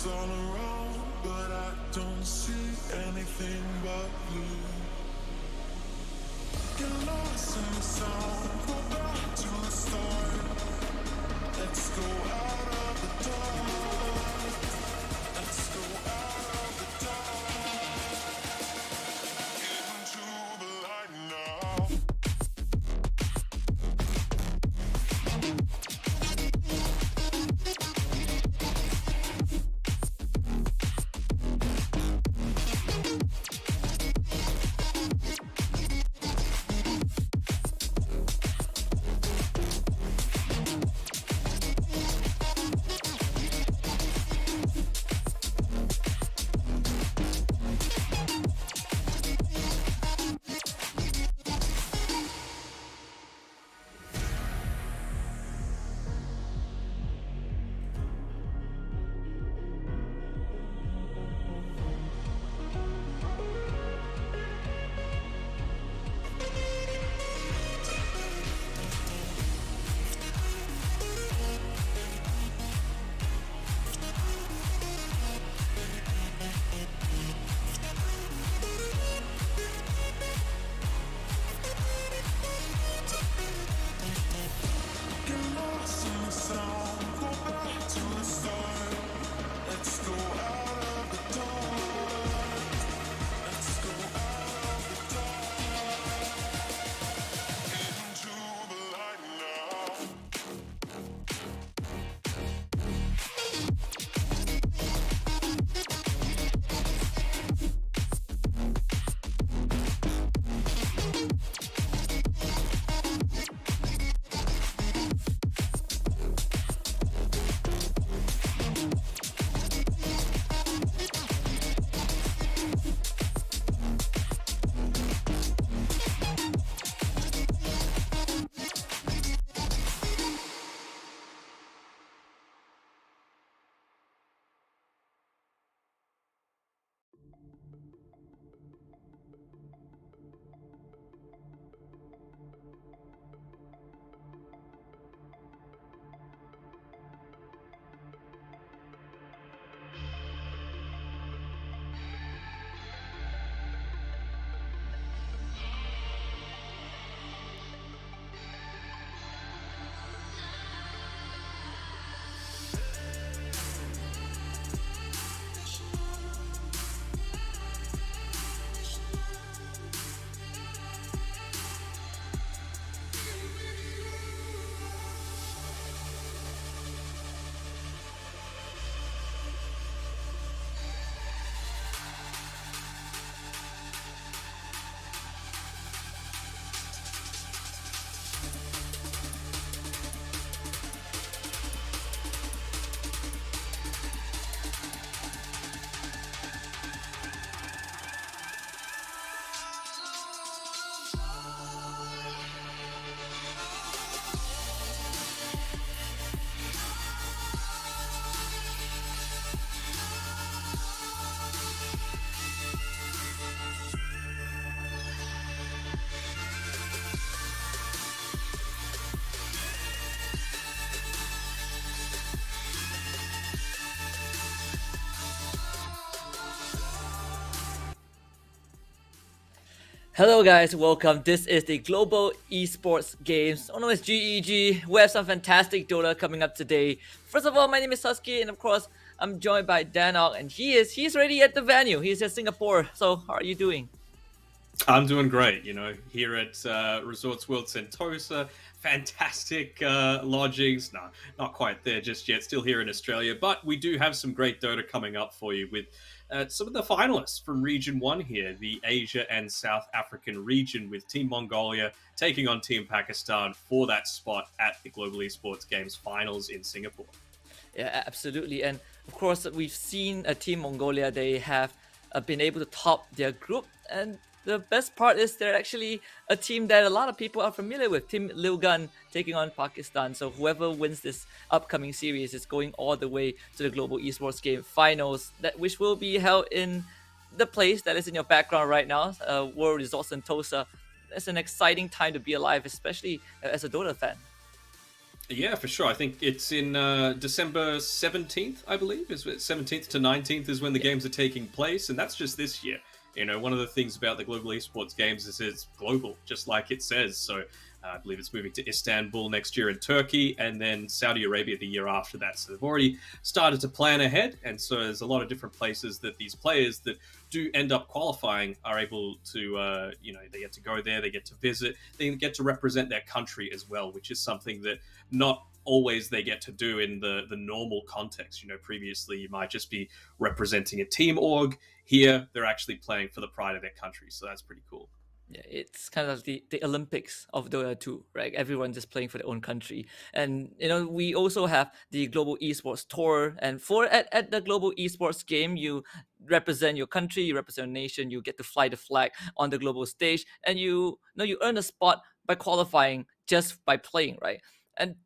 Clouds all around, but I don't see anything but blue. Get lost in the sound, go back to the start. Let's go out of the dark. Let's go out of the dark. Get into the light now. Hello guys, welcome. This is the Global Esports Games, known as GEG. We have some fantastic Dota coming up today. First of all, my name is Husky, and of course, I'm joined by Danok, and he's ready at the venue. He's at Singapore. So, how are you doing? I'm doing great, here at Resorts World Sentosa. Fantastic lodgings. No, not quite there just yet, still here in Australia. But we do have some great Dota coming up for you with some of the finalists from Region 1 here, the Asia and South African region, with Team Mongolia taking on Team Pakistan for that spot at the Global Esports Games finals in Singapore. Yeah, absolutely. And of course, we've seen Team Mongolia. They have been able to top their group, and the best part is they're actually a team that a lot of people are familiar with. Team Lilgan taking on Pakistan. So whoever wins this upcoming series is going all the way to the Global Esports Game finals, which will be held in the place that is in your background right now, World Resort Sentosa. It's an exciting time to be alive, especially as a Dota fan. Yeah, for sure. I think it's in December 17th, I believe. Is it 17th to 19th is when the Yeah. games are taking place, and that's just this year. You know, one of the things about the global esports games is it's global, just like it says. So I believe it's moving to Istanbul next year in Turkey, and then Saudi Arabia the year after that. So they've already started to plan ahead, and so there's a lot of different places that these players that do end up qualifying are able to, they get to go there, they get to visit, they get to represent their country as well, which is something that not always they get to do in the normal context. You know, previously you might just be representing a team org. Here they're actually playing for the pride of their country, so that's pretty cool. Yeah, it's kind of the Olympics of Dota 2, right? Everyone just playing for their own country. And we also have the Global Esports Tour. And at the Global Esports game, you represent your country, you represent your nation, you get to fly the flag on the global stage, and you earn a spot by qualifying just by playing, right? And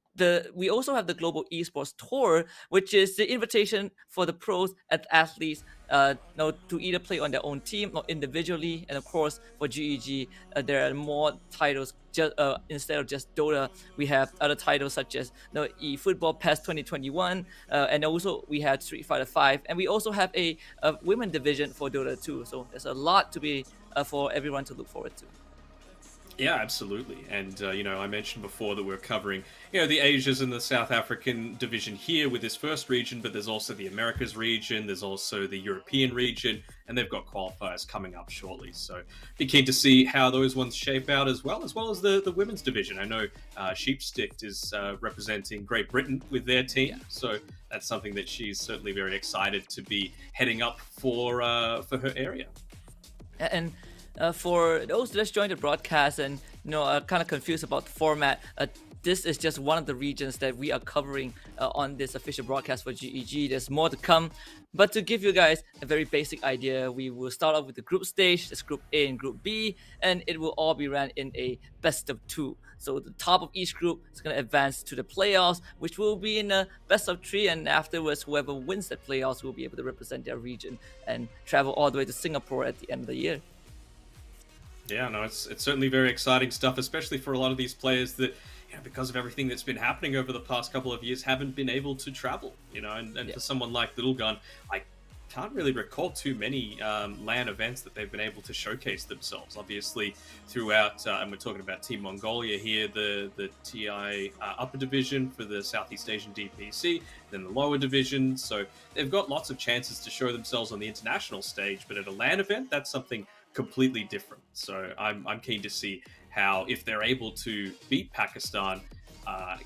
we also have the Global Esports Tour, which is the invitation for the pros and athletes to either play on their own team or individually. And of course, for GEG, there are more titles. Instead of just Dota, we have other titles such as eFootball Pass 2021, and also we have Street Fighter 5, and we also have a women division for Dota 2. So there's a lot to be for everyone to look forward to. Yeah, absolutely. And, I mentioned before that we're covering, the Asias and the South African division here with this first region, but there's also the Americas region, there's also the European region, and they've got qualifiers coming up shortly. So be keen to see how those ones shape out as well as the women's division. I know Sheepstick is representing Great Britain with their team, so that's something that she's certainly very excited to be heading up for her area. And for those that just joined the broadcast and are kind of confused about the format, this is just one of the regions that we are covering on this official broadcast for GEG. There's more to come, but to give you guys a very basic idea, we will start off with the group stage. There's Group A and Group B, and it will all be ran in a best of 2. So the top of each group is going to advance to the playoffs, which will be in a best of 3, and afterwards, whoever wins that playoffs will be able to represent their region and travel all the way to Singapore at the end of the year. Yeah, no, it's certainly very exciting stuff, especially for a lot of these players that, because of everything that's been happening over the past couple of years, haven't been able to travel. And for someone like Little Gun, I can't really recall too many LAN events that they've been able to showcase themselves. Obviously, throughout, and we're talking about Team Mongolia here, the TI upper division for the Southeast Asian DPC, then the lower division. So they've got lots of chances to show themselves on the international stage, but at a LAN event, that's something completely different. So I'm keen to see how, if they're able to beat Pakistan,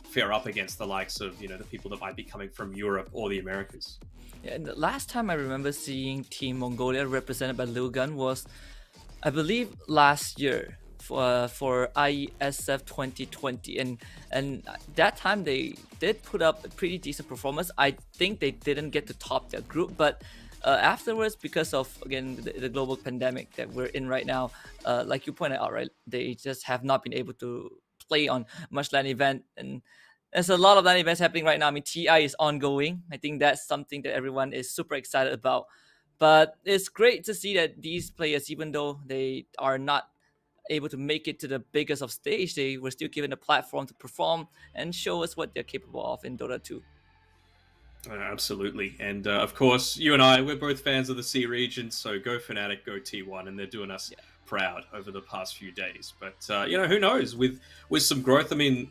fare up against the likes of the people that might be coming from Europe or the Americas. Yeah, and the last time I remember seeing Team Mongolia represented by Lil Gun was, I believe, last year for IESF 2020, and that time they did put up a pretty decent performance. I think they didn't get to top their group, but afterwards, because of again the global pandemic that we're in right now, like you pointed out, right, they just have not been able to play on much LAN event, and there's a lot of LAN events happening right now. I mean, TI is ongoing. I think that's something that everyone is super excited about. But it's great to see that these players, even though they are not able to make it to the biggest of stage, they were still given a platform to perform and show us what they're capable of in Dota 2. Absolutely. And of course, you and I, we're both fans of the C region, so go Fnatic, go T1, and they're doing us proud over the past few days. But, who knows? With some growth, I mean,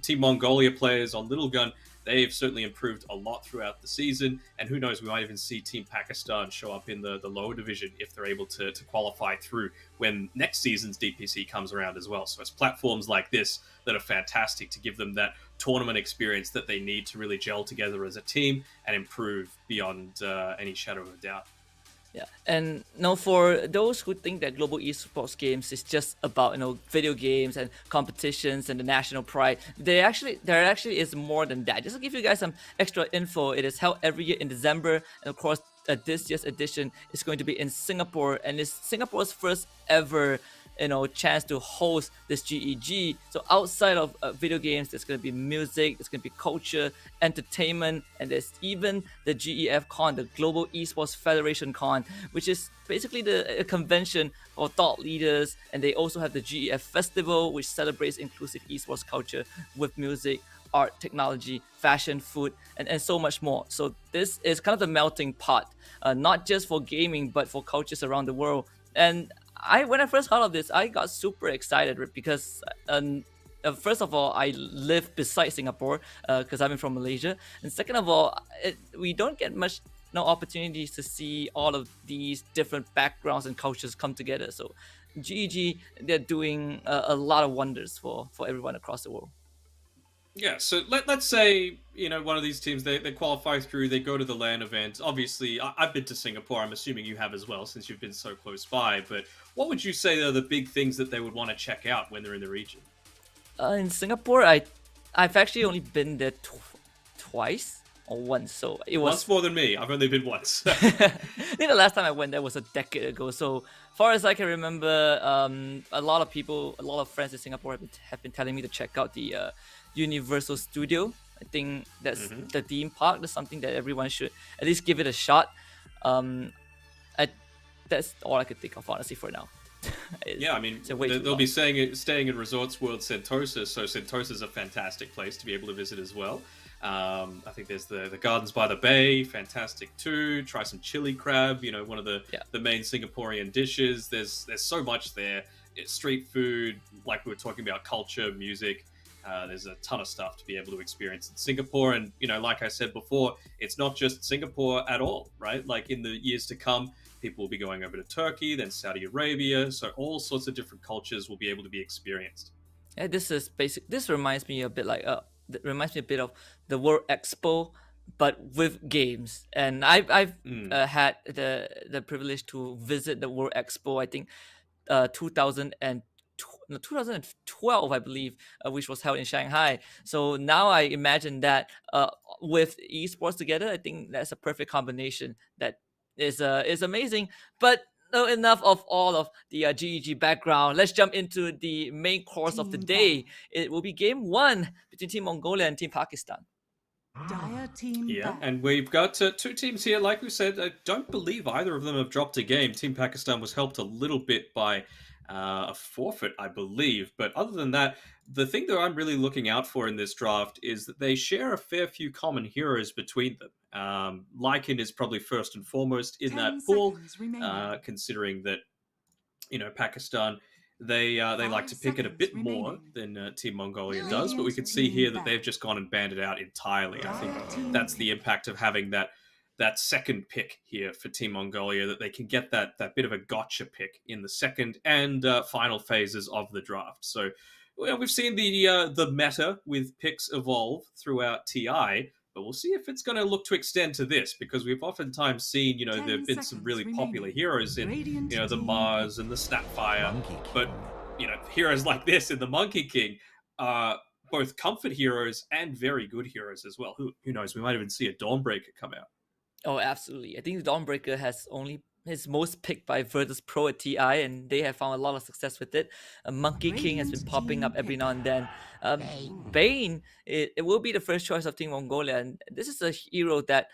Team Mongolia players on Little Gun, they've certainly improved a lot throughout the season. And who knows, we might even see Team Pakistan show up in the lower division if they're able to qualify through when next season's DPC comes around as well. So it's platforms like this that are fantastic to give them that tournament experience that they need to really gel together as a team and improve beyond any shadow of a doubt. Yeah, and now for those who think that global esports games is just about video games and competitions and the national pride, there actually is more than that. Just to give you guys some extra info, it is held every year in December, and of course this year's edition is going to be in Singapore, and it's Singapore's first ever chance to host this GEG. So outside of video games, there's going to be music, there's going to be culture, entertainment, and there's even the GEF Con, the Global Esports Federation Con, which is basically a convention for thought leaders. And they also have the GEF Festival, which celebrates inclusive esports culture with music, art, technology, fashion, food, and so much more. So this is kind of the melting pot, not just for gaming but for cultures around the world. And when I first heard of this, I got super excited because first of all, I live beside Singapore because I'm from Malaysia, and second of all, we don't get much no opportunities to see all of these different backgrounds and cultures come together. So GEG, they're doing a lot of wonders for everyone across the world. Yeah, so let's say, one of these teams, they qualify through, they go to the LAN event. Obviously, I've been to Singapore. I'm assuming you have as well, since you've been so close by. But what would you say are the big things that they would want to check out when they're in the region? In Singapore, I've actually only been there twice or once, so it was Once more than me. I've only been once. I think the last time I went there was a decade ago. So far as I can remember, a lot of friends in Singapore have been telling me to check out the Universal Studio. I think that's the theme park. That's something that everyone should at least give it a shot. That's all I could think of, honestly, for now. Yeah, I mean, they'll be staying in Resorts World Sentosa, so Sentosa is a fantastic place to be able to visit as well. I think there's the Gardens by the Bay, fantastic too. Try some chili crab, one of the main Singaporean dishes. There's so much there. It's street food, like we were talking about, culture, music. There's a ton of stuff to be able to experience in Singapore. And, like I said before, it's not just Singapore at all, right? Like in the years to come, people will be going over to Turkey, then Saudi Arabia. So all sorts of different cultures will be able to be experienced. Yeah, this reminds me a bit of the World Expo, but with games. And I've had the privilege to visit the World Expo. I think 2012, I believe, which was held in Shanghai. So now I imagine that with esports together, I think that's a perfect combination that is amazing. But no, enough of all of the GEG background. Let's jump into the main course of the day. It will be game one between Team Mongolia and Team Pakistan. Yeah, and we've got two teams here. Like we said, I don't believe either of them have dropped a game. Team Pakistan was helped a little bit by a forfeit, I believe. But other than that, the thing that I'm really looking out for in this draft is that they share a fair few common heroes between them. Lycan is probably first and foremost in that pool, considering that, Pakistan, they like to pick it a bit more than Team Mongolia does, but we can see here that they've just gone and banned it out entirely. I think that's the impact of having that second pick here for Team Mongolia, that they can get that bit of a gotcha pick in the second and final phases of the draft. So we've seen the meta with picks evolve throughout TI, but we'll see if it's going to look to extend to this, because we've oftentimes seen, there have been some really popular heroes in, the Mars and the Snapfire, but, heroes like this in the Monkey King are both comfort heroes and very good heroes as well. Who knows? We might even see a Dawnbreaker come out. Oh, absolutely. I think Dawnbreaker is most picked by Virtus Pro at TI, and they have found a lot of success with it. Monkey King has been popping up every now and then. Bane, it will be the first choice of Team Mongolia, and this is a hero that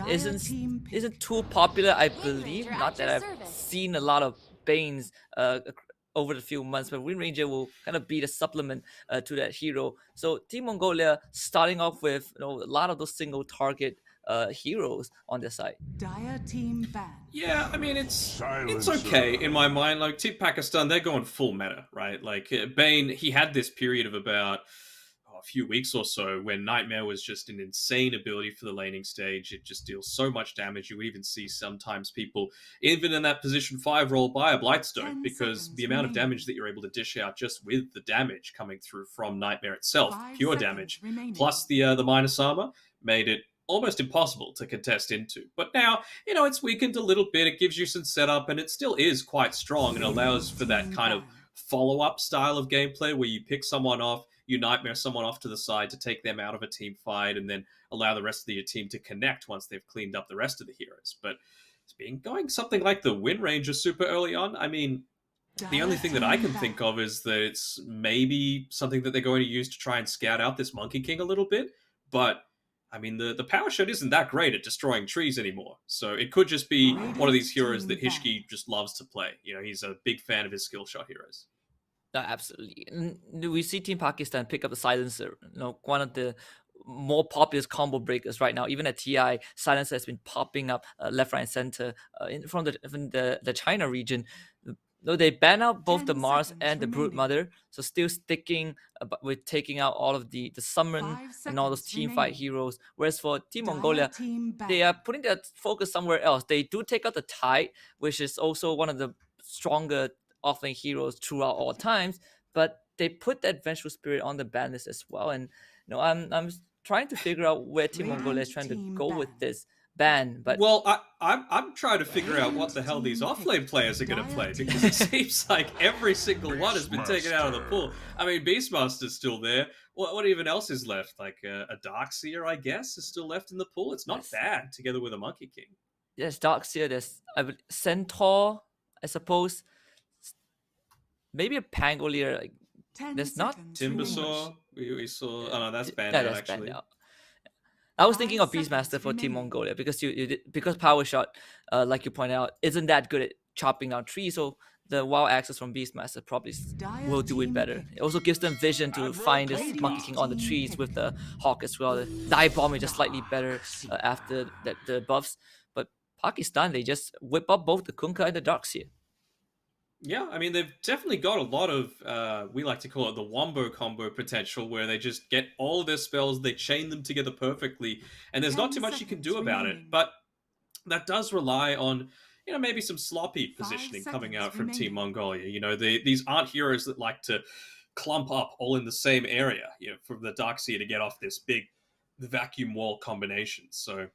isn't too popular, I believe. Not that I've seen a lot of Banes over the few months, but Wind Ranger will kind of be the supplement to that hero. So Team Mongolia starting off with a lot of those single target heroes on their side. Yeah, I mean, it's okay in my mind. Like, Team Pakistan, they're going full meta, right? Like, Bane, he had this period of about a few weeks or so when Nightmare was just an insane ability for the laning stage. It just deals so much damage. You would even see sometimes people, even in that position 5 role, by a Blightstone, because the amount of damage that you're able to dish out just with the damage coming through from Nightmare itself, pure damage, plus the minus armor, made it almost impossible to contest into. But now, it's weakened a little bit. It gives you some setup, and it still is quite strong and allows for that kind of follow-up style of gameplay where you pick someone off, you Nightmare someone off to the side to take them out of a team fight, and then allow the rest of your team to connect once they've cleaned up the rest of the heroes. But going something like the Wind Ranger super early on, I mean, the only thing that I can think of is that it's maybe something that they're going to use to try and scout out this Monkey King a little bit, but I mean, the power shot isn't that great at destroying trees anymore. So it could just be one of these heroes that Hishki just loves to play. He's a big fan of his skill shot heroes. Absolutely. We see Team Pakistan pick up the silencer. One of the more popular combo breakers right now. Even at TI, silencer has been popping up left, right, and center from the China region. Though they ban out both the 10 Mars seconds and the Brood remaining. Mother, so still sticking with taking out all of the summon 5 and all those seconds team fight remaining. heroes. Whereas for Team Dire Mongolia, team they are ban. putting their focus somewhere else. They do take out the Tide, which is also one of the stronger offlane heroes throughout all times, but they put that vengeful spirit on the ban list as well. And I'm trying to figure out where Team Mongolia is Radiant trying to team go with ban. this ban, but Well, I'm trying to figure out what Radiant the hell these team offlane picked. players are going to Dire play team because it picked. seems like every single one has been taken out of the pool. I mean, Beastmaster's still there. What even else is left? Like a Darkseer, I guess, is still left in the pool. It's not yes, bad together with a Monkey King. there's Darkseer, there's Centaur, I suppose, maybe a Pangolier. Like 10 there's not seconds too remaining. much. Timbersaw, we saw. Oh no, that's banned Yeah, out that's banned actually. out. I was thinking 5 of seconds Beastmaster for Team remaining. Mongolia because because Power Shot, like you pointed out, isn't that good at chopping down trees. So the Wild Axes from Beastmaster probably Dire will do it team better. picked. It also gives them vision to find this Radiant Monkey King on the team trees picked. with the Hawk as well. The dive bomb is just slightly better after the buffs. But Pakistan, they just whip up both the Kunkka and the Darkseer. Yeah, I mean they've definitely got a lot of we like to call it the wombo combo potential, where they just get all of their spells, they chain them together perfectly, and there's not 10 too much you can seconds do about it. remaining. But that does rely on maybe some sloppy 5 positioning coming seconds out from Team remaining. Mongolia. These aren't heroes that like to clump up all in the same area. For the Darkseer to get off this big vacuum wall combination. So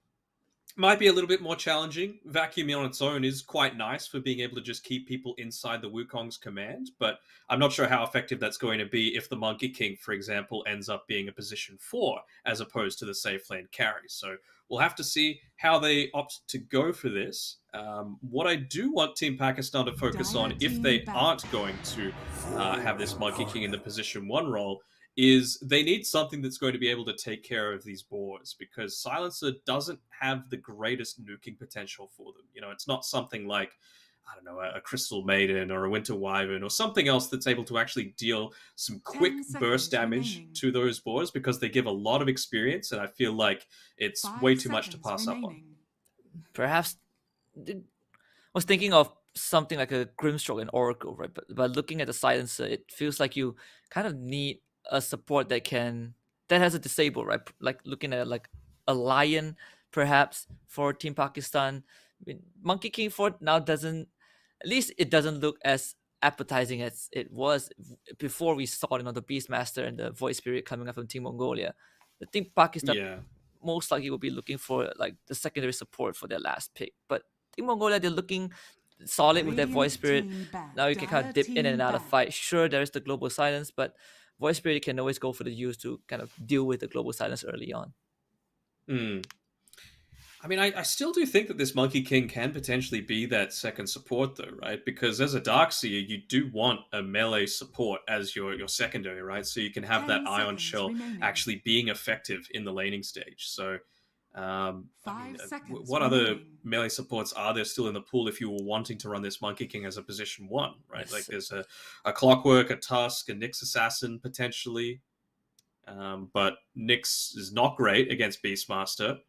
might be a little bit more challenging. Vacuuming on its own is quite nice for being able to just keep people inside the Wukong's command, but I'm not sure how effective that's going to be if the Monkey King, for example, ends up being a position 4 as opposed to the safe lane carry. So we'll have to see how they opt to go for this. What I do want Team Pakistan to focus Dire on, if team they ban. aren't going to have this Monkey King in the position 1 role, is they need something that's going to be able to take care of these boars, because Silencer doesn't have the greatest nuking potential for them. It's not something like, I don't know, a Crystal Maiden or a Winter Wyvern or something else that's able to actually deal some quick 10 burst seconds damage remaining. to those boars, because they give a lot of experience, and I feel like it's 5 way too much to seconds pass up on. remaining. Perhaps I was thinking of something like a Grimstroke and Oracle, right? But looking at the silencer, it feels like you kind of need a support that has a disable, right? Like looking at like a lion, perhaps for Team Pakistan. I mean, Monkey King Fort now doesn't, at least it doesn't look as appetizing as it was before we saw the Beastmaster and the Void Spirit coming up from Team Mongolia. I think Pakistan Yeah. most likely will be looking for like the secondary support for their last pick. But Team Mongolia, they're looking solid with their Voice Radiant Spirit. team ban. Now you can kind Dire of dip in and team out of ban. fight. Sure, there is the global silence, but Voice Spirit can always go for the use to kind of deal with the global silence early on. Hmm. I mean, I still do think that this Monkey King can potentially be that second support, though, right? Because as a Darkseer, you do want a melee support as your secondary, right? So you can have that 10 Ion seconds Shell remaining. actually being effective in the laning stage. So, I 5 mean, seconds what other remaining. melee supports are there still in the pool if you were wanting to run this Monkey King as a position 1, right? Like Yes. there's a Clockwork, a Tusk, a Nyx Assassin, potentially. But Nyx is not great against Beastmaster.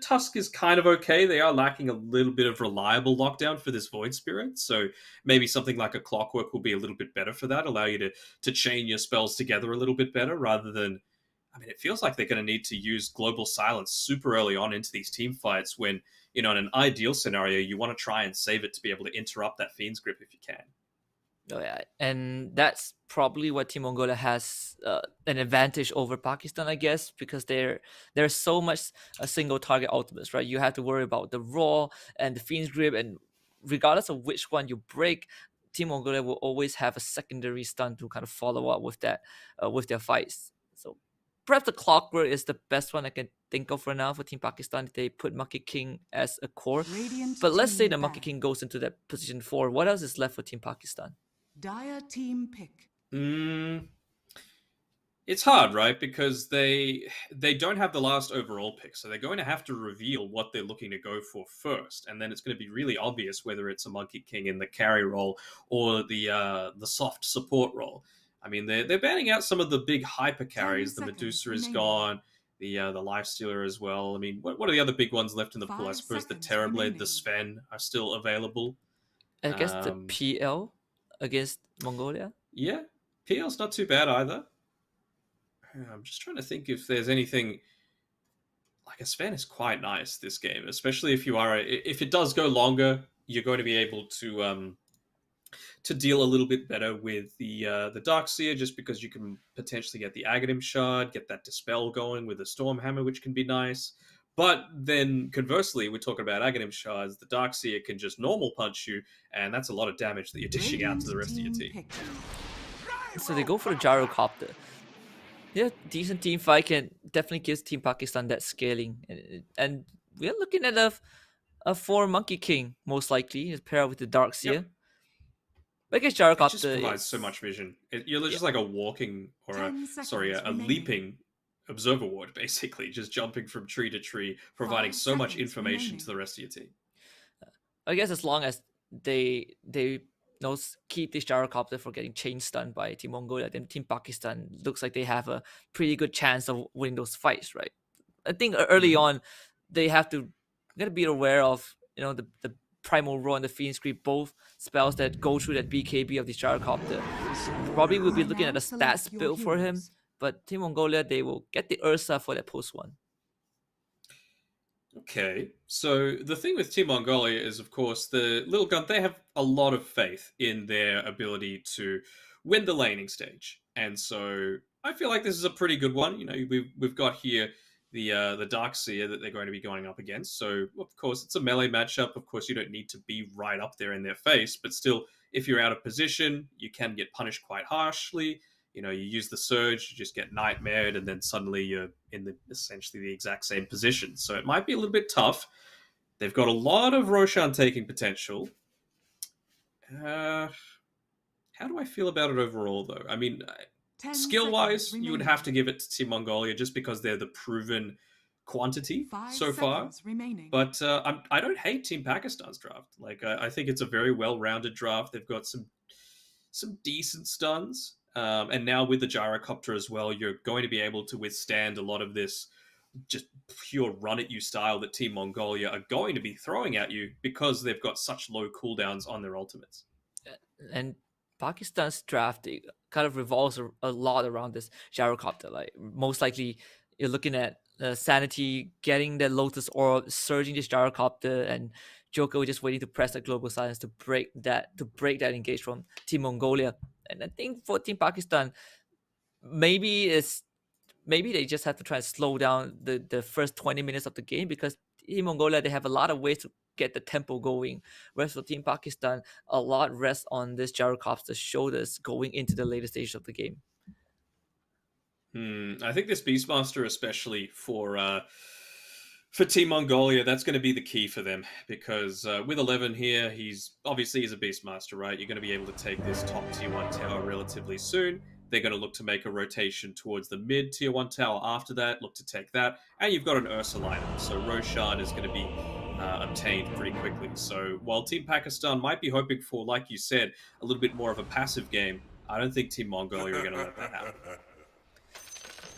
Tusk is kind of okay. They are lacking a little bit of reliable lockdown for this Void Spirit, so maybe something like a Clockwork will be a little bit better for that, allow you to chain your spells together a little bit better, rather than, I mean, it feels like they're going to need to use Global Silence super early on into these team fights when, in an ideal scenario, you want to try and save it to be able to interrupt that Fiend's Grip if you can. Oh yeah, and that's probably what Team Mongolia has an advantage over Pakistan, I guess, because there's so much a single target ultimates, right? You have to worry about the raw and the Fiend's Grip, and regardless of which one you break, Team Mongolia will always have a secondary stun to kind of follow up with that with their fights. So perhaps the Clockwork is the best one I can think of for now for Team Pakistan. They put Monkey King as a core, Radiant but let's say team the Monkey ban. King goes into that position 4. What else is left for Team Pakistan? Dire team pick. Mm, It's hard, right? Because they don't have the last overall pick, so they're going to have to reveal what they're looking to go for first, and then it's going to be really obvious whether it's a Monkey King in the carry role or the soft support role. I mean, they're banning out some of the big hyper carries. The Medusa is gone. The Lifestealer as well. I mean, what are the other big ones left in the pool? I suppose the Terrorblade, the Sven are still available. I guess the PL against Mongolia. Yeah, PL's not too bad either. I'm just trying to think if there's anything. Like a Sven is quite nice this game, especially if you are if it does go longer, you're going to be able to deal a little bit better with the Darkseer, just because you can potentially get the Aghanim Shard, get that Dispel going with the Storm Hammer, which can be nice. But then conversely, we're talking about Aghanim Shards, the Darkseer can just normal punch you, and that's a lot of damage that you're dishing out to the rest of your team. So they go for the Gyrocopter. Yeah, decent team fight can definitely gives Team Pakistan that scaling, and we're looking at a 4 Monkey King most likely, paired with the Darkseer. Yep. But I guess Gyrocopter just provides so much vision. You're just like a walking or a leaping observer ward, basically, just jumping from tree to tree, providing so much information to the rest of your team. I guess as long as they keep this Gyrocopter from getting chain stunned by Team Mongolia, then Team Pakistan looks like they have a pretty good chance of winning those fights, right? I think early on they have to gotta be aware of the Primal Roar and the Fiend's Creep, both spells that go through that BKB of the Gyrocopter. Probably will be looking at a stats build for him, but Team Mongolia, they will get the Ursa for that post one. Okay, so the thing with Team Mongolia is, of course, the Little Gun, they have a lot of faith in their ability to win the laning stage. And so I feel like this is a pretty good one. We've got here the Darkseer that they're going to be going up against. So, of course, it's a melee matchup. Of course, you don't need to be right up there in their face. But still, if you're out of position, you can get punished quite harshly. You use the Surge, you just get nightmared, and then suddenly you're in essentially the exact same position. So it might be a little bit tough. They've got a lot of Roshan taking potential. How do I feel about it overall, though? I mean, skill-wise, you would have to give it to Team Mongolia just because they're the proven quantity so far. But I don't hate Team Pakistan's draft. Like, I think it's a very well-rounded draft. They've got some decent stuns. And now with the Gyrocopter as well, you're going to be able to withstand a lot of this just pure run-at-you style that Team Mongolia are going to be throwing at you because they've got such low cooldowns on their ultimates. And Pakistan's draft kind of revolves a lot around this Gyrocopter. Like, most likely, you're looking at Sanity getting the Lotus Orb, surging this Gyrocopter, and Joker just waiting to press the Global Silence to break that engage from Team Mongolia. And I think for Team Pakistan, maybe they just have to try and slow down the first 20 minutes of the game, because Team Mongolia, they have a lot of ways to get the tempo going. Whereas for Team Pakistan, a lot rests on this Gyrocopter's shoulders going into the later stages of the game. I think this Beastmaster, especially for Team Mongolia, that's going to be the key for them, because with 11 here, he's a Beastmaster, right? You're going to be able to take this top tier 1 tower relatively soon. They're going to look to make a rotation towards the mid tier 1 tower after that, look to take that, and you've got an Ursa lineup, so Roshan is going to be obtained pretty quickly. So while Team Pakistan might be hoping for, like you said, a little bit more of a passive game, I don't think Team Mongolia are going to let that happen.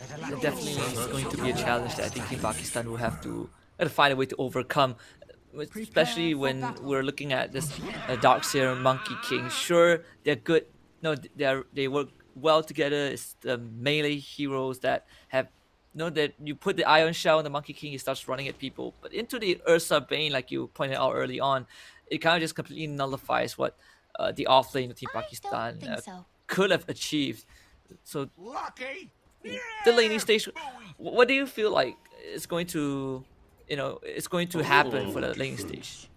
It definitely is going to be a challenge that I think Team Pakistan will have to find a way to overcome, especially when we're looking at this Darkseer Monkey King. Sure, they're good. No, they work well together. It's the melee heroes that have that you put the Iron Shell on the Monkey King, he starts running at people. But into the Ursa Bane, like you pointed out early on, it kind of just completely nullifies what the offlane of Team Pakistan could have achieved. So the laning stage, what do you feel like is going to happen for the laning stage?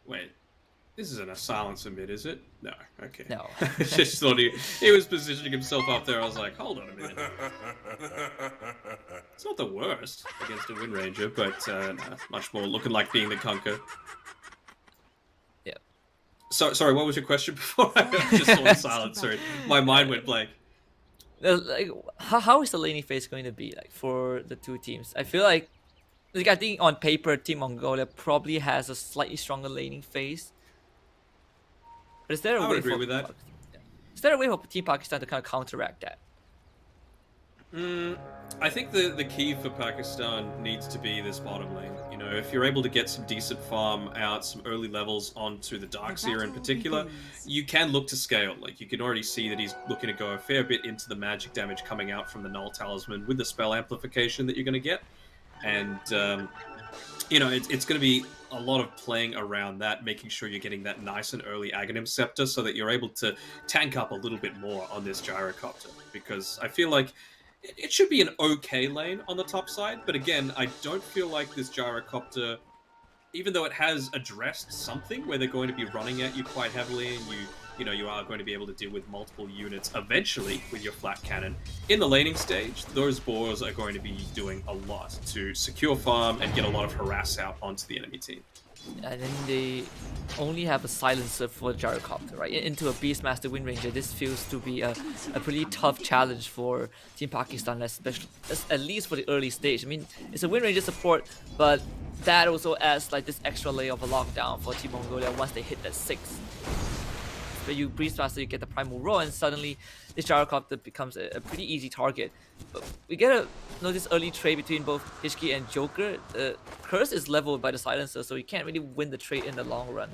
Wait, this isn't a silencer mid, is it? No, okay. No. Just thought he was positioning himself up there. I was like, hold on a minute. It's not the worst against a Wind Ranger, but much more looking like being the Kunkka. Yeah. So, sorry, what was your question before? I just saw the silence. Sorry, my mind went blank. Like, how is the laning phase going to be like for the two teams? I feel like I think on paper, Team Mongolia probably has a slightly stronger laning phase. But is there a I would way agree for with that. Yeah. Is there a way for Team Pakistan to kind of counteract that? I think the key for Pakistan needs to be this bottom lane. You know, if you're able to get some decent farm out, some early levels onto the Darkseer in particular, you can look to scale. Like, you can already see that he's looking to go a fair bit into the magic damage coming out from the Null Talisman with the spell amplification that you're going to get. And, you know, it's going to be a lot of playing around that, making sure you're getting that nice and early Aghanim Scepter so that you're able to tank up a little bit more on this Gyrocopter. Because I feel like it should be an okay lane on the top side, but again, I don't feel like this Gyrocopter, even though it has addressed something where they're going to be running at you quite heavily, and you know, you are going to be able to deal with multiple units eventually with your flat cannon. In the laning stage, those boars are going to be doing a lot to secure farm and get a lot of harass out onto the enemy team. And then they only have a silencer for the Gyrocopter, right? Into a Beastmaster Wind Ranger, this feels to be a pretty tough challenge for Team Pakistan, especially at least for the early stage. I mean, it's a Wind Ranger support, but that also adds like this extra layer of a lockdown for Team Mongolia once they hit that 6. But you Beastmaster, you get the Primal Roar, and suddenly this Gyrocopter becomes a pretty easy target. But we get a this early trade between both Hishki and Joker. The curse is leveled by the silencer, so you can't really win the trade in the long run.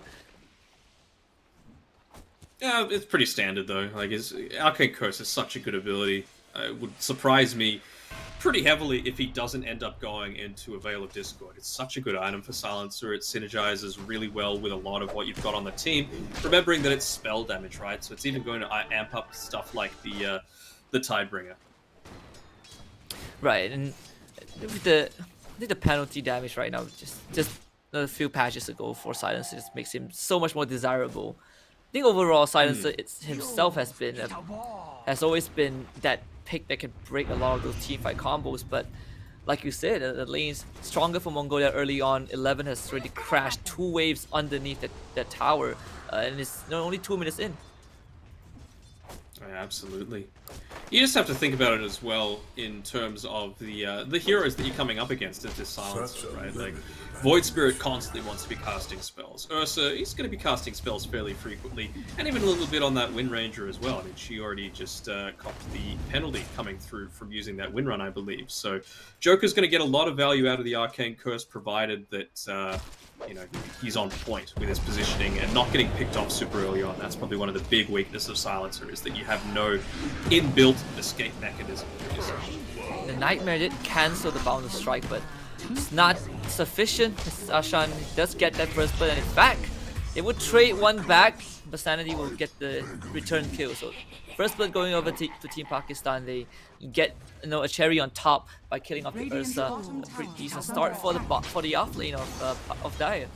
Yeah, it's pretty standard though. Like, Arcane Curse is such a good ability. It would surprise me pretty heavily if he doesn't end up going into a Veil of Discord. It's such a good item for Silencer. It synergizes really well with a lot of what you've got on the team. Remembering that it's spell damage, right? So it's even going to amp up stuff like the Tidebringer. Right, and with I think the penalty damage right now, just a few patches ago for Silencer, just makes him so much more desirable. I think overall, Silencer himself has always been that pick that can break a lot of those teamfight combos, but like you said, the lane's stronger for Mongolia early on. 11 has already crashed 2 waves underneath that tower, and it's only 2 minutes in. Yeah, absolutely. You just have to think about it as well in terms of the heroes that you're coming up against at this Silencer, right? Like, Void Spirit constantly wants to be casting spells. Ursa, he's going to be casting spells fairly frequently, and even a little bit on that Wind Ranger as well. I mean, she already just copped the penalty coming through from using that Wind Run, I believe. So Joker's going to get a lot of value out of the Arcane Curse, provided that you know, he's on point with his positioning and not getting picked off super early on. That's probably one of the big weaknesses of Silencer, is that you have no inbuilt escape mechanism. The Nightmare did cancel the Boundless Strike, but it's not sufficient. Ashan does get that first blood, and in fact, it would trade one back, but Sanity will get the return kill. So first blood going over to Team Pakistan. They get a cherry on top by killing off the Ursa. A pretty decent start for the off lane of Dire.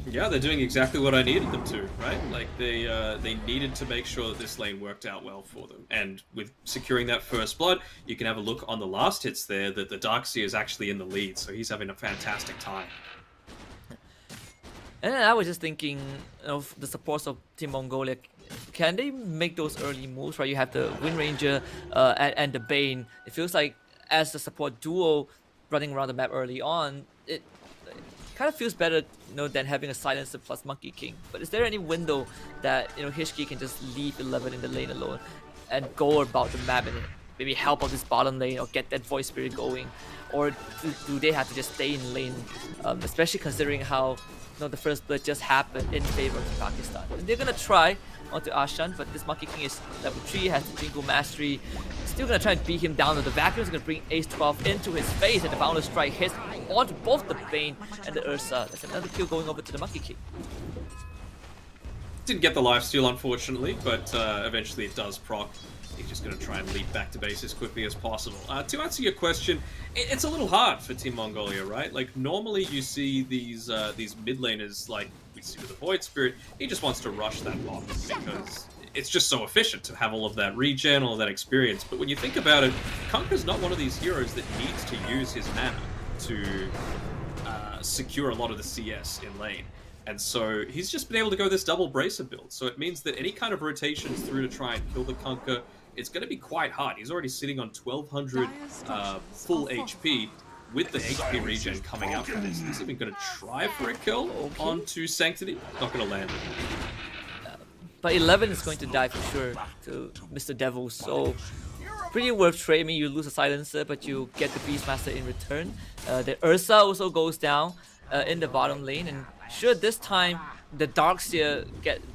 Yeah, they're doing exactly what I needed them to, right? Like, they needed to make sure that this lane worked out well for them. And with securing that first blood, you can have a look on the last hits there that the Darkseer is actually in the lead, so he's having a fantastic time. And then I was just thinking of the supports of Team Mongolia. Can they make those early moves, right? You have the Wind Ranger and the Bane. It feels like as the support duo running around the map early on, it kind of feels better, than having a Silencer plus Monkey King. But is there any window that Hishki can just leave 11 in the lane alone and go about the map and maybe help out this bottom lane or get that Void Spirit going, or do they have to just stay in lane, especially considering how the first blood just happened in favor of Pakistan? And they're gonna try onto Ashan, but this Monkey King is level 3, has the Jingle Mastery. Still gonna try and beat him down, with the vacuum is gonna bring Ace 12 into his face, and the Boundless Strike hits onto both the Bane and the Ursa. That's another kill going over to the Monkey King. Didn't get the lifesteal, unfortunately, but eventually it does proc. He's just going to try and leap back to base as quickly as possible. To answer your question, it's a little hard for Team Mongolia, right? Like, normally you see these mid laners, like we see with the Void Spirit, he just wants to rush that bot because it's just so efficient to have all of that regen, all of that experience. But when you think about it, Kunkka's not one of these heroes that needs to use his mana to secure a lot of the CS in lane. And so he's just been able to go this double bracer build. So it means that any kind of rotations through to try and kill the Kunkka, it's going to be quite hard. He's already sitting on 1200 full HP with the HP regen coming up for this. He's even going to try for a kill onto Sanctity. Not going to land. But 11 is going to die for sure to Mr. Devil, so pretty worth trade. I mean, you lose a silencer, but you get the Beastmaster in return. The Ursa also goes down in the bottom lane, and sure, this time the Darkseer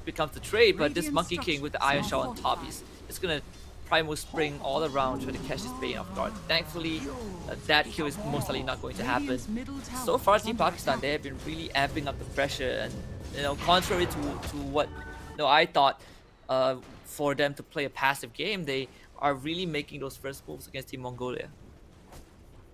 becomes the trade, but this Monkey King with the Iron Shot on top, it's gonna Primal Spring all around trying to catch this Bane off guard. Thankfully, that kill is most likely not going to happen. So far, Team Pakistan, they have been really amping up the pressure, and contrary to what I thought, for them to play a passive game, they are really making those first moves against Team Mongolia.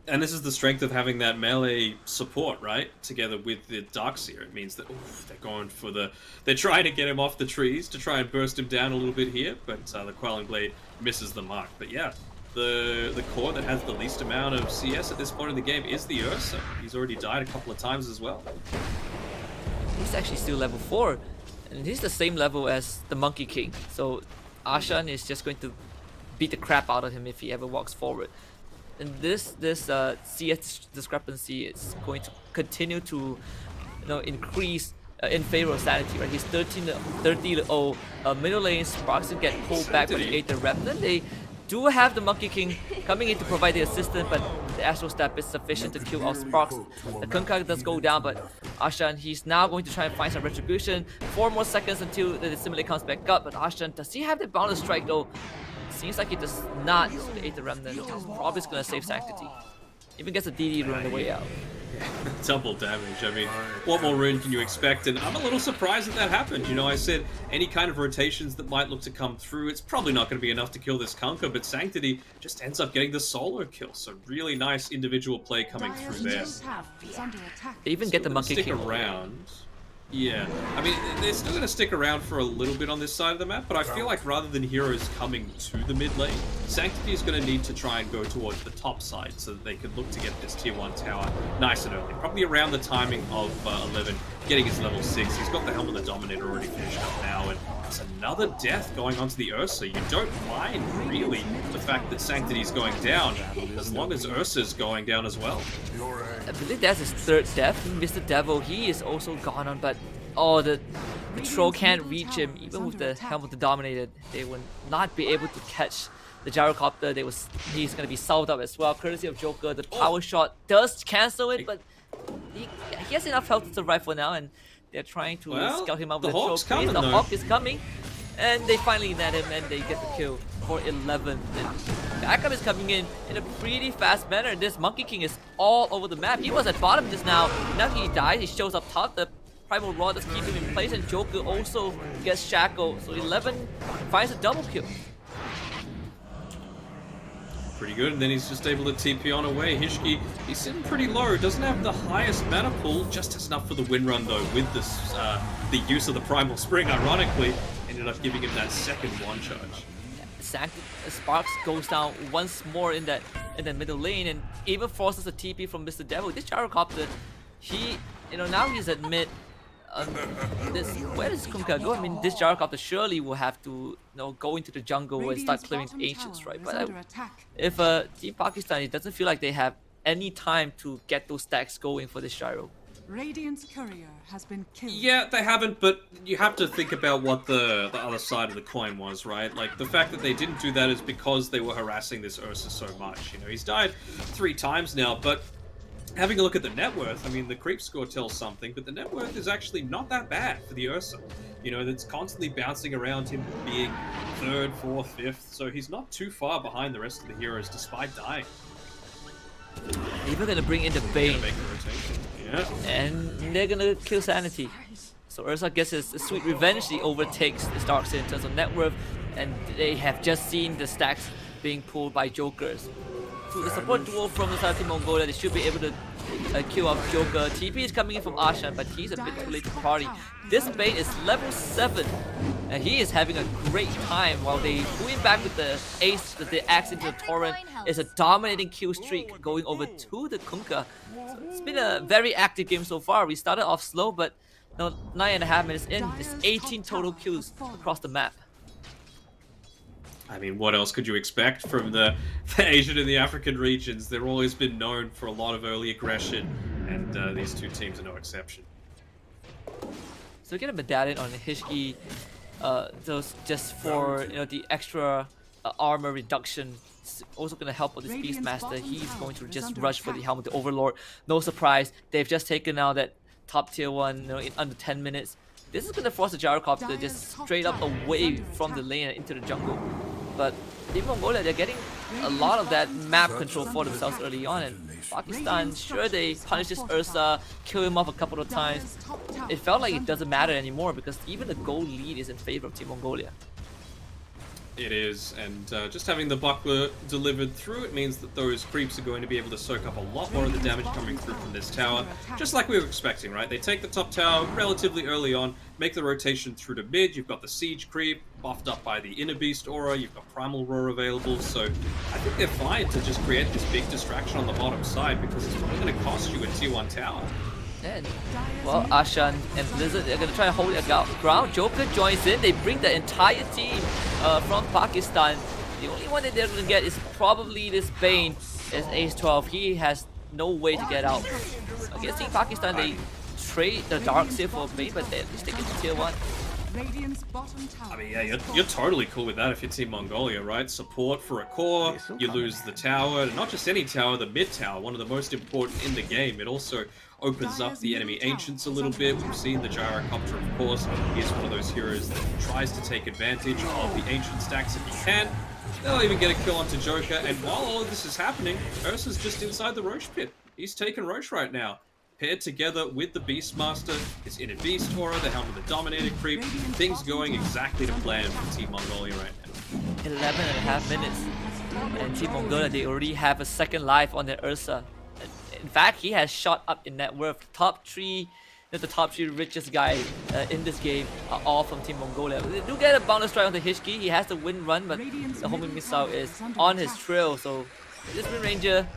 And this is the strength of having that melee support, right? Together with the Darkseer. It means that they're going for they're trying to get him off the trees to try and burst him down a little bit here, but the Quelling Blade misses the mark. But yeah, the core that has the least amount of CS at this point in the game is the Ursa. He's already died a couple of times as well. He's actually still level 4, and he's the same level as the Monkey King. So Ashan is just going to beat the crap out of him if he ever walks forward. And this CS discrepancy is going to continue to increase in favor of Sanity, right? He's 30-0. Middle lane Sparks will get pulled back by the Aether Remnant. They do have the Monkey King coming in to provide the assistance, but the Astral Step is sufficient to kill off Sparks. The Kunkka does go down, but Ashan, he's now going to try and find some retribution. 4 more seconds until the Dissimilate comes back up, but Ashan, does he have the Boundless Strike though? Seems like he does not. The Aether Remnant is probably going to save Sanctity. Even gets a DD rune on the way out. Double damage. I mean, what more rune can you expect? And I'm a little surprised that happened. You know, I said any kind of rotations that might look to come through, it's probably not going to be enough to kill this Kunkka, but Sanctity just ends up getting the solo kill. So really nice individual play coming through there. They even get the Monkey King around. Yeah, I mean, they're still going to stick around for a little bit on this side of the map, but I feel like rather than heroes coming to the mid lane, Sanctity is going to need to try and go towards the top side so that they can look to get this tier 1 tower nice and early. Probably around the timing of 11 getting his level 6. He's got the Helm of the Dominator already finished up now, and there's another death going onto the Ursa. You don't mind, really, the fact that Sanctity's going down, as long as Ursa's going down as well. I believe that's his 3rd death. Mr. Devil, he is also gone on, but the troll can't reach him. Even with the Helm of the Dominator, they will not be able to catch the Gyrocopter. He's going to be salved up as well, courtesy of Joker. The power shot does cancel it, but he has enough health to survive for now, and they're trying to scout him out with the troll. The Hawk is coming, and they finally net him, and they get the kill for 11. And backup is coming in a pretty fast manner. This Monkey King is all over the map. He was at bottom just now. Now he dies. He shows up top. The Primal Rod does keep him in place, and Joker also gets shackled. So 11 finds a double kill. Pretty good, and then he's just able to TP on away. Hishki, he's sitting pretty low, doesn't have the highest mana pool, just has enough for the win run though, with this, the use of the Primal Spring, ironically, ended up giving him that second one charge. Sparks goes down once more in the middle lane, and even forces a TP from Mr. Devil. This Gyrocopter, now he's at mid. Where does Kunkka go? I mean, this Gyrocopter surely will have to go into the jungle and start clearing Ancients, right? But if Team Pakistan, it doesn't feel like they have any time to get those stacks going for this Gyro. Radiant's courier has been killed. Yeah, they haven't, but you have to think about what the other side of the coin was, right? Like, the fact that they didn't do that is because they were harassing this Ursa so much. He's died 3 times now, but having a look at the net worth, I mean, the creep score tells something, but the net worth is actually not that bad for the Ursa. That's constantly bouncing around him being 3rd, 4th, 5th, so he's not too far behind the rest of the heroes despite dying. Even gonna bring in the Bane. Make a rotation. Yeah. And they're gonna kill Sanity. So Ursa gets his sweet revenge. He overtakes the Darkseer in terms of net worth, and they have just seen the stacks being pulled by Jokers. To the support duo from the side of Team Mongolia, they should be able to kill off Joker. TP is coming in from Ashan, but he's a bit too late to party. This Bane is level 7, and he is having a great time while they pull him back with the ace, with the axe into the torrent. It's a dominating kill streak going over to the Kunkka. So it's been a very active game so far. We started off slow, but 9.5 minutes in, it's 18 total kills across the map. I mean, what else could you expect from the Asian and the African regions? They've always been known for a lot of early aggression, and these two teams are no exception. So we get a medallion on Hishki, those just for the extra armor reduction. It's also gonna help with this Beastmaster. He's going to just rush for the helmet, the Overlord. No surprise, they've just taken out that top tier one, in under 10 minutes. This is gonna force the Gyrocopter just straight up away from the lane and into the jungle. But Team Mongolia, they're getting a lot of that map control for themselves early on, and Pakistan, sure, they punish this Ursa, kill him off a couple of times. It felt like it doesn't matter anymore because even the gold lead is in favor of Team Mongolia. It is, and just having the buckler delivered through it means that those creeps are going to be able to soak up a lot more of the damage coming through from this tower, just like we were expecting, right? They take the top tower relatively early on, make the rotation through to mid, you've got the siege creep, buffed up by the inner beast aura, you've got primal roar available, so I think they're fine to just create this big distraction on the bottom side because it's probably going to cost you a tier 1 tower. And, well, Ashan and Blizzard, they're going to try to hold their ground. Joker joins in. They bring the entire team from Pakistan. The only one that they're going to get is probably this Bane, is Ace 12. He has no way to get out. Against Team Pakistan, they trade the Darkseer for Bane, but they at least take it to tier 1. I mean, yeah, you're totally cool with that if you're Team Mongolia, right? Support for a core, you lose the tower, not just any tower, the mid tower, one of the most important in the game. It also opens up the enemy Ancients a little bit. We've seen the Gyrocopter, of course, is one of those heroes that tries to take advantage of the Ancient stacks if he can. They'll even get a kill onto Joker, and while all of this is happening, Ursa's just inside the Roche pit. He's taking Roche right now. Paired together with the Beastmaster, his inner beast aura, the helmet of the Dominator creep, things going exactly to plan for Team Mongolia right now. 11.5 minutes, and Team Mongolia, they already have a second life on their Ursa. In fact, he has shot up in net worth. The top three richest guy in this game are all from Team Mongolia. They do get a bonus strike onto Hishki. He has the wind run, but the homing missile is on his trail, so this Wind Ranger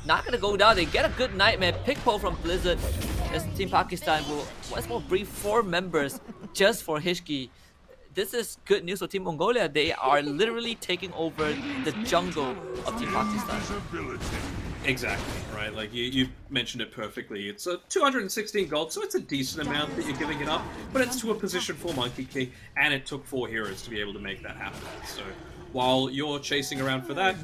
not gonna go down. They get a good nightmare pick pull from Blizzard as Team Pakistan will once more bring 4 members just for Hishki. This is good news for Team Mongolia. They are literally taking over the jungle of Team Pakistan. Exactly, right? Like you mentioned it perfectly. It's a 216 gold, so it's a decent amount that you're giving it up, but it's to a position for Monkey King, and it took 4 heroes to be able to make that happen. So while you're chasing around for that,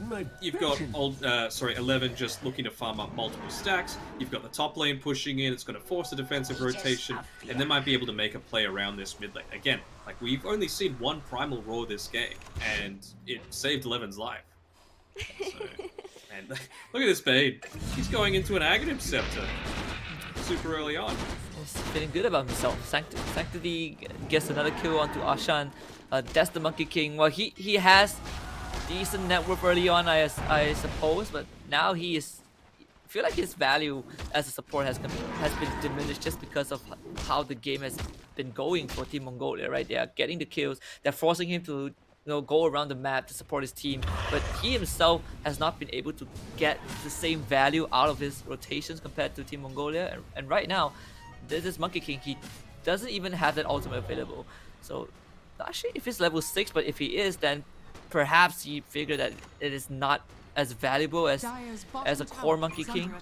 you've got 11 just looking to farm up multiple stacks. You've got the top lane pushing in. It's going to force a defensive rotation, and they might be able to make a play around this mid lane. Again, like we've only seen 1 primal roar this game, and it saved 11's life. So, and look at this Bane. He's going into an Aghanim Scepter super early on. He's feeling good about himself. Sanctity gets another kill onto Ashan. That's the Monkey King. Well, he has decent net worth early on, I suppose, but now he is. I feel like his value as a support has been diminished just because of how the game has been going for Team Mongolia. Right, they are getting the kills. They're forcing him to go around the map to support his team, but he himself has not been able to get the same value out of his rotations compared to Team Mongolia. And right now, this Monkey King, he doesn't even have that ultimate available. So not sure if he's level 6, but if he is, then perhaps he figured that it is not as valuable as a core Monkey King.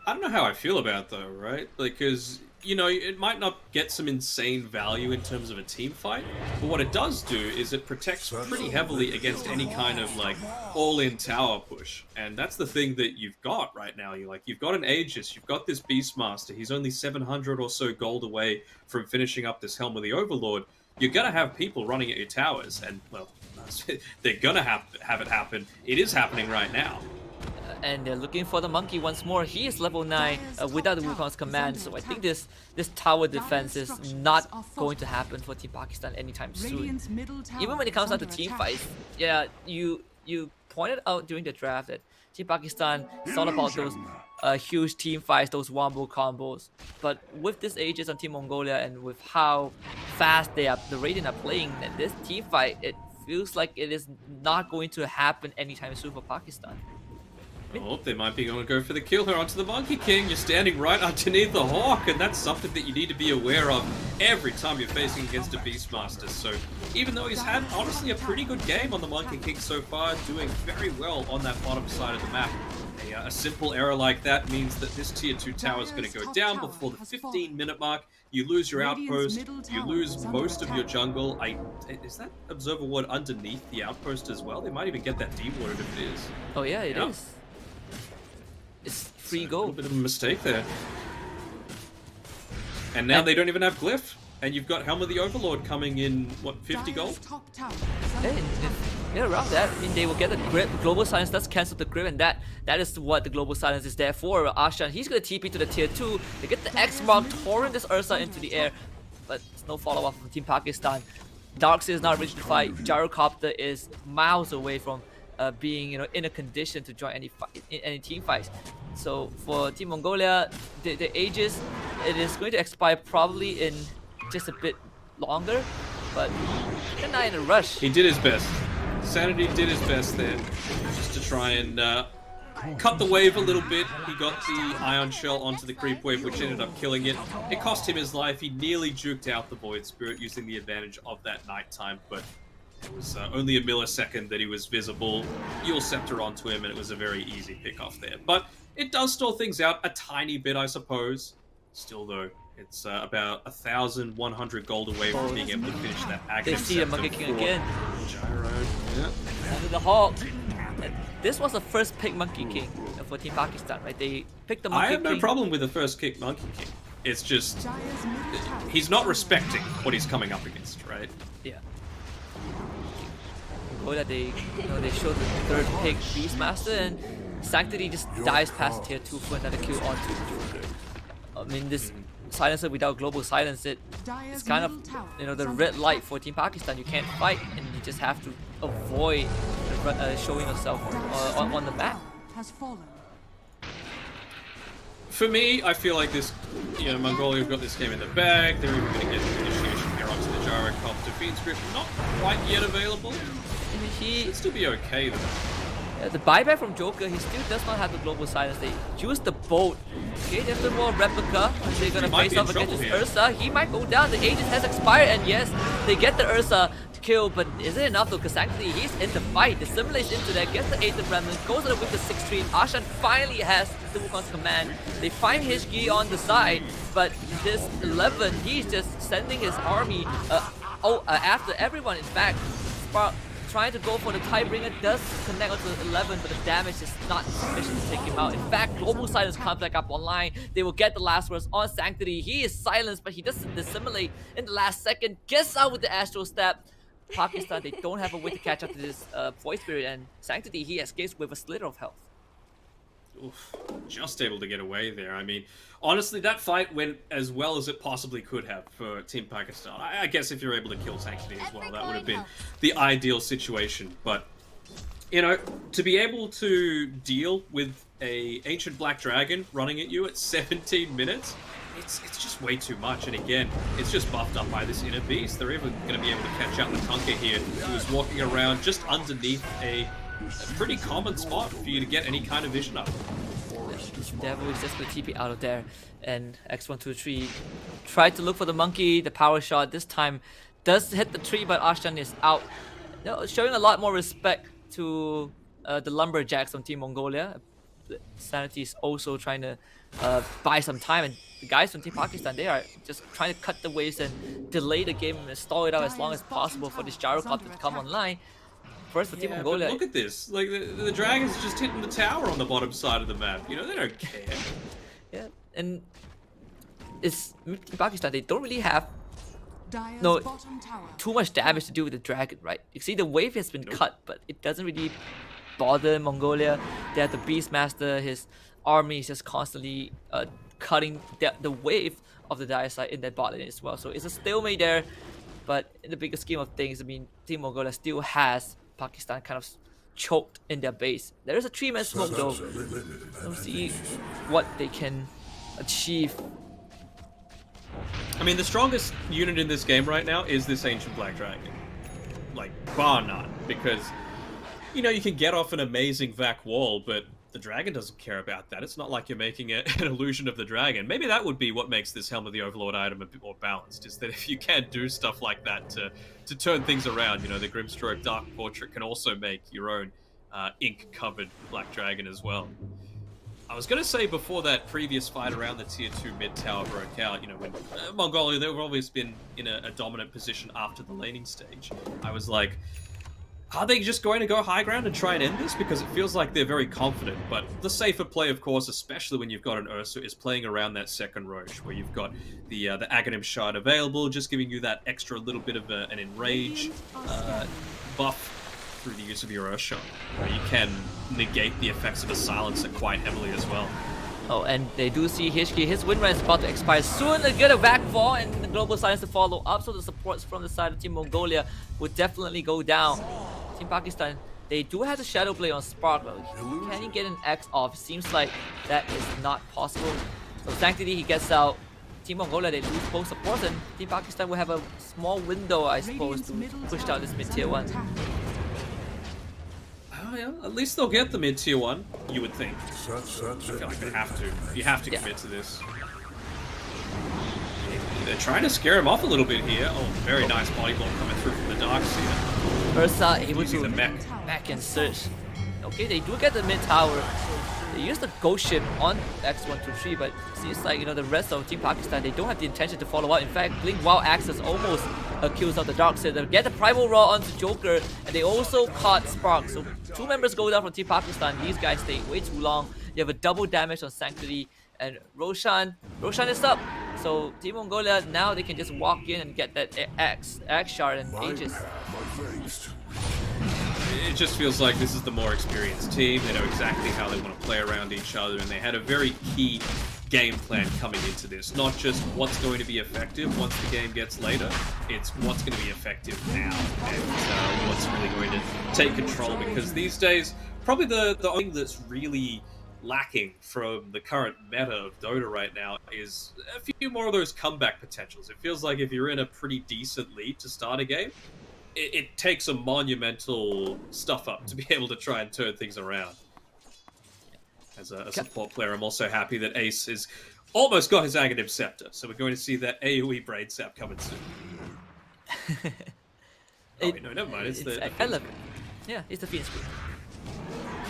I don't know how I feel about it though, right? Because it might not get some insane value in terms of a team fight, but what it does do is it protects pretty heavily against any kind of like all-in tower push, and that's the thing that you've got right now. You've got an Aegis, you've got this Beastmaster. He's only 700 or so gold away from finishing up this Helm of the Overlord. You're gonna have people running at your towers, and well, they're gonna have it happen. It is happening right now. And they're looking for the monkey once more. He is level 9 without the Wukong's command, so I think this tower defense is not going to happen for Team Pakistan anytime soon. Even when it comes down to team fights, yeah, you pointed out during the draft that Team Pakistan is all about those huge team fights, those wombo combos. But with this Aegis on Team Mongolia and with how fast the Radiant are playing, and this team fight, it feels like it is not going to happen anytime soon for Pakistan. Oh, they might be going to go for the kill here onto the Monkey King. You're standing right underneath the Hawk, and that's something that you need to be aware of every time you're facing against a Beastmaster. So even though he's had, honestly, a pretty good game on the Monkey King so far, doing very well on that bottom side of the map, a simple error like that means that this tier 2 tower is going to go down before the 15-minute mark. You lose your outpost, you lose most of your jungle. Is that Observer Ward underneath the outpost as well? They might even get that dewatered if it is. Oh yeah, it is. It's free gold. A little bit of a mistake there. And now they don't even have Glyph. And you've got Helm of the Overlord coming in, what, 50 gold? Yeah, around that. I mean, they will get the grip. The global silence does cancel the grip, and that is what the global silence is there for. Ashan, he's gonna TP to the tier 2. They get the X mark, torrent this Ursa into the air, but there's no follow-up from Team Pakistan. Darkseid is not ready to fight. Gyrocopter is miles away from being, in a condition to join any team fights. So for Team Mongolia, the Aegis, it is going to expire probably in just a bit longer, but they're not in a rush. He did his best. Sanity did his best there, just to try and cut the wave a little bit. He got the Ion Shell onto the creep wave, which ended up killing it. It cost him his life. He nearly juked out the Void Spirit using the advantage of that nighttime, but it was only a millisecond that he was visible. Eul Scepter onto him, and it was a very easy pick off there. But it does stall things out a tiny bit, I suppose. Still, though, it's about 1,100 gold away from being able to finish that active. They see the Monkey King again. Gyro, yeah. Under the Hawk. And this was the first pick Monkey King for Team Pakistan, right? They picked the Monkey King. I have no problem with the first kick Monkey King. It's just he's not respecting what he's coming up against, right? Yeah. Mongolia, they showed the third pick Beastmaster, and Sanctity just dies past tier 2 for another kill onto the Joker. I mean, this silencer without global silence, it's kind of the red light for Team Pakistan. You can't fight, and you just have to avoid showing yourself on the map. For me, I feel like this, Mongolia have got this game in the bag. They're even going to get the initiation here onto the Gyrocopter. Fiend Script not quite yet available. He should still be okay though. The buyback from Joker, he still does not have the global silence. They use the boat. Okay, there's the more replica. They're gonna face off against this Ursa. He might go down. The Aegis has expired, and yes, they get the Ursa to kill, but is it enough though? Because actually he's in the fight. The Simulates into there, gets the 8th Remnant, goes on with the 6th Street. Ashan finally has the Wukon's command. They find his Gi on the side, but this 11, he's just sending his army after everyone. In fact, Spark trying to go for the Tidebringer does connect onto the 11, but the damage is not sufficient to take him out. In fact, Global Silence comes back up online. They will get the last words on Sanctity. He is silenced, but he doesn't dissimulate in the last second. Gets out with the Astral Step. Pakistan, they don't have a way to catch up to this Void Spirit, and Sanctity, he escapes with a slither of health. Oof, just able to get away there. I mean, honestly, that fight went as well as it possibly could have for Team Pakistan. I guess if you're able to kill Sanctity as well, that would have been the ideal situation. But, to be able to deal with a Ancient Black Dragon running at you at 17 minutes, it's just way too much. And again, it's just buffed up by this Inner Beast. They're even going to be able to catch out the Tonka here, who is walking around just underneath a pretty common spot for you to get any kind of vision up. This Devil is just going to TP out of there, and X123 tried to look for the monkey. The power shot this time does hit the tree, but Ashan is out. Showing a lot more respect to the lumberjacks on Team Mongolia. Sanity is also trying to buy some time, and the guys from Team Pakistan, they are just trying to cut the waves and delay the game and stall it out as long as possible for this Gyrocopter to come online. First for Team Mongolia. Look at this. Like, the Dragon's just hitting the tower on the bottom side of the map. They don't care. Yeah, and it's Team Pakistan, they don't really have too much damage to do with the Dragon, right? You see the wave has been cut, but it doesn't really bother Mongolia. They have the Beastmaster, his army is just constantly cutting the wave of the dire side in that bot lane as well. So it's a stalemate there, but in the bigger scheme of things, I mean, Team Mongolia still has Pakistan kind of choked in their base. There is a 3-man smoke though. Let's see what they can achieve. I mean, the strongest unit in this game right now is this Ancient Black Dragon. Like, bar none. Because, you can get off an amazing Vac wall, but the dragon doesn't care about that. It's not like you're making an illusion of the dragon. Maybe that would be what makes this Helm of the Overlord item a bit more balanced, is that if you can do stuff like that to turn things around, you know, the Grimstroke Dark Portrait can also make your own ink-covered Black Dragon as well. I was going to say before that previous fight around the tier 2 mid tower broke out, you know, when Mongolia, they've always been in a dominant position after the laning stage. I was like, are they just going to go high ground and try and end this? Because it feels like they're very confident. But the safer play, of course, especially when you've got an Ursa, is playing around that second Roche, where you've got the Aghanim Shard available, just giving you that extra little bit of an enrage buff through the use of your Ursa. You can negate the effects of a silencer quite heavily as well. Oh, and they do see Hishki. His win run is about to expire soon. They get a backfall and the global silence to follow up. So the supports from the side of Team Mongolia would definitely go down. Team Pakistan, they do have the Shadow Blade on Spark. Can he get an X off? Seems like that is not possible. So Sanctity, he gets out. Team Mongolia, they lose both supports, and Team Pakistan will have a small window, I suppose, to push down this mid tier 1. Oh, yeah. At least they'll get the mid tier 1, you would think. I feel like they have to. You have to commit to this. They're trying to scare him off a little bit here. Oh, very nice body block coming through from the Darks here. Ursa able Using to the mech. back and search. Okay, they do get the mid tower. They use the ghost ship on X123, but it seems like, you know, the rest of Team Pakistan, they don't have the intention to follow up. In fact, Blink Wild Access almost kills out the Darkseid. They get the Primal Raw onto Joker, and they also caught Spark. So 2 members go down from Team Pakistan. These guys stay way too long. You have a double damage on Sanctity, and Roshan is up. So Team Mongolia, now they can just walk in and get that X shard and Aegis. It just feels like this is the more experienced team. They know exactly how they want to play around each other, and they had a very key game plan coming into this. Not just what's going to be effective once the game gets later, it's what's going to be effective now, and what's really going to take control. Because these days, probably the only thing that's really lacking from the current meta of Dota right now is a few more of those comeback potentials. It feels like if you're in a pretty decent lead to start a game, it takes a monumental stuff up to be able to try and turn things around. As a support player, I'm also happy that Ace has almost got his Aghanim Scepter, so we're going to see that AoE Braid Sap coming soon. Oh, wait, no, never mind. I love it. Yeah, it's the Fiend Script.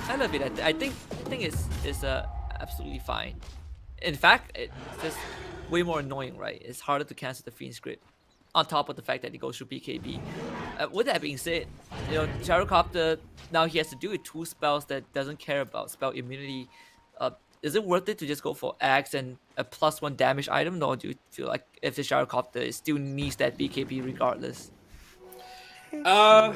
I love it. I think it's absolutely fine. In fact, it's just way more annoying, right? It's harder to cancel the Fiend Script, on top of the fact that it goes through BKB. With that being said, you know, Gyrocopter, now he has to do with 2 spells that doesn't care about spell immunity. Is it worth it to just go for Axe and a +1 damage item, or do you feel like if the Gyrocopter, it still needs that BKB regardless? I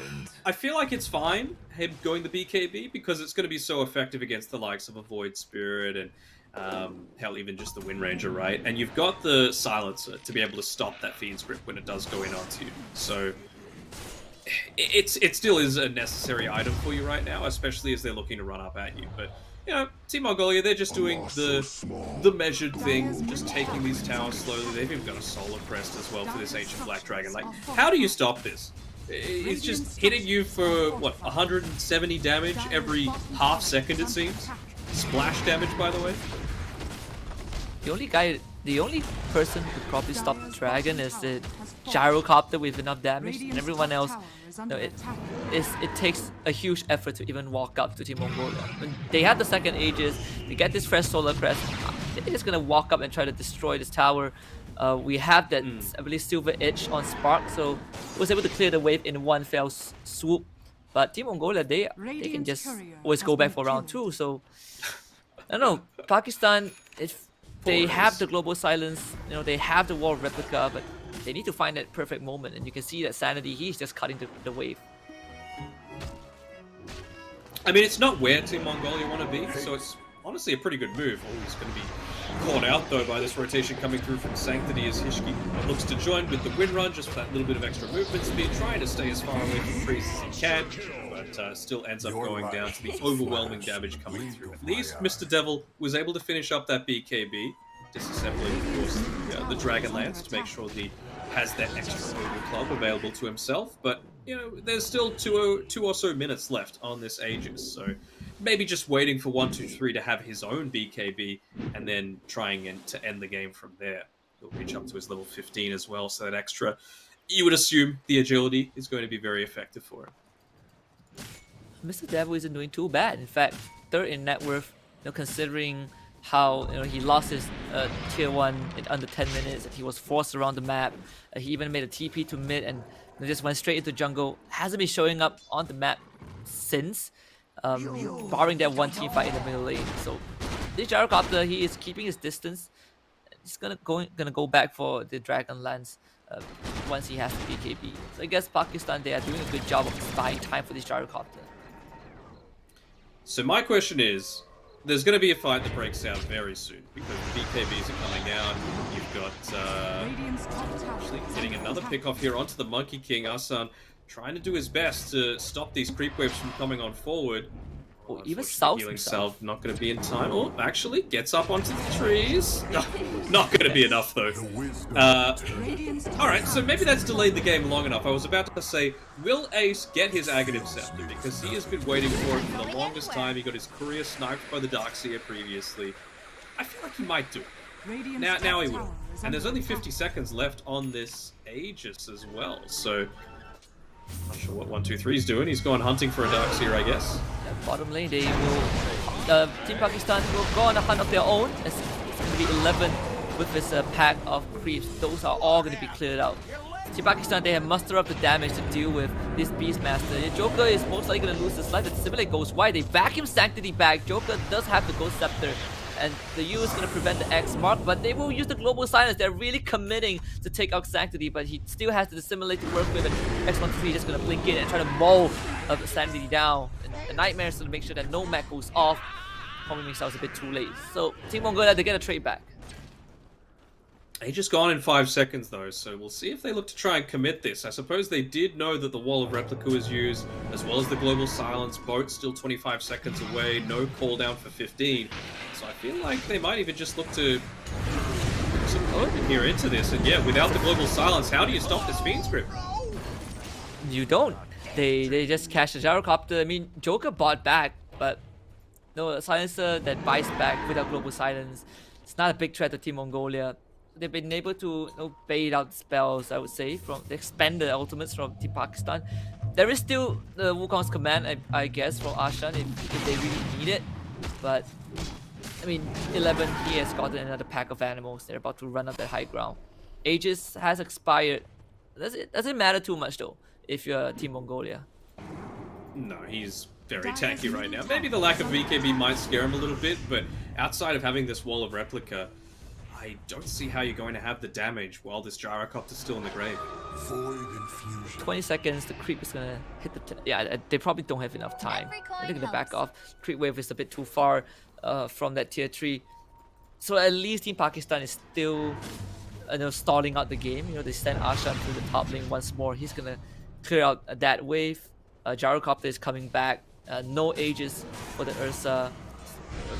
feel like it's fine, him going the BKB, because it's going to be so effective against the likes of a Void Spirit and hell, even just the Wind Ranger, right? And you've got the Silencer to be able to stop that Fiend Script when it does go in onto you. So it still is a necessary item for you right now, especially as they're looking to run up at you. But, you know, Team Mongolia, they're just doing the measured thing, just taking these towers slowly. They've even got a Solar Crest as well for this Ancient Black Dragon. Like, how do you stop this? He's just hitting you for, what, 170 damage every half second, it seems? Splash damage, by the way. The only person who could probably stop the dragon is the Gyrocopter with enough damage, and everyone else, no, it takes a huge effort to even walk up to Team Mongolia. When they have the second Aegis, they get this fresh Solar Crest, they're just gonna walk up and try to destroy this tower. We have that, I believe, Silver Edge on Spark, so it was able to clear the wave in one fell swoop. But Team Mongolia, they can just always go back for round 2, so I don't know. Pakistan, if they have the global silence, you know, they have the wall replica, but they need to find that perfect moment, and you can see that Sanity, he's just cutting the wave. I mean, it's not where Team Mongolia want to be, so it's honestly a pretty good move. Oh, he's going to be caught out, though, by this rotation coming through from Sanctity as Hishki looks to join with the Wind Run, just for that little bit of extra movement speed, trying to stay as far away from Priest as he can, but still ends up going down to the overwhelming damage coming through. At least Mr. Devil was able to finish up that BKB, disassembling, of course, the Dragon Lance to make sure he has that extra Ogre Club available to himself, but, you know, there's still two or so minutes left on this Aegis, so maybe just waiting for 1-2-3 to have his own BKB and then trying to end the game from there. He'll reach up to his level 15 as well, so that extra, you would assume the agility is going to be very effective for him. Mr. Devil isn't doing too bad. In fact, third in net worth, considering how he lost his tier 1 in under 10 minutes, and he was forced around the map. He even made a TP to mid and just went straight into jungle. Hasn't been showing up on the map since, barring that one team fight in the middle lane. So this Gyrocopter, he is keeping his distance. He's gonna go back for the Dragon Lance once he has the BKB. So I guess Pakistan, they are doing a good job of buying time for this Gyrocopter. So my question is, there's going to be a fight that breaks out very soon because the BKBs are coming out. You've got actually getting another pick off here onto the Monkey King. Asan trying to do his best to stop these creep waves from coming on forward. Oh, even South healing himself. salve not going to be in time. Oh, actually gets up onto the trees. No, not going to be enough though. Alright, so maybe that's delayed the game long enough. I was about to say, will Ace get his Aghanim Scepter? Because he has been waiting for it for the longest time. He got his courier sniped by the Darkseer previously. I feel like he might do it. Now he will. And there's only 50 seconds left on this Aegis as well, so not sure what 1-2-3 is doing. He's gone hunting for a Darkseer, I guess. Bottom lane, they will. Team Pakistan will go on a hunt of their own. It's going to be 11 with this pack of creeps. Those are all going to be cleared out. Team Pakistan, they have mustered up the damage to deal with this Beastmaster. Joker is most likely going to lose his life. The Simulate goes wide. They vacuum Sanctity back. Joker does have the Ghost Scepter, and the U is going to prevent the X mark, but they will use the Global Silence. They're really committing to take out Sanctity, but he still has the Dissimulate to work with, and X13 just going to blink in and try to maul the Sanctity down. And the Nightmare is to make sure that no mech goes off. Homing themselves a bit too late. So Team Mongolia, they get a trade back. He just gone in 5 seconds though, so we'll see if they look to try and commit this. I suppose they did know that the Wall of Replica was used, as well as the Global Silence. Boat still 25 seconds away, no cooldown for 15. So I feel like they might even just look to here into this. And yeah, without the Global Silence, how do you stop this Fiend's Grip? You don't. They just catch the Gyrocopter. I mean, Joker bought back, but no, a Silencer that buys back without Global Silence, it's not a big threat to Team Mongolia. They've been able to bait out spells, I would say, from the expanded ultimates from Team Pakistan. There is still the Wukong's command, I guess, from Ashan if they really need it. But, I mean, 11, he has gotten another pack of animals. They're about to run up that high ground. Aegis has expired. Doesn't matter too much, though, if you're Team Mongolia. No, he's very tanky right now. Maybe the lack of BKB might scare him a little bit, but outside of having this Wall of Replica, I don't see how you're going to have the damage while this Gyrocopter's still in the grave. 20 seconds, the creep is gonna hit the... yeah, they probably don't have enough time. I think they're back off. Creep wave is a bit too far from that tier 3. So at least Team Pakistan is still stalling out the game. They send Ashan to the top lane once more. He's gonna clear out that wave. Gyrocopter is coming back. No Aegis for the Ursa.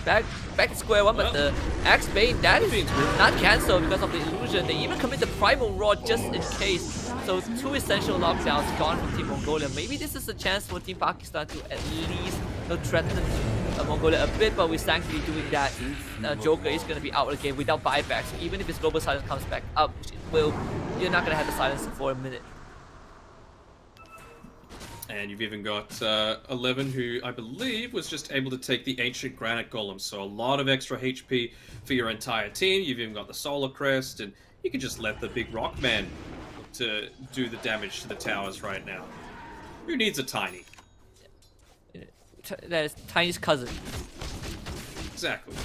Back to square one, but the Axe Bane, that is not cancelled because of the illusion. They even commit the Primal Roar just in case. So 2 essential knockdowns gone from Team Mongolia. Maybe this is a chance for Team Pakistan to at least threaten Mongolia a bit, but with Sanctity doing that, Joker is going to be out of the game without buyback. So even if his Global Silence comes back up, which it will, you're not going to have the silence for a minute. And you've even got 11, who I believe was just able to take the Ancient Granite Golem. So a lot of extra HP for your entire team. You've even got the Solar Crest, and you can just let the big Rock Man look to do the damage to the towers right now. Who needs a Tiny? That is Tiny's cousin. Exactly.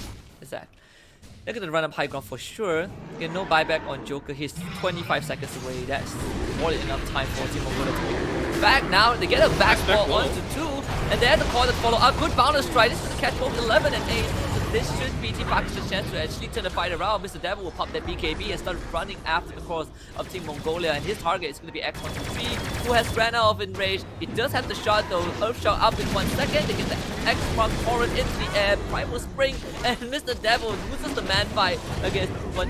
They're going to run up high ground for sure. Again, no buyback on Joker. He's 25 seconds away. That's more than enough time for Team Mongolia to be back now. They get a back ball 1-2, and they have the call to follow up. Good bouncer strike. This is going to catch both 11 and 8. So this should be Team Pakistan's chance to actually turn the fight around. Mr. Devil will pop that BKB and start running after the course of Team Mongolia, and his target is going to be X13, who has ran out of enrage. He does have the shot though. Earth shot up in 1 second. They get the X-Mark forward into the air. Primal Spring, and Mr. Devil loses the man fight against 1-2-3.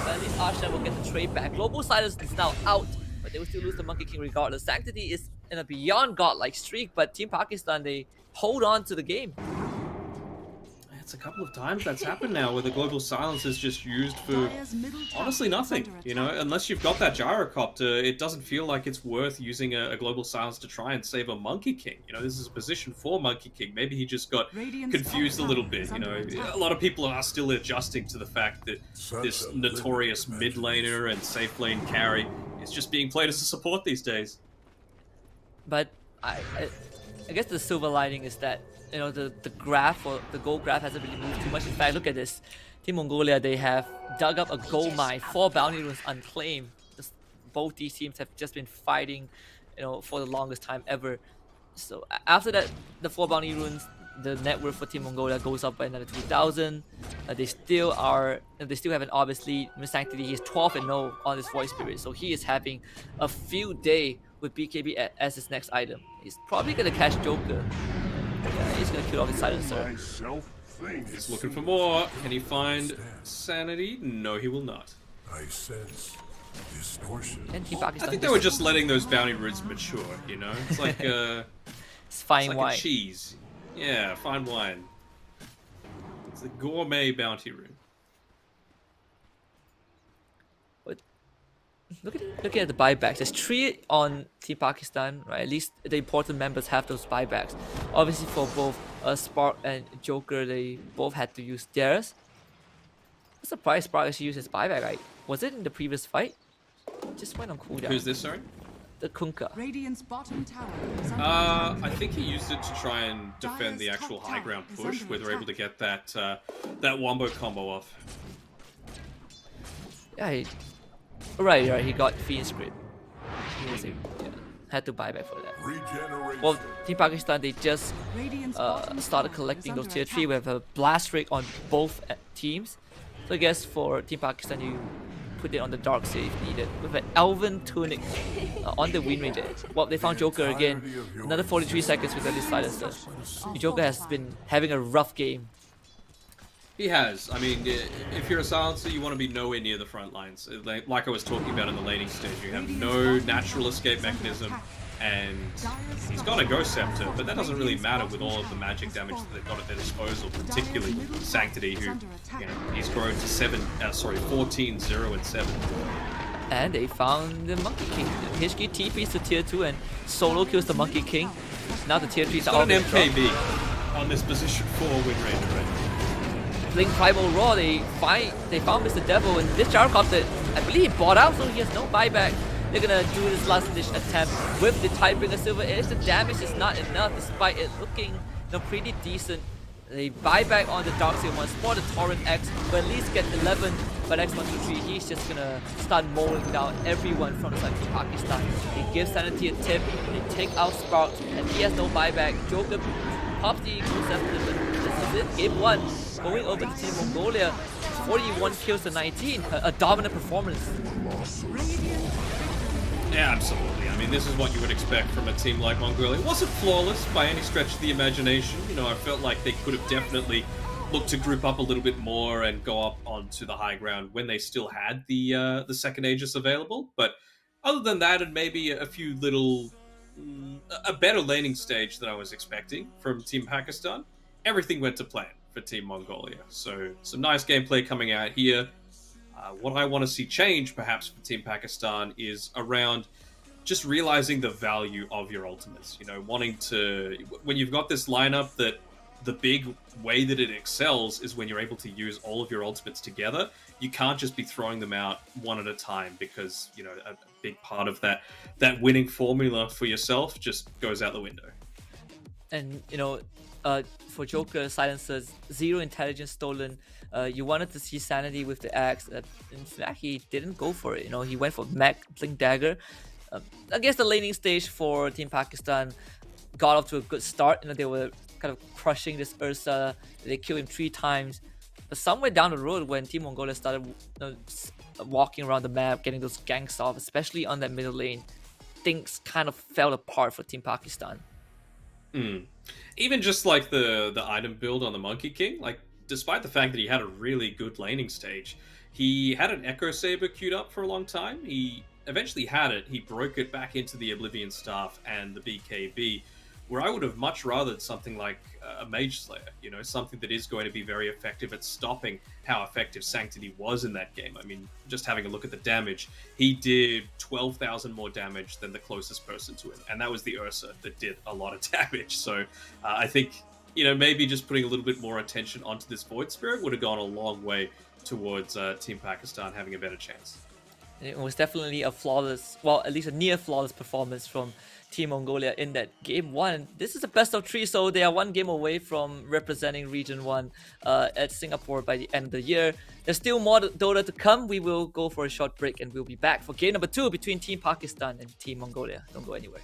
But at least Asha will get the trade back. Global Silence is now out, but they will still lose the Monkey King regardless. Sanctity is in a beyond godlike streak, but Team Pakistan, they hold on to the game. It's a couple of times that's happened now, where the global silence is just used for Dire's middle tower honestly is nothing. under You know, attack. unless you've got that gyrocopter, it doesn't feel like it's worth using a global silence to try and save a Monkey King. You know, this is a position for Monkey King. Maybe he just got Radiant's confused a top little tower bit. is You know, under attack. a lot of people are still adjusting to the fact that this notorious mid laner and safe lane carry is just being played as a support these days. But I guess the silver lining is that, you know, the graph, or the gold graph, hasn't really moved too much. In fact, look at this. Team Mongolia, they have dug up a gold mine, 4 bounty runes unclaimed. Both these teams have just been fighting, you know, for the longest time ever. So after that, the 4 bounty runes, the net worth for Team Mongolia goes up by another 2,000. They still have an obvious lead. Miss Sanctity, he's 12-0 on this Voice Spirit, so he is having a field day with BKB as his next item. He's probably gonna catch Joker. Yeah, he's gonna kill off his silencer. He's looking for more. Can he find sanity? No, he will not. I sense distortion. And Team I Pakistan think they were just letting those bounty runes mature, you know? It's like it's fine it's like wine. a cheese. Yeah, fine wine. It's a gourmet bounty rune. Looking at the buybacks, there's 3 on Team Pakistan, right? At least the important members have those buybacks. Obviously, for both Spark and Joker, they both had to use theirs. I'm surprised Spark actually used his buyback, right? Was it in the previous fight? It just went on cooldown. Who's this, sorry? The Kunkka. Radiant's bottom tower is under I attack. think he used it to try and defend the Dire's actual top high tower ground is push, under where they're able to attack. get that wombo combo off. Yeah, right. He got Fiend Script. He was had to buy back for that. Regeneration. Well, Team Pakistan, they just Radiant's bottom started tower collecting is those under tier 3 attack. with a blast rate on both teams. So I guess for Team Pakistan, you put it on the dark side if needed, with an Elven Tunic on the win rate. Well, they found Joker again. Another 43 seconds with this silencer. Joker has been having a rough game. He has. I mean, if you're a silencer, you want to be nowhere near the front lines. Like I was talking about in the laning stage, you have no natural escape mechanism, and he's got a Ghost Scepter, but that doesn't really matter with all of the magic damage that they've got at their disposal, particularly Sanctity, who, you know, he's grown to 14, 0, and 7. And they found the Monkey King. HG TPs to tier 2 and solo kills the Monkey King. Now the tier 3s He's are got all an gonna drop. MKB on this position 4 win rate already. Blink Primal Raw, they found Mr. Devil, and this Gyrocopter, I believe he bought out, so he has no buyback. They're gonna do this last ditch attempt with the Tidebringer Silver Edge. The damage is not enough, despite it looking, you know, pretty decent. They buy back on the Darkseid one, spawn the Torrent X, but at least get 11. But X123, he's just gonna start mowing down everyone from the side of Pakistan. He gives Sanity a tip, they take out Spark, and he has no buyback. Joker pops the Eagle Scepter, but this is it, game 1. Going over to Team Mongolia, 41 kills to 19, a dominant performance. Yeah, absolutely. I mean, this is what you would expect from a team like Mongolia. It wasn't flawless by any stretch of the imagination. You know, I felt like they could have definitely looked to group up a little bit more and go up onto the high ground when they still had the second Aegis available. But other than that, and maybe a few little... a better laning stage than I was expecting from Team Pakistan, everything went to plan for Team Mongolia. So some nice gameplay coming out here. What I want to see change, perhaps, for Team Pakistan is around just realizing the value of your ultimates. You know, wanting to... When you've got this lineup that the big way that it excels is when you're able to use all of your ultimates together. You can't just be throwing them out one at a time because, you know, a big part of that winning formula for yourself just goes out the window. And, you know, for Joker, Silencer's 0 intelligence stolen. You wanted to see Sanity with the axe. In fact, he didn't go for it. You know, he went for Mech, Blink Dagger. I guess the laning stage for Team Pakistan got off to a good start. You know, they were kind of crushing this Ursa. They killed him 3 times. But somewhere down the road, when Team Mongolia started, you know, walking around the map, getting those ganks off, especially on that middle lane, things kind of fell apart for Team Pakistan. Even just like the item build on the Monkey King, like despite the fact that he had a really good laning stage, he had an Echo Saber queued up for a long time. He eventually had it, he broke it back into the Oblivion Staff and the BKB, where I would have much rathered something like a Mage Slayer, something that is going to be very effective at stopping how effective Sanctity was in that game. I mean, just having a look at the damage, he did 12,000 more damage than the closest person to him, and that was the Ursa that did a lot of damage. So I think, maybe just putting a little bit more attention onto this Void Spirit would have gone a long way towards Team Pakistan having a better chance. It was definitely a flawless, well, at least a near flawless performance from Team Mongolia in that game 1. This is a best of 3, so they are 1 game away from representing Region 1 at Singapore by the end of the year. There's still more Dota to come. We will go for a short break and we'll be back for game number 2 between Team Pakistan and Team Mongolia. Don't go anywhere.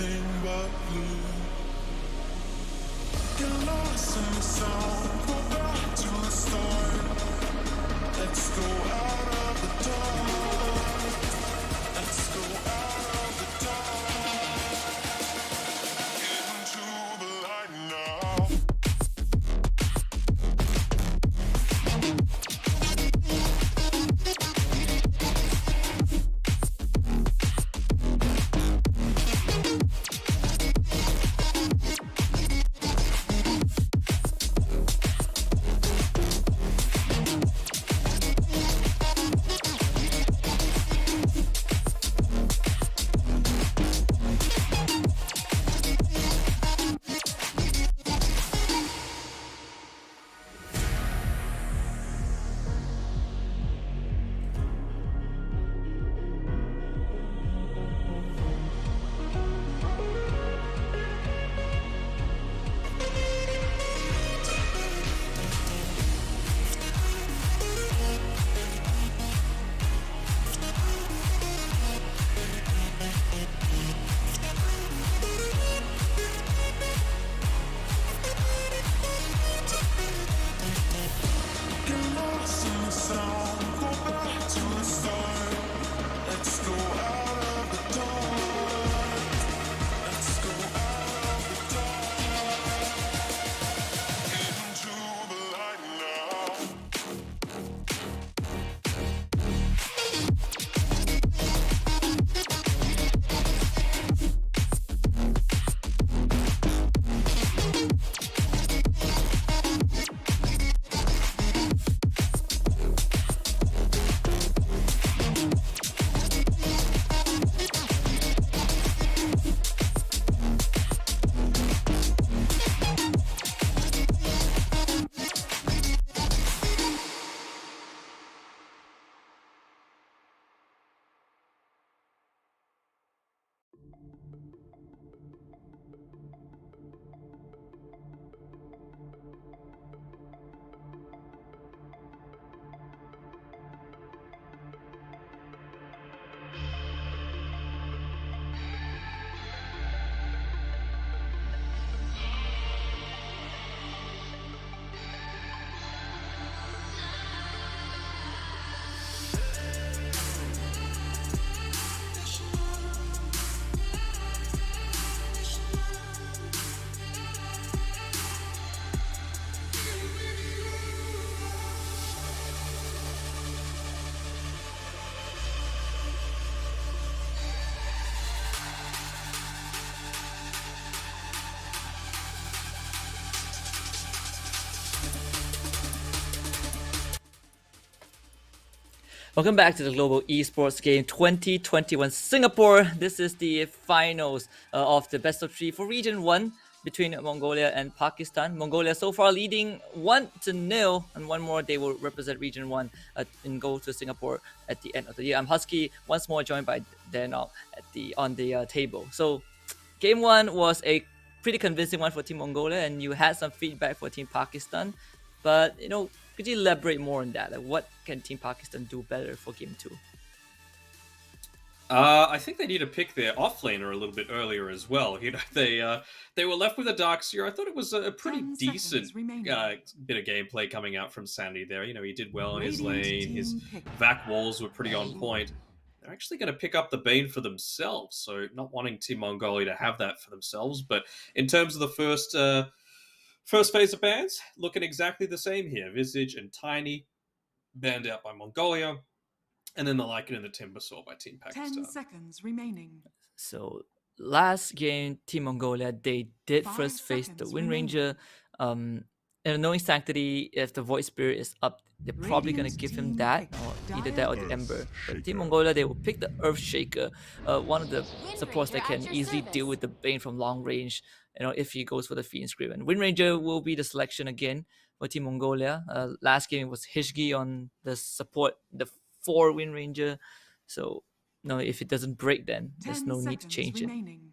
nothing but blue. Get lost in the sound, go back to the start. Let's go out of the dark. Let's go out of the dark. Get into the light now. Welcome back to the Global Esports Game 2021 Singapore. This is the finals of the best of 3 for Region 1 between Mongolia and Pakistan. Mongolia so far leading 1-0, and one more they will represent Region 1 and go to Singapore at the end of the year. I'm Husky, once more joined by Daniel on the table. So Game 1 was a pretty convincing one for Team Mongolia, and you had some feedback for Team Pakistan. But, could you elaborate more on that? Like, what can Team Pakistan do better for Game 2? I think they need to pick their offlaner a little bit earlier as well. They were left with a Darkseer. I thought it was a pretty decent bit of gameplay coming out from Sandy there. He did well in his lane. His vac walls were pretty on point. They're actually going to pick up the Bane for themselves, so not wanting Team Mongolia to have that for themselves. But in terms of the first phase of bans, looking exactly the same here. Visage and Tiny banned out by Mongolia, and then the Lycan and the Timbersaw by Team Pakistan. 10 seconds remaining. So last game, Team Mongolia, they did 5 first face the seconds Wind remaining. Ranger. And knowing Sanctity, if the Void Spirit is up, they're probably going to Radiant's give him team that, pick or either that or the Dire Ember. But Team Mongolia, they will pick the Earth Shaker, one of the supports that Ranger can at your easily deal service. with the Bane from long range, if he goes for the Fiend Scream. And Wind Ranger will be the selection again for Team Mongolia. Last game was Hishgi on the support, the 4 Wind Ranger. So, if it doesn't break, then there's 10 no need to seconds change it. remaining.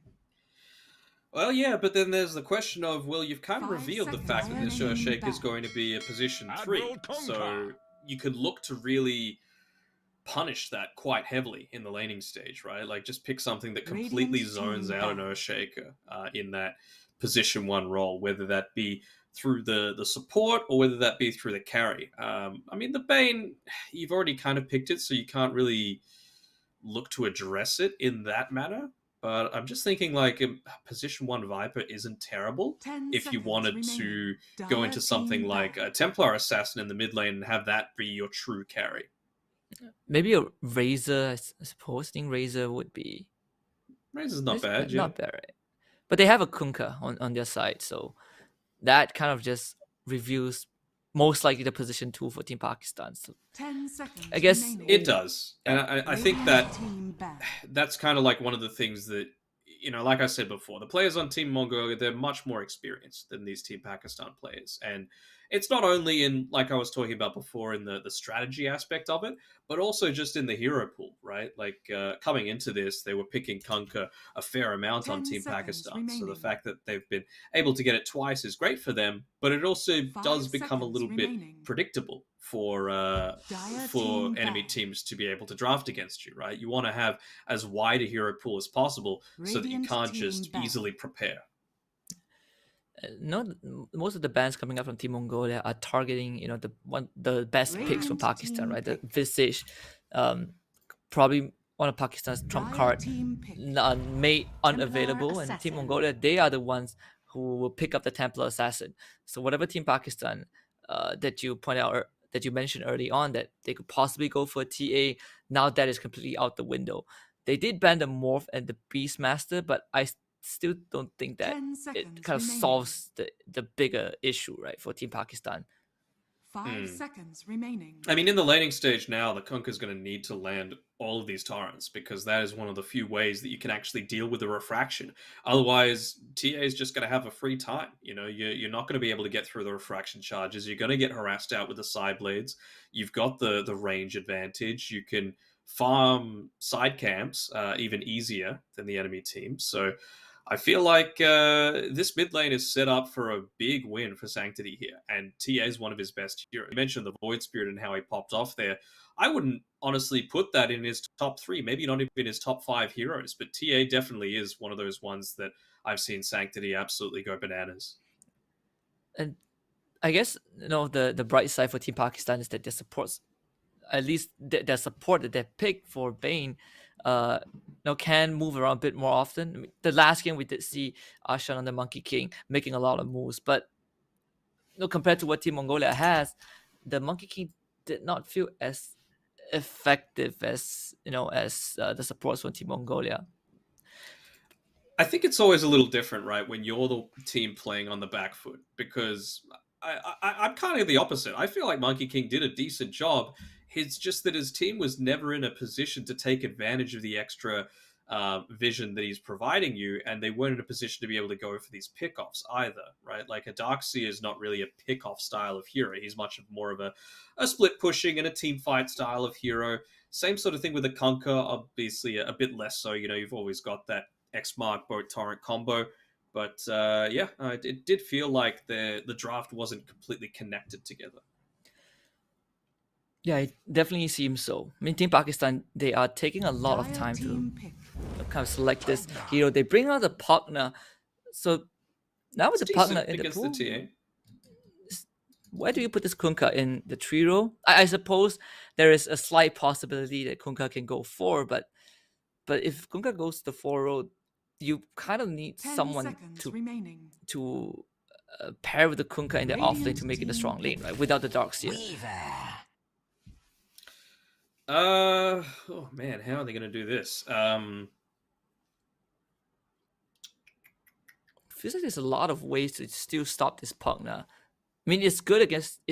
Well, yeah, but then there's the question of, well, you've kind of 5 revealed the seconds fact that this remaining Shake is back. going to be a position Admiral 3. Kongka. So you could look to really punish that quite heavily in the laning stage, right? Like just pick something that completely Radiant's zones team out an ban. Earthshaker in that position 1 role, whether that be through the support or whether that be through the carry. I mean, the Bane, you've already kind of picked it, so you can't really look to address it in that manner. But I'm just thinking like position 1 Viper isn't terrible 10 if you seconds wanted remaining. to go Dire into something team like ban. a Templar Assassin in the mid lane and have that be your true carry. Maybe a Razor, I suppose. I think Razor would be Razor's not bad, yeah. not bad, right? But they have a Kunkka on their side, so that kind of just reveals most likely the position 2 for Team Pakistan. So 10 seconds I guess remaining. It does. And I think that Radiant team ban. that's kind of like one of the things that, you know, like I said before, the players on Team Mongolia, they're much more experienced than these Team Pakistan players. And it's not only in, like I was talking about before, in the strategy aspect of it, but also just in the hero pool, right? Like coming into this, they were picking Kunkka a fair amount on 10 Team seconds Pakistan. remaining. So the fact that they've been able to get it twice is great for them, but it also 5 does become a seconds little bit remaining. predictable for team enemy ban. teams to be able to draft against you, right? You want to have as wide a hero pool as possible so that you Radiant can't team just ban. easily prepare. no, most of the bans coming up from Team Mongolia are targeting, the best picks from Radiant Pakistan, team right? The pick. Visage, probably one of Pakistan's trump Dire card, team pick. made unavailable, and Team Assassin. Mongolia, they are the ones who will pick up the Templar Assassin. So whatever Team Pakistan that you point out that you mentioned early on that they could possibly go for a TA, now that is completely out the window. They did ban the Morph and the Beastmaster, but I still don't think that 10 it seconds kind of remaining. solves the bigger issue, right, for Team Pakistan. 5 seconds remaining. I mean, in the laning stage now, the Kunkka's going to need to land all of these torrents because that is one of the few ways that you can actually deal with the refraction. Otherwise, TA is just going to have a free time. You know, you're not going to be able to get through the refraction charges. You're going to get harassed out with the side blades. You've got the range advantage. You can farm side camps even easier than the enemy team. So I feel like this mid lane is set up for a big win for Sanctity here, and TA is one of his best heroes. You mentioned the Void Spirit and how he popped off there. I wouldn't honestly put that in his top 3, maybe not even his top 5 heroes, but TA definitely is one of those ones that I've seen Sanctity absolutely go bananas. And I guess the bright side for Team Pakistan is that their supports, at least their support that they pick for Bane, can move around a bit more often. I mean, the last game we did see Ashan on the Monkey King making a lot of moves, but compared to what Team Mongolia has, the Monkey King did not feel as effective as the supports from Team Mongolia. I think it's always a little different, right, when you're the team playing on the back foot, because I'm kind of the opposite. I feel like Monkey King did a decent job. It's just that his team was never in a position to take advantage of the extra vision that he's providing you, and they weren't in a position to be able to go for these pickoffs either, right? Like a Darkseer is not really a pickoff style of hero. He's much more of a split pushing and a team fight style of hero. Same sort of thing with the Kunkka, obviously a bit less so. You know, you've always got that X-Mark boat torrent combo. But it did feel like the draft wasn't completely connected together. Yeah, it definitely seems so. I mean, Team Pakistan, they are taking a lot of Dire time to team pick. kind of select this hero. They bring out the Pugna. So now with the Pugna in the against pool, the TA. where do you put this Kunkka in the 3 row? I suppose there is a slight possibility that Kunkka can go 4, but if Kunkka goes to the 4 row, you kind of need 10 someone seconds to remaining. pair with the Kunkka in the off lane Radiant to make it a team strong lane, pick. right? Without the Darkseer. Oh man, how are they going to do this? Feels like there's a lot of ways to still stop this Pugna. I mean, it's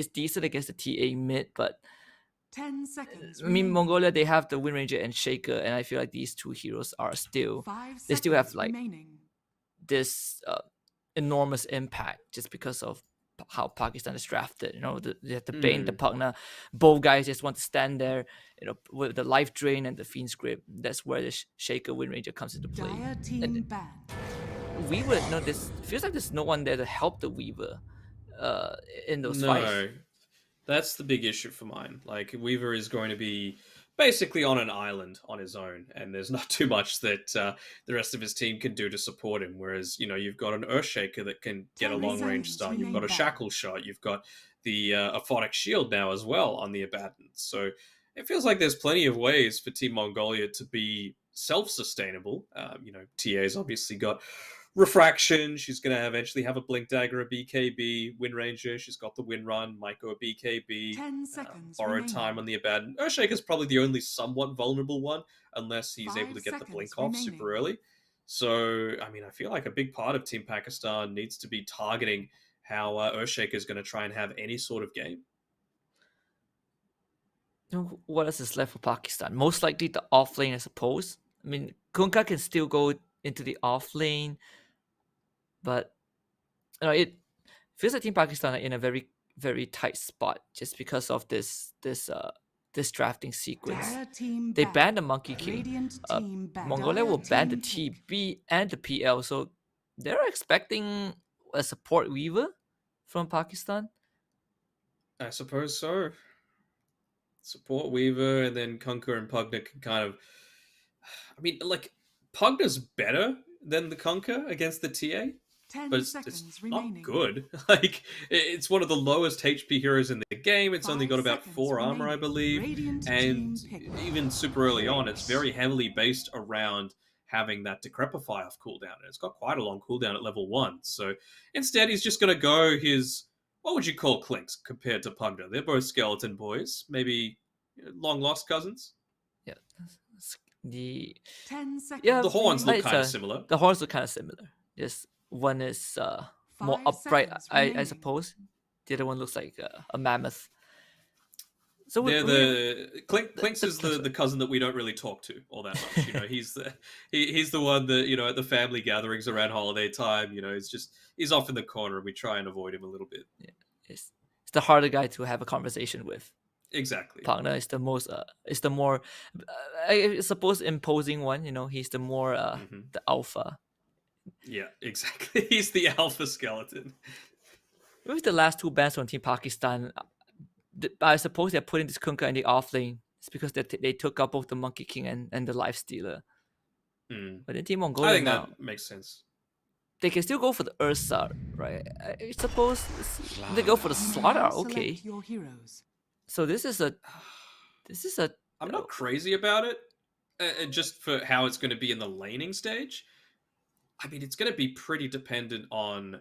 decent against the TA mid, but 10 seconds I mean, remaining. Mongolia, they have the Wind Ranger and Shaker, and I feel like these 2 heroes are 5 they still have seconds like remaining. this enormous impact just because of how Pakistan is drafted. You know, they have the Bane, the Pugna. Both guys just want to stand there, with the life drain and the Fiend's Grip. That's where the Shaker Wind Ranger comes into play. Dire team ban. Weaver, this feels like there's no one there to help the Weaver in those fights. No, that's the big issue for mine. Like Weaver is going to be basically on an island on his own, and there's not too much that the rest of his team can do to support him. Whereas, you've got an Earthshaker that can get a 10 long-range seconds stun. You've got a remain Shackle Shot. You've got the Aphotic Shield now as well on the Abaddon. So it feels like there's plenty of ways for Team Mongolia to be self-sustainable. TA's obviously got Refraction. She's going to eventually have a Blink Dagger, a BKB. Wind Ranger, she's got the Wind Run. Maiko, a BKB. 10 seconds Borrowed remaining. time on the Abaddon. Earthshaker's probably the only somewhat vulnerable one, unless he's 5 able to get the seconds Blink off remaining. super early. So, I feel like a big part of Team Pakistan needs to be targeting how Earthshaker's going to try and have any sort of game. What else is left for Pakistan? Most likely the off lane, I suppose. Kunkka can still go into the off lane, but it feels like Team Pakistan are in a very, very tight spot just because of this drafting sequence. Dire team They banned. banned the Monkey King. Radiant team banned. Mongolia Dire will ban the team pick. TB and the PL, so they're expecting a support Weaver from Pakistan. I suppose so. Support Weaver, and then Kunkka and Pugna can kind of... Pugna's better than the Kunkka against the TA, 10 but it's seconds not remaining. good. It's one of the lowest HP heroes in the game. It's only 5 got about seconds 4 armor, I remaining. believe. Radiant And team pick. even super early on, it's very heavily based around having that Decrepify off cooldown. And it's got quite a long cooldown at level 1. So instead, he's just going to go his... What would you call Clinks compared to Pugna? They're both skeleton boys. Maybe long-lost cousins? Yeah. The 10 seconds. Yeah, The horns look it's kind of similar. The horns look kind of similar. Just one is more 5 upright, seconds I remaining. suppose. The other one looks like a mammoth. So They're Clinks is Clinks the cousin that we don't really talk to all that much. He's the one that at the family gatherings around holiday time. He's off in the corner, and we try and avoid him a little bit. it's the harder guy to have a conversation with. Exactly. Pugna is the most is the more I suppose imposing one. He's the more the alpha. Yeah, exactly. He's the alpha skeleton. With the last 2 bans from Team Pakistan, I suppose they're putting this Kunkka in the off lane. It's because they took out both the Monkey King and the Lifestealer. But in Team Mongolia I think now, that makes sense. they can still go for the Ursa, right? I suppose they go for the Slaughter. Now Okay, select your heroes. so this is a I'm not crazy about it, just for how it's going to be in the laning stage. It's going to be pretty dependent on...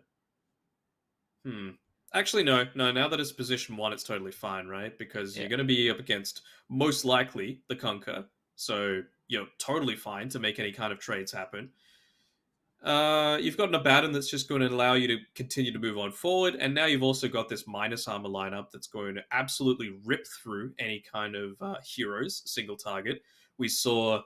Actually, no. Now that it's position 1, it's totally fine, right? Because you're going to be up against, most likely, the Kunkka. So you're totally fine to make any kind of trades happen. You've got an Abaddon that's just going to allow you to continue to move on forward. And now you've also got this minus armor lineup that's going to absolutely rip through any kind of heroes, single target. We saw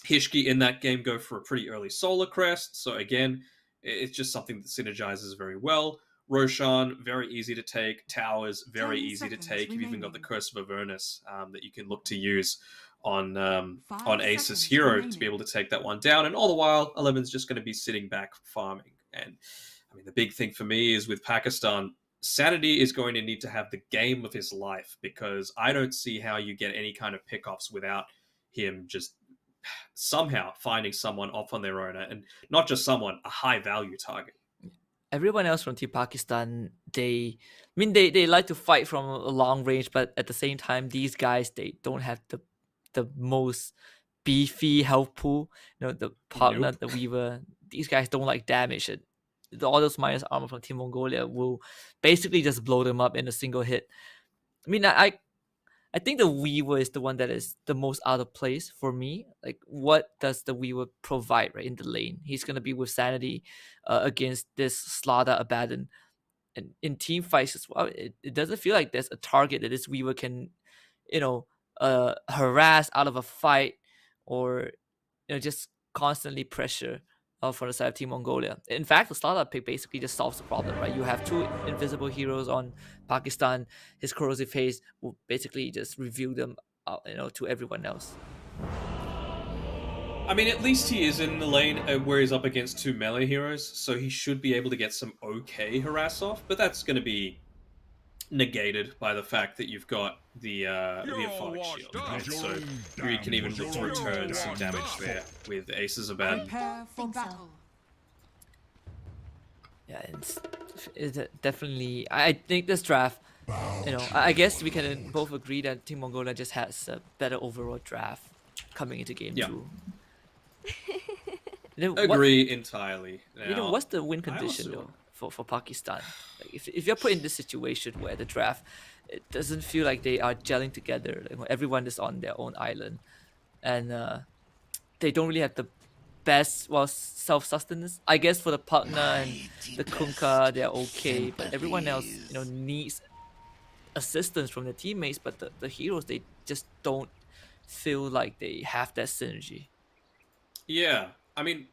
Hishki in that game go for a pretty early Solar Crest. So again, it's just something that synergizes very well. Roshan, very easy to take. Towers, very 10 easy to seconds take. You've even got the remaining. Curse of Avernus that you can look to use on 5 Ace's seconds hero remaining. to be able to take that one down. And all the while, 11's just going to be sitting back farming. And the big thing for me is with Pakistan, Sanity is going to need to have the game of his life, because I don't see how you get any kind of pickoffs without him just somehow finding someone off on their own, and not just someone, a high value target. Everyone else from Team Pakistan, they like to fight from a long range, but at the same time, these guys, they don't have the most beefy health pool. The partner, Nope. the Weaver, these guys don't like damage. All those minus armor from Team Mongolia will basically just blow them up in a single hit. I think the Weaver is the one that is the most out of place for me. Like, what does the Weaver provide right in the lane? He's going to be with Sanity against this Slaughter Abaddon. And in team fights as well, it doesn't feel like there's a target that this Weaver can, harass out of a fight, or just constantly pressure from the side of Team Mongolia. In fact, the Slaughter pick basically just solves the problem, right? You have 2 invisible heroes on Pakistan. His corrosive haze will basically just reveal them out, to everyone else. At least he is in the lane where he's up against 2 melee heroes, so he should be able to get some okay harass off, but that's going to be negated by the fact that you've got the Aphotic Shield, right? So you can even look to return some damage there with Aces of Bad. Prepare for Think so. battle. Yeah, it's definitely. I think this draft, I guess we can both agree that Team Mongolia just has a better overall draft coming into game Yeah. 2. What, Agree entirely. Now, what's the win I condition also- though for Pakistan? Like if you're put in this situation where the draft, it doesn't feel like they are gelling together. Like when everyone is on their own island, and they don't really have the best self-sustenance. I guess for the partner and the Kunkka, they're okay, but everyone else, needs assistance from their teammates. But the heroes, they just don't feel like they have that synergy. Yeah, I mean,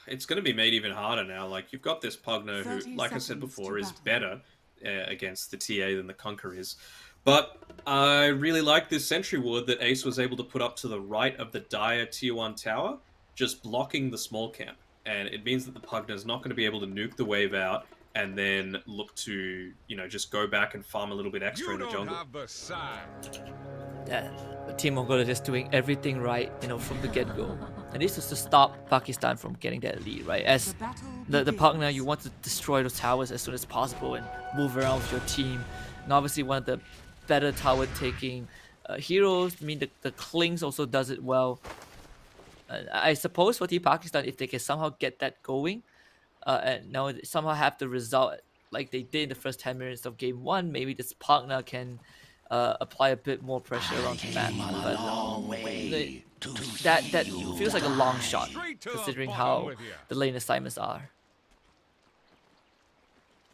it's going to be made even harder now. Like, you've got this Pugno who, 30 like I said seconds before, to is battle. better against the TA than the Conqueror is. But I really like this Sentry Ward that Ace was able to put up to the right of the Dire Tier 1 tower, just blocking the small camp. And it means that the Pugno's not going to be able to nuke the wave out and then look to, just go back and farm a little bit extra in the jungle. Yeah, the Team Mongolia just doing everything right, from the get-go. And this is to stop Pakistan from getting that lead, right? As The battle the begins. partner, you want to destroy those towers as soon as possible and move around with your team. And obviously one of the better tower-taking heroes. I mean, the Klings also does it well. I suppose for Team Pakistan, if they can somehow get that going, and now somehow have the result like they did in the first 10 minutes of game 1, maybe this partner can apply a bit more pressure around the map. But that feels like a long shot, considering how the lane assignments are.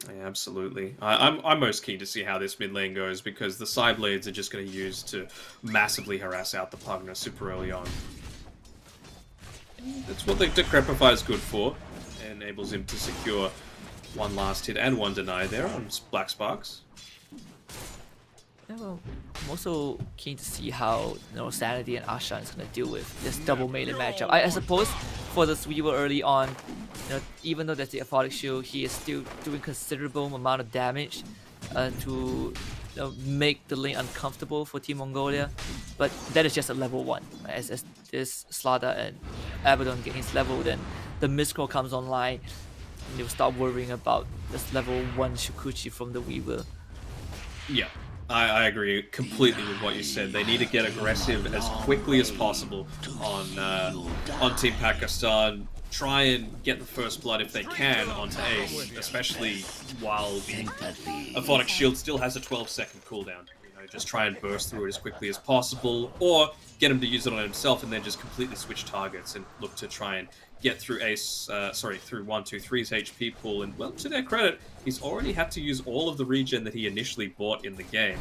Yeah, absolutely. I'm most keen to see how this mid lane goes because the side blades are just going to use to massively harass out the Pugna super early on. That's what the Decrepify is good for. It enables him to secure one last hit and one deny there on Black Sparks. Yeah, well, I'm also keen to see how Sanity and Ashan is going to deal with this double melee matchup. I suppose for the Sweeper early on, even though there's the Aphotic Shield, he is still doing considerable amount of damage to make the lane uncomfortable for Team Mongolia. But that is just a level 1. As this Slada and Abaddon get his level, then the Mistral comes online, and you'll start worrying about this level 1 Shukuchi from the Weaver. Yeah, I agree completely with what you said. They need to get aggressive as quickly as possible on Team Pakistan. Try and get the first blood if they can onto Ace, especially while the Aphotic Shield still has a 12-second cooldown. Just try and burst through it as quickly as possible, or get him to use it on himself and then just completely switch targets and look to try and get through through 1-2-3's HP pool. And well, to their credit, he's already had to use all of the regen that he initially bought in the game.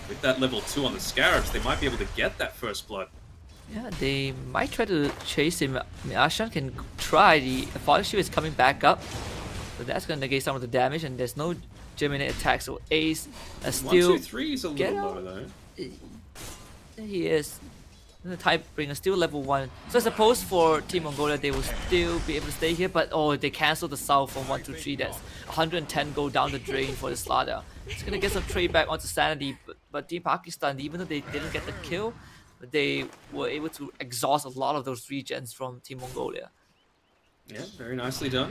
With that level 2 on the Scarabs, they might be able to get that first blood. Yeah, they might try to chase him. I mean, Ashan can try. The Aphotic Shield is coming back up, so that's gonna negate some of the damage, and there's no Gemini attack, so Ace still 1-2-3 is a get little out. low though. He is. The Tidebringer still level 1. So I suppose for Team Mongolia, they will still be able to stay here, but they cancel the south from 1-2-3. That's 110 go down the drain for the Slada. It's gonna get some trade back onto Sanity, but Team Pakistan, even though they didn't get the kill, they were able to exhaust a lot of those regens from Team Mongolia. Yeah, very nicely done.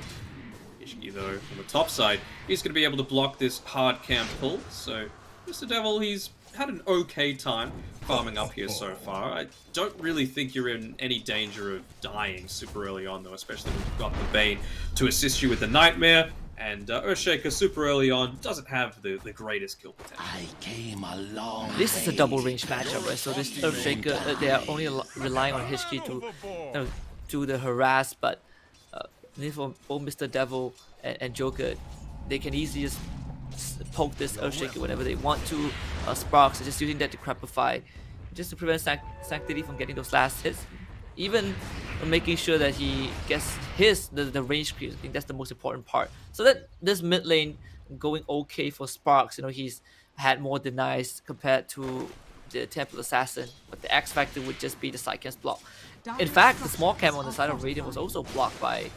Ishiki, though, on the top side, he's going to be able to block this hard camp pull. So, Mr. Devil, he's had an okay time farming up here so far. I don't really think you're in any danger of dying super early on, though, especially when you've got the Bane to assist you with the Nightmare. And Earthshaker super early on doesn't have the greatest kill potential. This is a double range matchup, right? So this Earthshaker, they are only relying on Hishki to do the harass, but for both Mr. Devil and Joker, they can easily just poke this Earthshaker whenever they want to. Sparks are just using that to crapify, just to prevent Sanctity from getting those last hits. Even making sure that he gets the range creeps. I think that's the most important part. So that this mid lane going okay for Sparks. He's had more denies compared to the Temple Assassin, but the X factor would just be the side camp block. In fact, the small camp on the side of Radiant was also blocked by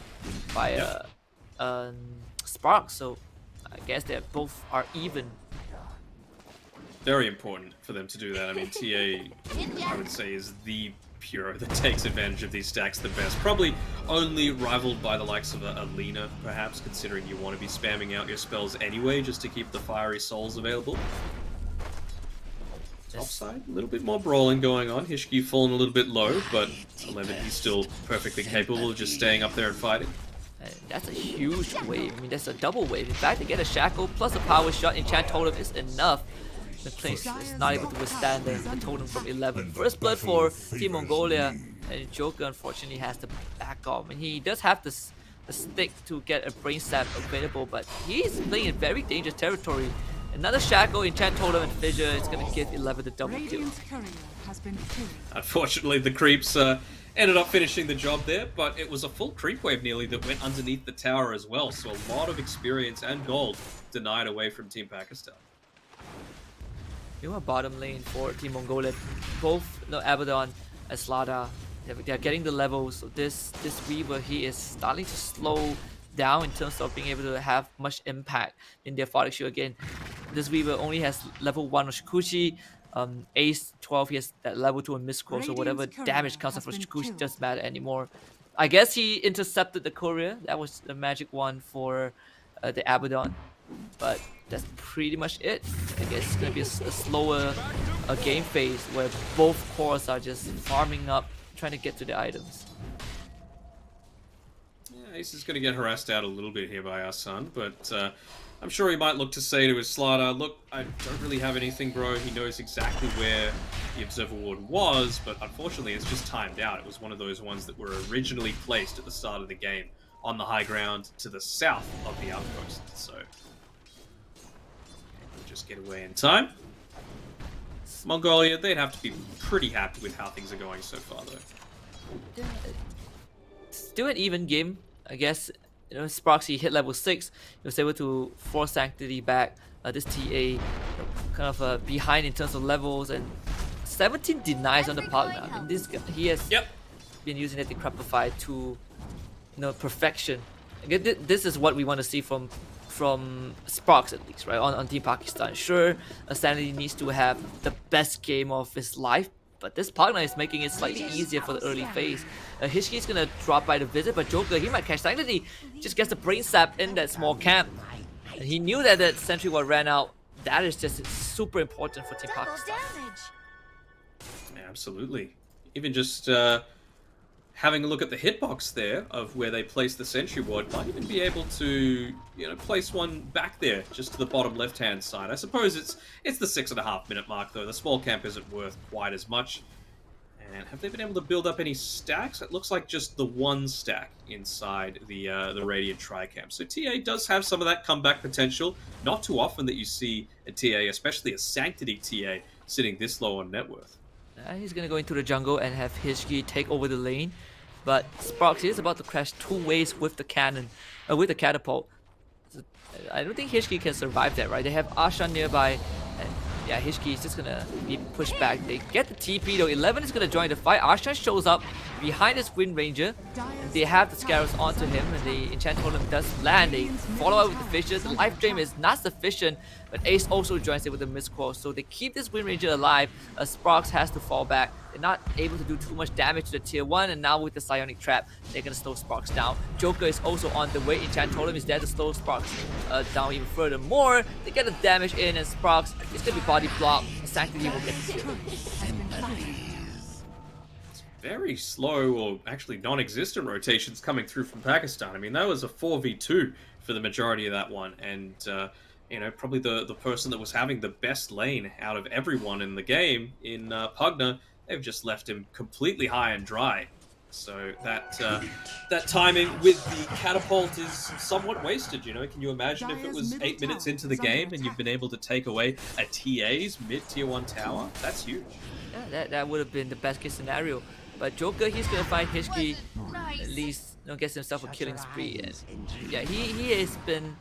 Sparks. So I guess they both are even very important for them to do that. I mean, TA, I would say, is the hero that takes advantage of these stacks the best. Probably only rivaled by the likes of a Lina, perhaps, considering you want to be spamming out your spells anyway, just to keep the fiery souls available. Top side, a little bit more brawling going on. Hishki falling a little bit low, but 11, he's still perfectly capable of just staying up there and fighting. And that's a huge wave. I mean, that's a double wave. In fact, to get a shackle plus a power shot enchant totem is enough. The place is not able to withstand the totem from 11. First blood for Team Mongolia, and Joker unfortunately has to back off. And he does have the stick to get a brain sap available, but he's playing in very dangerous territory. Another shackle, enchant totem, and fissure is going to give 11 the double kill. Radiant's courier has been killed. Unfortunately, the creeps ended up finishing the job there, but it was a full creep wave nearly that went underneath the tower as well, so a lot of experience and gold denied away from Team Pakistan. You are bottom lane for Team Mongolia. Both Abaddon and Slada, they're getting the levels. So this Weaver, he is starting to slow down in terms of being able to have much impact in their Photic Shield. Again, this Weaver only has level 1 of Shikuchi. Ace 12, he has that level 2 on Mistcore, so whatever damage comes from Shikuchi doesn't matter anymore. I guess he intercepted the courier. That was the magic one for the Abaddon. But that's pretty much it. I guess it's going to be a slower game phase where both cores are just farming up, trying to get to the items. Yeah, Ace is going to get harassed out a little bit here by our son, but I'm sure he might look to say to his Slada, look, I don't really have anything, bro. He knows exactly where the Observer Ward was, but unfortunately it's just timed out. It was one of those ones that were originally placed at the start of the game on the high ground to the south of the outpost, so just get away in time. Mongolia, they'd have to be pretty happy with how things are going so far, though. Still an even game, I guess. You know, Sparksy hit level 6. He was able to force Sanctity back. This TA kind of behind in terms of levels, and 17 denies on the partner. I mean, this guy, he has been using it to crapify to perfection. Again, this is what we want to see from Sparks, at least, right? On Team Pakistan. Sure, Sanity needs to have the best game of his life, but this partner is making it slightly easier for the early phase. Hishki is gonna drop by the visit, but Joker, he might catch Sanity. Just gets the brain sap in that small camp. And he knew that the sentry ward ran out. That is just super important for Team Pakistan. Yeah, absolutely. Even just having a look at the hitbox there of where they place the sentry ward, might even be able to, place one back there, just to the bottom left-hand side. I suppose it's the 6.5 minute mark, though. The small camp isn't worth quite as much. And have they been able to build up any stacks? It looks like just the one stack inside the Radiant Tri-Camp. So TA does have some of that comeback potential. Not too often that you see a TA, especially a Sanctity TA, sitting this low on net worth. He's gonna go into the jungle and have Hishki take over the lane, but Sparks is about to crash 2 ways with the cannon, with the catapult. So I don't think Hishki can survive that, right? They have Ashan nearby, and yeah, Hishki is just gonna be pushed back. They get the TP though. 11 is gonna join the fight. Ashan shows up behind his Wind Ranger. They have the Scarabs onto him, and the Enchant Totem does land. They follow up with the Fissures. The life drain is not sufficient, but Ace also joins it with the Mistcore. So they keep this Wind Ranger alive. Sparks has to fall back. They're not able to do too much damage to the tier 1, and now with the Psionic Trap, they're gonna slow Sparks down. Joker is also on the way. Enchant Totem is there to slow Sparks down even further more. They get the damage in, and Sparks is gonna be body blocked. Sanctity will get the kill. Very slow, or actually non-existent rotations coming through from Pakistan. I mean, that was a 4v2 for the majority of that one, and probably the person that was having the best lane out of everyone in the game in Pugna, they've just left him completely high and dry. So that timing with the catapult is somewhat wasted. Can you imagine if it was 8 minutes into the game and you've been able to take away a TA's mid-tier 1 tower? That's huge. Yeah, that would have been the best case scenario. But Joker, he's gonna find Hishki, at least gets himself a killing spree. And yeah, he has been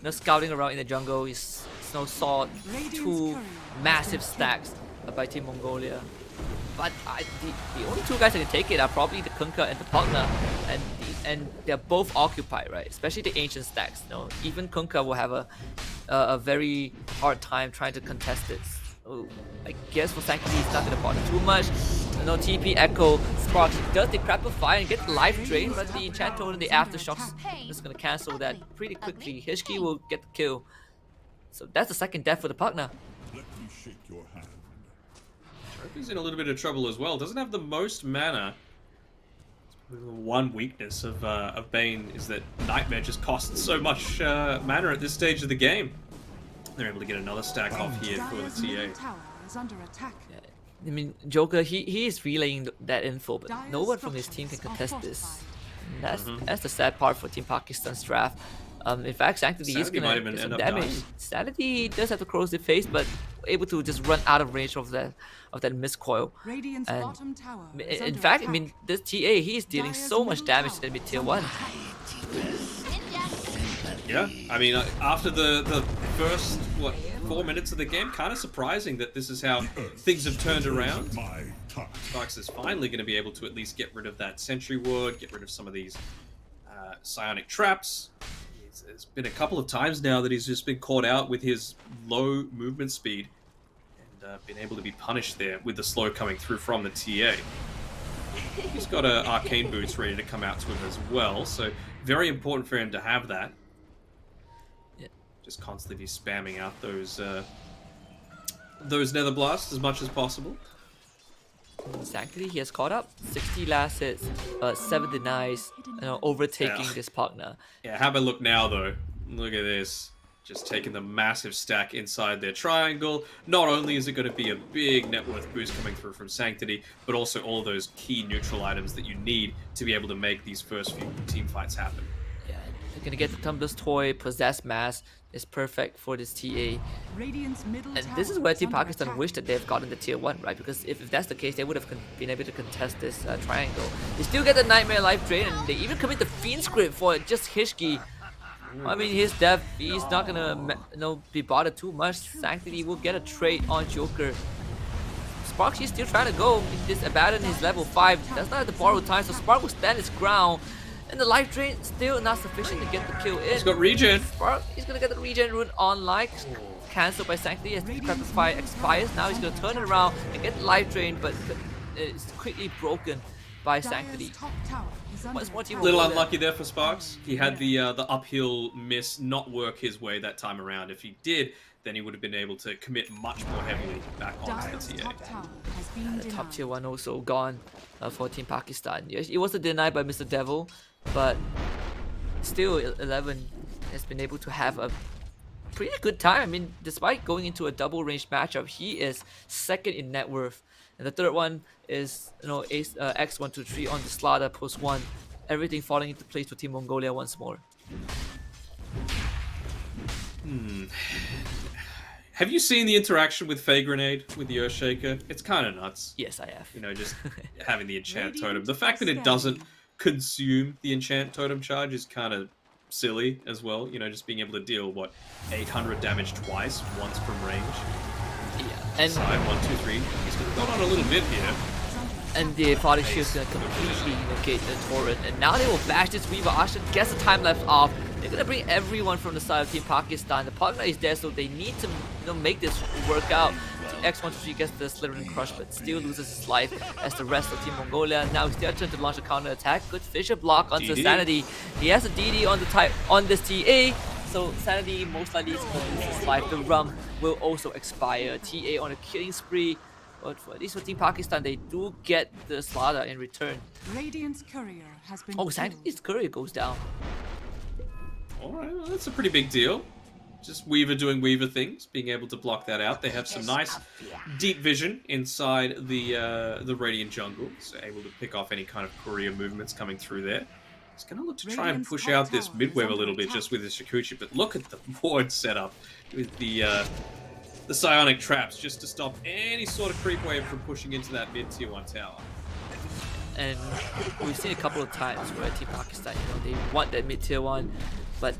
scouting around in the jungle. He's saw 2 massive stacks by Team Mongolia. But the only 2 guys that can take it are probably the Kunkka and the Pugna, and they're both occupied, right? Especially the ancient stacks. Even Kunkka will have a very hard time trying to contest it. Oh, I guess for Sanctity he's not gonna bother too much. No TP Echo Sparks does the Crapper Fire and get the life drain, but the Enchant Totem, the Aftershocks is gonna cancel that pretty quickly. Hishki will get the kill. So that's the second death for the partner. Let me shake your hand. Trophy's in a little bit of trouble as well. Doesn't have the most mana. One weakness of Bane is that Nightmare just costs so much mana at this stage of the game. They're able to get another stack off here for the Dire's middle TA. tower is under attack. I mean, Joker, he is relaying that info, but Dire's no one from his team can structures are contest this. fortified. And that's the sad part for Team Pakistan's draft. In fact, Sanctity is Sanity might gonna even get some end up damage. dying. Sanity does have the corrosive face, but able to just run out of range of that miscoil. Radiant's And bottom tower is In under fact, I attack. mean, this TA, he's dealing Dire's so much middle damage tower in mid is tier under 1. attack. Yeah, I mean, after the first, 4 minutes of the game, kind of surprising that this is how things have turned around. My touch. Fox is finally going to be able to at least get rid of that Sentry Ward, get rid of some of these psionic traps. It's been a couple of times now that he's just been caught out with his low movement speed and been able to be punished there with the slow coming through from the TA. He's got arcane boots ready to come out to him as well, so very important for him to have that. Yeah. Just constantly be spamming out those Nether Blasts as much as possible. Sanctity, he has caught up. 60 last hits, 7 denies, overtaking Yeah. this partner. Yeah, have a look now though. Look at this. Just taking the massive stack inside their triangle. Not only is it going to be a big net worth boost coming through from Sanctity, but also all those key neutral items that you need to be able to make these first few team fights happen. Yeah, they're gonna get the Tumbler's Toy, Possessed Mass is perfect for this TA. Radiant's middle And tower this is where is Team under Pakistan attack. wish that they've gotten the tier 1, right? Because if that's the case, they would have been able to contest this triangle. They still get the Nightmare Life Drain, and they even commit the Fiend Script for just Hishki. I mean, his death, he's not gonna be bothered too much. Sanctity will get a trade on Joker. Spark, he's still trying to go. This Abaddon is level 5. Does not have to borrow time, so Spark will stand his ground. And the life drain still not sufficient to get the kill in. He's got regen. Spark, he's gonna get the regen rune online. Cancelled by Sanctity as the Crapper Fire expires. Now he's gonna turn it around and get the life drain, but it's quickly broken by Sanctity. Dire's top tower is under Once more Team attack. Little Mongolia. unlucky there for Sparks. He had the uphill miss not work his way that time around. If he did, then he would have been able to commit much more heavily back onto Dire's the TA. top tower has been The top denied. tier 1 also gone for Team Pakistan. Yes, it was denied by Mr. Devil, but still 11 has been able to have a pretty good time. I mean, despite going into a double range matchup, he is second in net worth. And the third one is, Ace, X123 on the Slaughter post 1. Everything falling into place for Team Mongolia once more. Have you seen the interaction with Fey Grenade with the Earthshaker? It's kind of nuts. Yes, I have. Just having the enchant Radiant totem. The fact that it scanning. doesn't consume the enchant totem charge is kind of silly as well. Just being able to deal 800 damage twice, once from range. Yeah, and Side 1, 2, 3. He's gone on a little bit here. the Body Shield's gonna completely negate the torrent, and now they will bash this Weaver. Ashen gets the time left off. They're gonna bring everyone from the side of Team Pakistan. The partner is there, so they need to make this work out. X123 gets the Slithering Crush, but still loses his life as the rest of Team Mongolia. Now it's their turn to launch a counter attack. Good Fisher block onto DD. Sanity. He has a DD on on this TA. So Sanity most likely is going to lose his life. The rum will also expire. TA on a killing spree. But for at least for Team Pakistan, they do get the Slaughter in return. Radiant's courier has been Oh, killed. Sanity's courier goes down. Alright, well, that's a pretty big deal. Just Weaver doing Weaver things, being able to block that out. They have some nice deep vision inside the Radiant jungle, so able to pick off any kind of courier movements coming through there. He's going to look to try and Radiant's push top out this tower mid is wave a under little bit attack. just with his Shikuchi, but look at the board setup with the psionic traps just to stop any sort of creep wave from pushing into that mid tier 1 tower. And we've seen a couple of times where Team Pakistan, they want that mid tier 1, but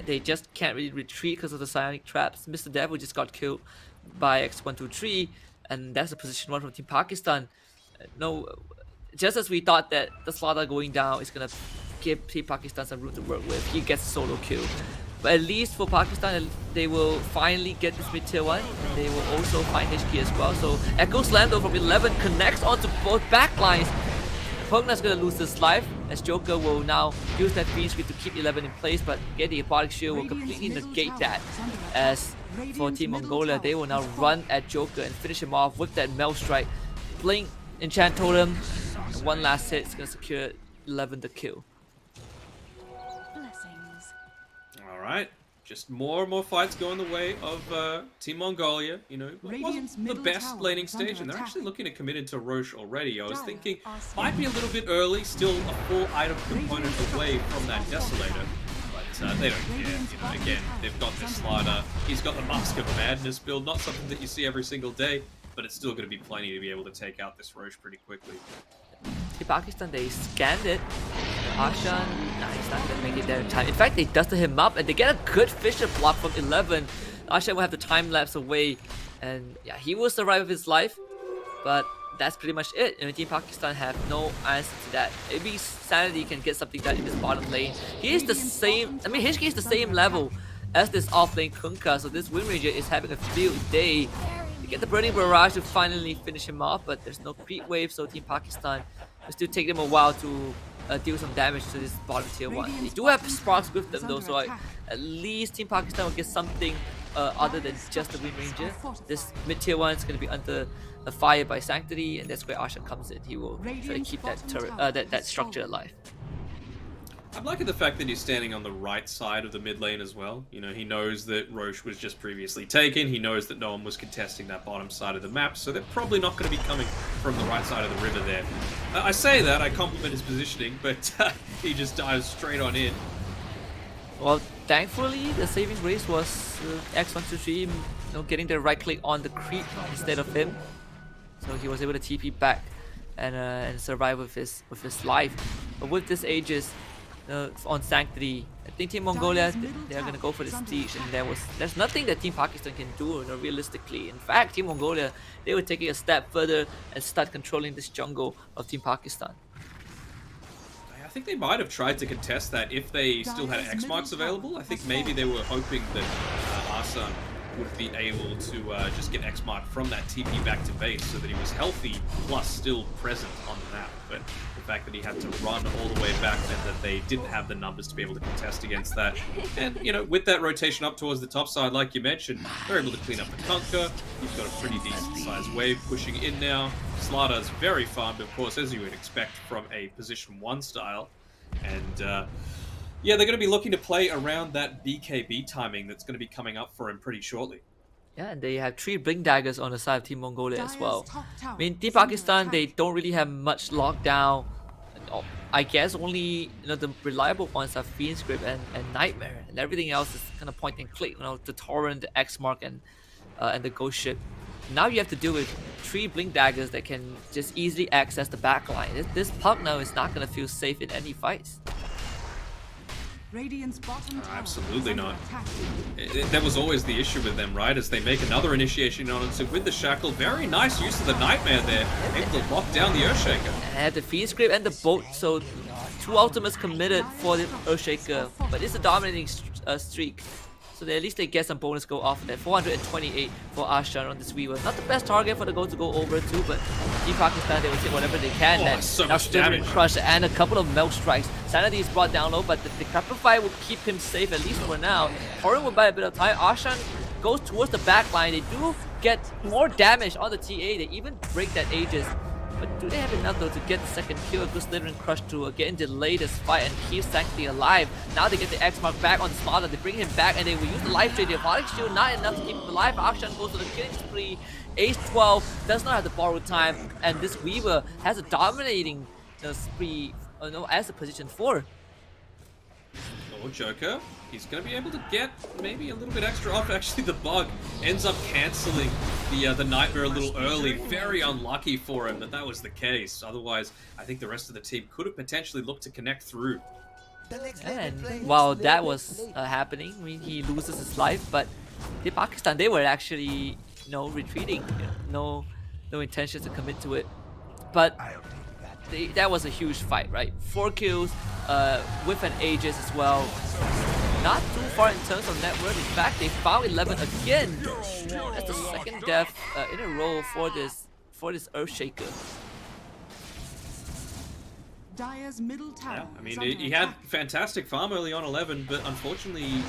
they just can't really retreat because of the psionic traps. Mr. Devil just got killed by X123, and that's a position 1 from Team Pakistan. Just as we thought that the Slaughter going down is gonna give Team Pakistan some room to work with, he gets a solo kill. But at least for Pakistan, they will finally get this mid tier 1. They will also find HK as well. So Echo Slam though from 11 connects onto both backlines. Pugna's gonna lose his life as Joker will now use that Fiend Screen to keep 11 in place, but get the Aquatic Shield will completely negate that. As for Team Mongolia, they will now run at Joker and finish him off with that Mel Strike. Blink, Enchant Totem, and one last hit is gonna secure 11 the kill. Blessings. All right. Just more and more fights going the way of Team Mongolia. You know, it Radiant's wasn't the middle best tower laning is under stage, and they're attack. actually looking to commit into Roche already. I was Dire thinking are might be a little bit early, still a full item component away from that Desolator. But they don't care. You know, again, they've got this slider. He's got the Mask of Madness build, not something that you see every single day, but it's still going to be plenty to be able to take out this Roche pretty quickly. See, Pakistan, they scanned it. Ashan, nah, he's not gonna make it there in time. In fact, they dusted him up and they get a good Fisher block from 11. Ashan will have the time lapse away, and yeah, he will survive with his life, but that's pretty much it. You know, Team Pakistan have no answer to that. Maybe Sanity can get something done in this bottom lane. He is the same, I mean, HK is the same level as this off lane Kunkka, so this Wind Ranger is having a field day. They get the Burning Barrage to finally finish him off, but there's no creep wave, so Team Pakistan will still take them a while to deal some damage to this bottom tier 1. They do have sparks with them though, so at least Team Pakistan will get something other than just the Wind Ranger. This mid tier 1 is going to be under fire by Sanctity, and that's where Ashan comes in. He will try to keep that turret, that structure alive. I'm liking the fact that he's standing on the right side of the mid lane as well. You know, he knows that Roche was just previously taken. He knows that no one was contesting that bottom side of the map, so they're probably not going to be coming from the right side of the river there. I say that, I compliment his positioning, but he just dives straight on in. Well, thankfully, the saving grace was X123, you know, getting the right click on the creep instead of him, so he was able to TP back and survive with his life. But with this Aegis on Sanctity, I think Team Mongolia, they're gonna go for the siege, and there's nothing that Team Pakistan can do, you know, realistically. In fact, Team Mongolia, they were taking a step further and start controlling this jungle of Team Pakistan. I think they might have tried to contest that if they still had X marks available. I think maybe they were hoping that Arsan would be able to just get X mark from that TP back to base so that he was healthy plus still present on the map. But the fact that he had to run all the way back meant that they didn't have the numbers to be able to contest against that. And, you know, with that rotation up towards the top side, like you mentioned, they're able to clean up the Kunkka. You've got a pretty decent sized wave pushing in now. Slaughter's very farmed, of course, as you would expect from a position 1 style. And, yeah, they're going to be looking to play around that BKB timing that's going to be coming up for him pretty shortly. Yeah, and they have 3 Blink Daggers on the side of Team Mongolia as well. I mean, Team Pakistan, they don't really have much lockdown. I guess only, you know, the reliable ones are Fiend's Grip and Nightmare, and everything else is kind of point and click. You know, the Torrent, the X Mark, and the Ghost Ship. Now you have to deal with 3 Blink Daggers that can just easily access the backline. This Pug now is not going to feel safe in any fights. Radiant's bottom tower Absolutely is under not. attack. That was always the issue with them, right? As they make another initiation on it. So with the Shackle, very nice use of the Nightmare there. Able to lock down the Earthshaker. And I have the Fiend's Grip and the Bolt, so 2 ultimates committed for the Earthshaker. But it's a dominating streak. So at least they get some bonus go off of that. 428 for Ashan on this Weaver. Not the best target for the goal to go over to, but Team Pakistan, they will take whatever they can. Oh, so now much damage. Crush and a couple of Melt Strikes. Sanity is brought down low, but the Crapify will keep him safe, at least for now. Torrent will buy a bit of time. Ashan goes towards the back line. They do get more damage on the TA. They even break that Aegis. But do they have enough though to get the second kill? Good Slither and Crush to again delay this fight and keep Sanctity alive. Now they get the X Mark back on the Slaughter. They bring him back and they will use the Life Trade. The Aquatic Shield not enough to keep him alive. Akshan goes to the killing spree. Ace 12 does not have the borrowed time, and this Weaver has a dominating spree as a position 4. Oh, Joker. He's going to be able to get maybe a little bit extra off. Actually, the Bug ends up cancelling the Nightmare a little early. Very unlucky for him that was the case. Otherwise, I think the rest of the team could have potentially looked to connect through. And while that was happening, I mean, he loses his life, but the Pakistan, they were actually, retreating. No intention to commit to it. But that was a huge fight, right? 4 kills with an Aegis as well. not too far in terms of net worth. In fact, they found 11 again. That's the second death in a row for this Earthshaker. Dire's middle tower. Yeah, I is mean, under he had attack. fantastic farm early on 11, but unfortunately, he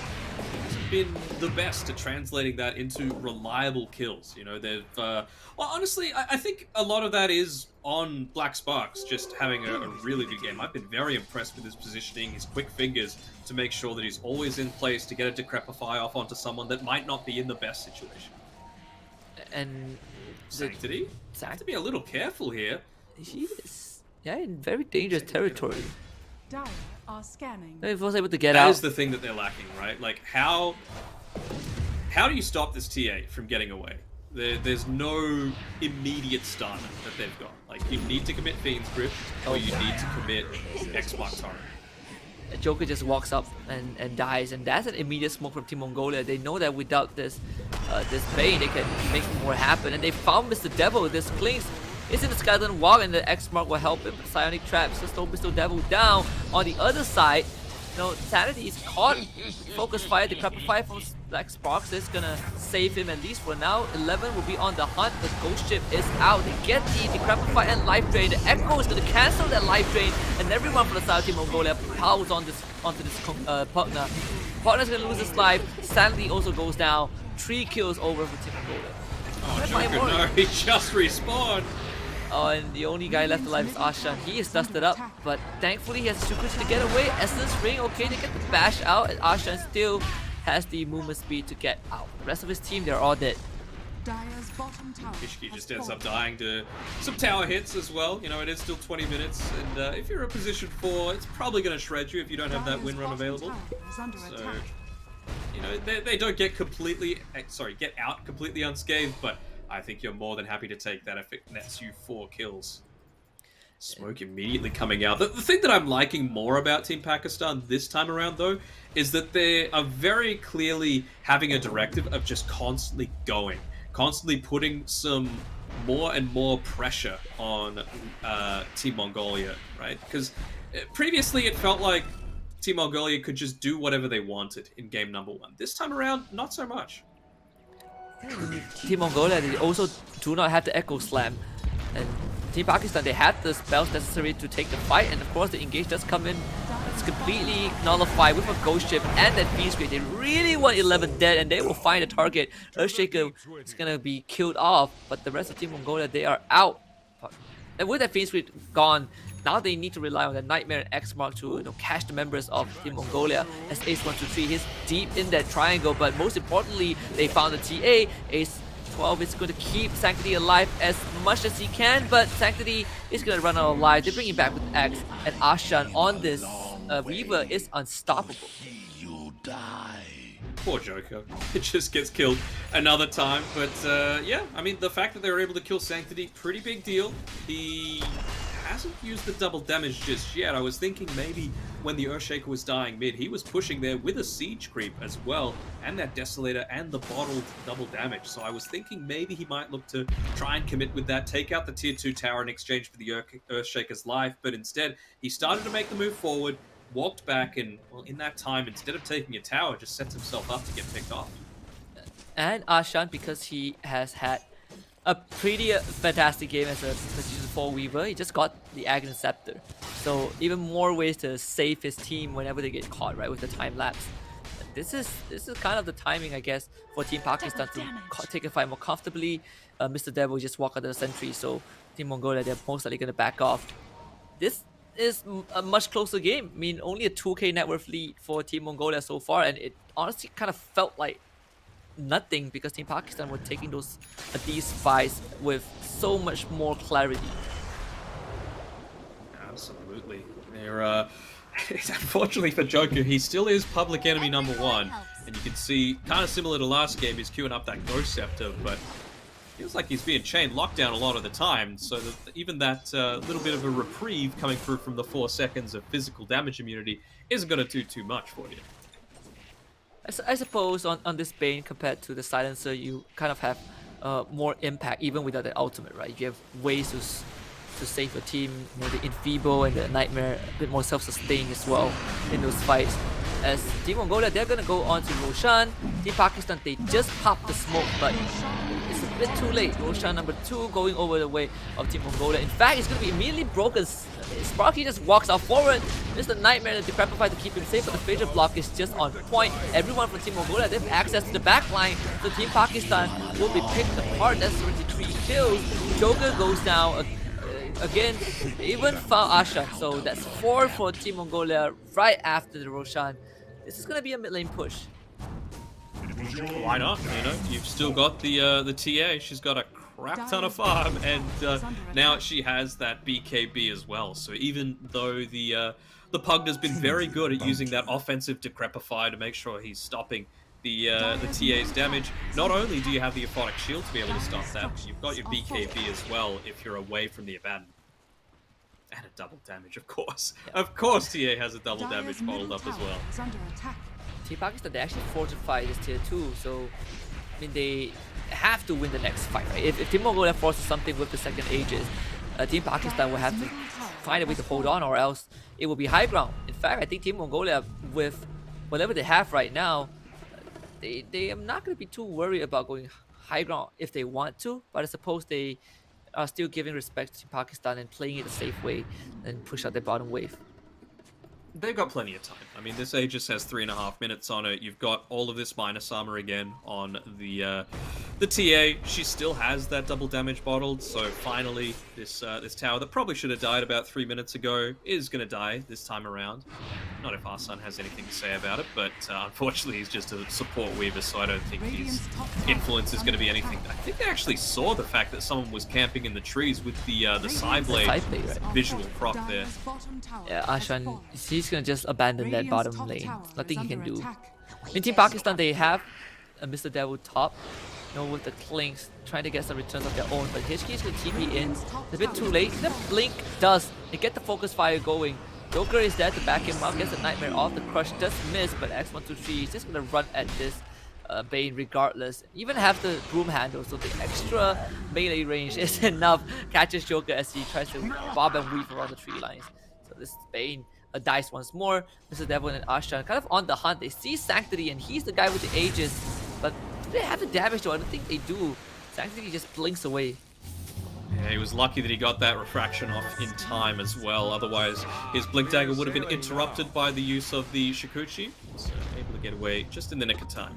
hasn't been the best at translating that into reliable kills. You know, they've... well, honestly, I think a lot of that is on Black Sparks just having a really good game. I've been very impressed with his positioning, his quick fingers, to make sure that he's always in place to get a Decrepify off onto someone that might not be in the best situation. And Sanctity? Have to be a little careful here. he is, yeah, in very dangerous territory. Dire are scanning. If he was able to get That out, is the thing that they're lacking, right? Like, how do you stop this TA from getting away? There's no immediate starter that they've got. Like, you need to commit Fiend's Grip, or you need to commit Xbox Torrent. Joker just walks up and dies, and that's an immediate smoke from Team Mongolia. They know that without this Bane, they can make more happen, and they found Mr. Devil. This Clinks is in the Skeleton Walk, and the X Mark will help him. Psionic Trap, so slow Mr. Devil down. On the other side, Sanity is caught. Focus Fire, Decrepify from Black Sparks is gonna save him at least for now. 11 will be on the hunt. The Ghost Ship is out. They get the Decrepify and Life Drain. The Echo is gonna cancel that Life Drain, and everyone from the side of Team Mongolia piles onto this partner. Partner's gonna lose his life. Sanity also goes down. 3 kills over for Team Mongolia. Oh, Joker, no, he just respawned. Oh, and the only guy left alive is Ashan. He is dusted up, but thankfully he has Super to get away. Essence Ring, okay, they get the bash out, and Ashan still has the movement speed to get out. The rest of his team, they're all dead. Dire's bottom tower. Ishki has just ends up fallen. dying to some tower hits as well. You know, it is still 20 minutes, and if you're in position 4, it's probably going to shred you if you don't have that Dire's win run bottom available. tower is under So, attack. you know, they don't get get out completely unscathed, but I think you're more than happy to take that if it nets you 4 kills. Smoke immediately coming out. The thing that I'm liking more about Team Pakistan this time around, though, is that they are very clearly having a directive of just constantly going, constantly putting some more and more pressure on Team Mongolia, right? Because previously it felt like Team Mongolia could just do whatever they wanted in game number 1. This time around, not so much. Team Mongolia, they also do not have the Echo Slam. And Team Pakistan, they had the spells necessary to take the fight, and of course the engage does come in. It's completely nullified with a Ghost Ship and that Fiend's Grip. They really want 11 dead, and they will find a target. Earthshaker is gonna be killed off, but the rest of Team Mongolia, they are out. And with that Fiend's Grip gone, now they need to rely on the Nightmare and X Mark to catch the members of Team Mongolia. As Ace 123, he's deep in that triangle, but most importantly, they found the TA. Ace 12 is going to keep Sanctity alive as much as he can, but Sanctity is going to run out of life. They bring him back with X, and Ashan on this Reaver is unstoppable. Poor Joker. It just gets killed another time. But yeah, I mean, the fact that they were able to kill Sanctity, pretty big deal. He hasn't used the double damage just yet. I was thinking maybe when the Earthshaker was dying mid, he was pushing there with a Siege Creep as well, and that Desolator and the bottled double damage. So I was thinking maybe he might look to try and commit with that, take out the tier 2 tower in exchange for the Earthshaker's life, but instead he started to make the move forward, walked back, and well, in that time, instead of taking a tower, just sets himself up to get picked off. And Ashan, because he has had a pretty fantastic game as a Season 4 Weaver, he just got the Aghanim Scepter. So even more ways to save his team whenever they get caught, right, with the time lapse. This is kind of the timing, I guess, for Team Pakistan to take a fight more comfortably. Mr. Devil just walk out of the sentry, so Team Mongolia, they're most likely going to back off. This is a much closer game. I mean, only a 2k net worth lead for Team Mongolia so far, and it honestly kind of felt like nothing because Team Pakistan were taking these fights with so much more clarity. Absolutely. They're, unfortunately for Joker, he still is public enemy number 1. And you can see, kind of similar to last game, he's queuing up that Ghost Scepter, but feels like he's being chained lockdown a lot of the time, so that even that little bit of a reprieve coming through from the 4 seconds of physical damage immunity isn't going to do too much for you. I suppose on this Bane compared to the Silencer, you kind of have more impact even without the ultimate, right? You have ways to save your team, the Enfeeble and the Nightmare, a bit more self-sustaining as well in those fights. as Team Mongolia, they're gonna go on to Roshan. Team Pakistan, they just popped the smoke, but it's a bit too late. Roshan number 2 going over the way of Team Mongolia. In fact, it's gonna be immediately broken. Sparky just walks out forward. Just a nightmare to Decrepify to keep him safe, but the Phaser block is just on point. Everyone from Team Mongolia, they have access to the back line. So Team Pakistan will be picked apart. That's 23 kills. Joker goes down. Again, they even found Asha, so that's 4 for Team Mongolia right after the Roshan. This is gonna be a mid lane push. Why not? You know, you've still got the TA. She's got a crap ton of farm, and now she has that BKB as well. So even though the Pug has been very good at using that offensive Decrepify to make sure he's stopping the TA's damage, not only do you have the Aphotic Shield to be able to stop that, but you've got your BKB as well if you're away from the abandonment. And a double damage, of course. Yeah. Of course TA has a double damage bottled up as well. Team Pakistan, they actually fortified this tier 2, so I mean they have to win the next fight, right? If Team Mongolia forces something with the second Aegis, Team Pakistan will have to find a way to hold on, or else it will be high ground. In fact, I think Team Mongolia, with whatever they have right now, they are not going to be too worried about going high ground if they want to, but I suppose they are still giving respect to Pakistan and playing it a safe way and push out their bottom wave. They've got plenty of time. I mean, this Aegis has 3.5 minutes on it. You've got all of this minus armor again on the TA. She still has that double damage bottled, so finally this tower that probably should have died about 3 minutes ago is going to die this time around. Not if our son has anything to say about it, but unfortunately he's just a support weaver, so I don't think his influence is going to be anything. I think they actually saw the fact that someone was camping in the trees with the Psyblade right? visual proc there. Yeah, Ashan, he's gonna just abandon that bottom lane. Nothing he can do. In Team Pakistan, they have Mr. Devil top, you know, with the Clinks, trying to get some returns of their own, but HK is gonna TP in. It's a bit too late. The Blink does. They get the focus fire going. Joker is there to back him up, gets a nightmare off. The crush just missed, but X123 is just gonna run at this Bane regardless. Even have the broom handle, so the extra melee range is enough. Catches Joker as he tries to bob and weave around the tree lines. So this Bane dies once more. Mr. Devil and Ashan kind of on the hunt. They see Sanctity and he's the guy with the Aegis, but do they have the damage though? I don't think they do. Sanctity just blinks away. Yeah, he was lucky that he got that refraction off in time as well. Otherwise, his Blink Dagger would have been interrupted by the use of the Shikuchi. So able to get away just in the nick of time.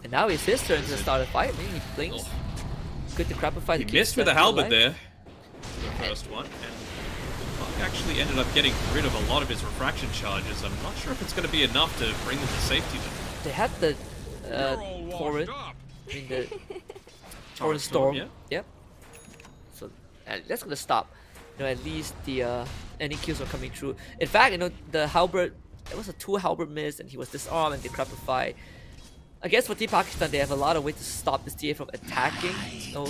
And now it's his turn to start a fight. I mean, he blinks. Good to Decrepify. He missed with a halberd there. The first one. And Buck actually ended up getting rid of a lot of his refraction charges. I'm not sure if it's going to be enough to bring them to safety. They have the Torrent. I mean, the Torrent Storm. Yeah. Yep. So that's gonna stop. You know, at least the any kills are coming through. In fact, you know, the halberd, it was a 2 halberd miss, and he was disarmed and Decrepify. I guess for Team Pakistan, they have a lot of ways to stop this TA from attacking, you know,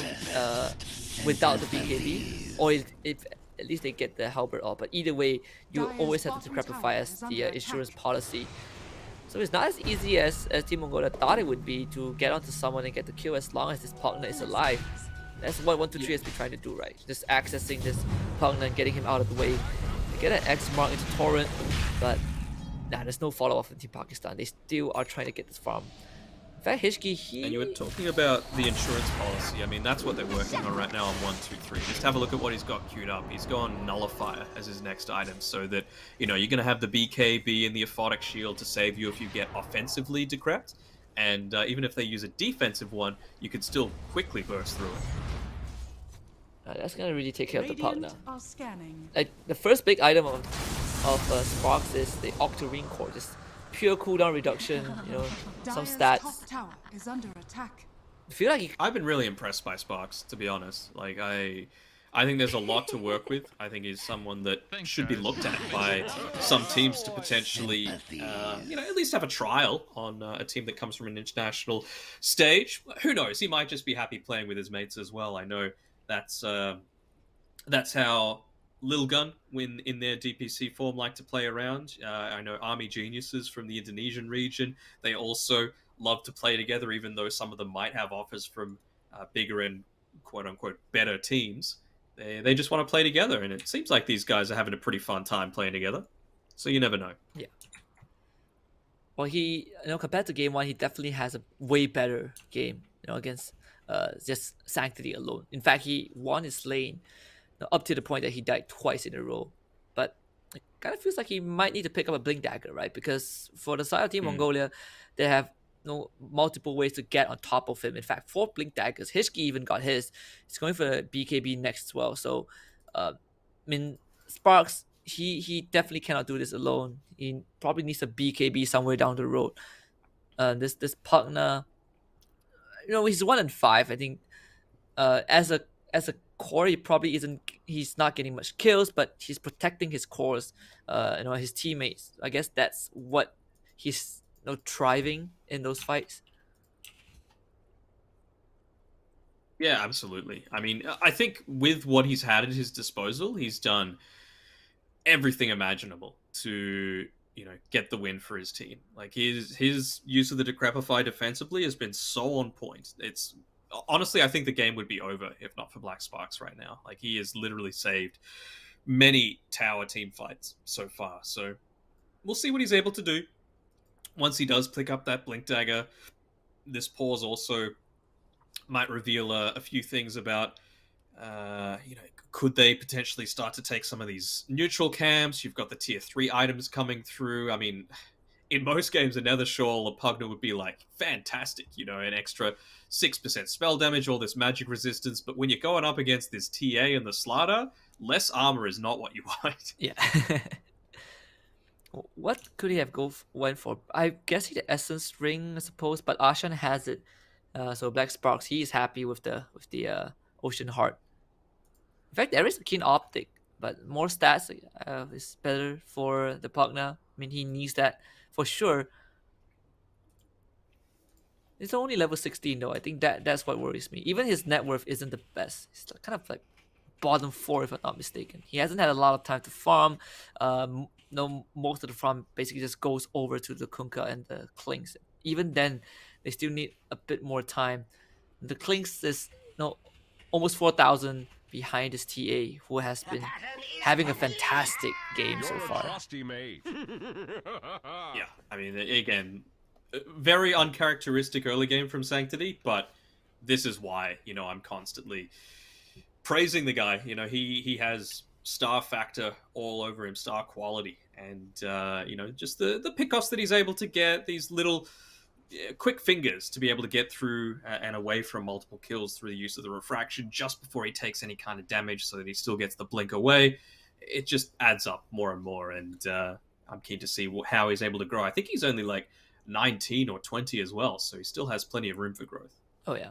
without the BKB, or if at least they get the halberd off. But either way, you always have to Decrepify as the insurance policy. So it's not as easy as Team Mongolia thought it would be to get onto someone and get the kill as long as this partner is alive. That's what 123 has been trying to do, right? Just accessing this partner and getting him out of the way. They get an X mark into Torrent, but nah, there's no follow-up from Team Pakistan. They still are trying to get this farm. In fact, Hishki, And you were talking about the insurance policy. I mean, that's what they're working on right now on 123. Just have a look at what he's got queued up. He's gone Nullifier as his next item, so that, you know, you're going to have the BKB and the Aphotic Shield to save you if you get offensively decrept. And even if they use a defensive one, you can still quickly burst through it. that's going to really take care of the partner. Are scanning. Like, the first big item of Sparks is the Octarine Core. Just pure cooldown reduction, you know, some Dire's stats. top tower is under attack. I feel like I've been really impressed by Sparks, to be honest. Like, I think there's a lot to work with. I think he's someone that should be looked at by some teams to potentially, you know, at least have a trial on a team that comes from an international stage. Who knows? He might just be happy playing with his mates as well. I know that's how Lil Gun, when in their DPC form, like to play around. I know Army Geniuses from the Indonesian region, they also love to play together, even though some of them might have offers from bigger and quote-unquote better teams. They just want to play together, and it seems like these guys are having a pretty fun time playing together. So you never know. Yeah. well, he, compared to game one, he definitely has a way better game, against just Sanctity alone. In fact, he won his lane, up to the point that he died twice in a row. But it kind of feels like he might need to pick up a Blink Dagger, right? Because for the side of Team Mongolia, they have multiple ways to get on top of him. In fact, 4 Blink Daggers. Hishki even got his. He's going for BKB next as well. So, I mean, Sparks, he definitely cannot do this alone. He probably needs a BKB somewhere down the road. This Pugna, he's 1-5. I think as a core, he probably isn't. He's not getting much kills, but he's protecting his cores. His teammates. I guess that's what he's thriving in those fights. Yeah, absolutely. I mean, I think with what he's had at his disposal, he's done everything imaginable to get the win for his team. Like his use of the Decrepify defensively has been so on point. It's honestly, I think the game would be over if not for Black Sparks right now. Like he has literally saved many tower team fights so far. So we'll see what he's able to do once he does pick up that Blink Dagger. This pause also might reveal a few things about could they potentially start to take some of these neutral camps? You've got the tier 3 items coming through. I mean, in most games, a Nether Shawl or Pugna would be like fantastic, an extra 6% spell damage, all this magic resistance. But when you're going up against this TA and the Slaughter, less armor is not what you want. Yeah. What could he have went for? I guess the Essence Ring, I suppose, but Ashan has it. So Black Sparks, he is happy with the Ocean Heart. In fact, there is a Keen Optic, but more stats is better for the Pugna. I mean, he needs that for sure. It's only level 16 though. I think that's what worries me. Even his net worth isn't the best. It's kind of like bottom 4 if I'm not mistaken. He hasn't had a lot of time to farm. Most of the farm basically just goes over to the Kunkka and the Clinks. Even then, they still need a bit more time. The Clinks is almost 4,000 behind his TA, who has been having a fantastic game so far. Yeah, I mean, again, very uncharacteristic early game from Sanctity, but this is why, I'm constantly praising the guy. He has star factor all over him, star quality, and just the pickoffs that he's able to get, these little quick fingers to be able to get through and away from multiple kills through the use of the refraction just before he takes any kind of damage, so that he still gets the blink away. It just adds up more and more, and I'm keen to see how he's able to grow. I think he's only like 19 or 20 as well, so he still has plenty of room for growth. Oh yeah.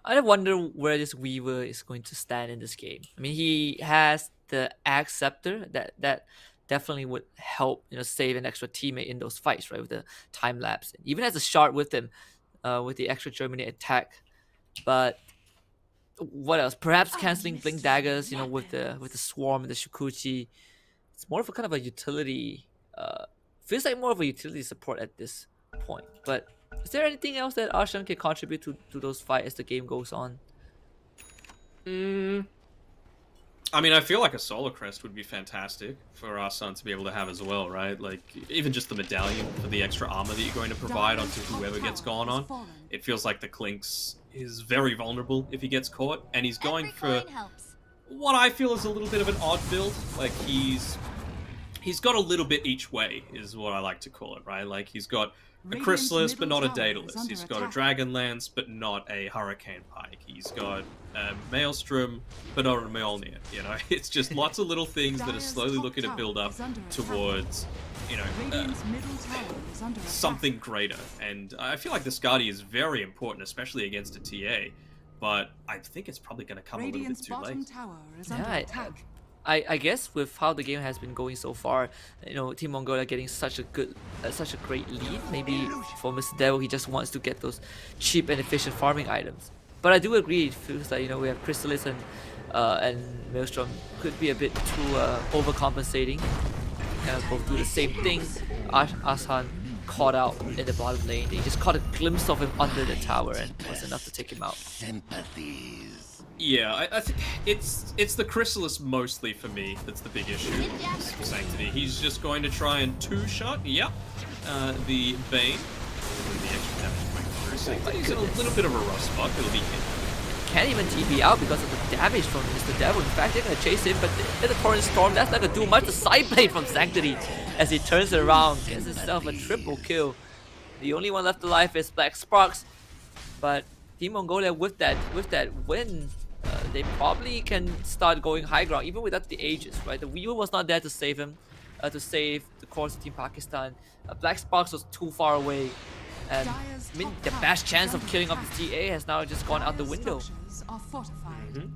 I wonder where this Weaver is going to stand in this game. I mean, he has the Axe Scepter that definitely would help, save an extra teammate in those fights, right? With the time lapse, even has a shard with him, with the extra Germinate attack. But what else? Perhaps canceling Blink Daggers, with the Swarm and the Shukuchi. It's more of a kind of a utility. Feels like more of a utility support at this point. But is there anything else that Arshan can contribute to those fights as the game goes on? I mean, I feel like a Solar Crest would be fantastic for our son to be able to have as well, right? Like, even just the medallion for the extra armor that you're going to provide onto whoever gets gone on. It feels like the Clinks is very vulnerable if he gets caught, and he's going for what I feel is a little bit of an odd build. Like, he's got a little bit each way, is what I like to call it, right? Like, he's got a Chrysalis, but not a Daedalus. He's got a Dragonlance, but not a Hurricane Pike. He's got a Maelstrom, but not a Mjolnir. It's just lots of little things that are slowly looking to build up towards, something greater. And I feel like the Skadi is very important, especially against a TA. But I think it's probably going to come a little bit too late. I guess with how the game has been going so far, Team Mongolia getting such a great lead. Maybe for Mr. Devil, he just wants to get those cheap and efficient farming items. But I do agree, it feels like we have Chrysalis and Maelstrom could be a bit too overcompensating. Both do the same thing. Ashan caught out in the bottom lane. They just caught a glimpse of him under the tower, and it was enough to take him out. Yeah, I think it's the Chrysalis mostly for me that's the big issue for Sanctity. He's just going to try and two-shot. Yep. the Bane. The extra damage going through. So my he's in a goodness. little bit of a rough spot. He'll be hit. Can't even TP out because of the damage from Mr. Devil. In fact, they're gonna chase him, but in the Torrent Storm, that's not gonna do much. The side blade from Sanctity as he turns it around, gets himself a triple kill. The only one left alive is Black Sparks, but Team Mongolia with that win, they probably can start going high ground even without the Aegis, right? The Weaver was not there to save him, to save the course of Team Pakistan. Black Sparks was too far away. And I mean, the best chance of killing off the TA has now just gone out the window. Are fortified.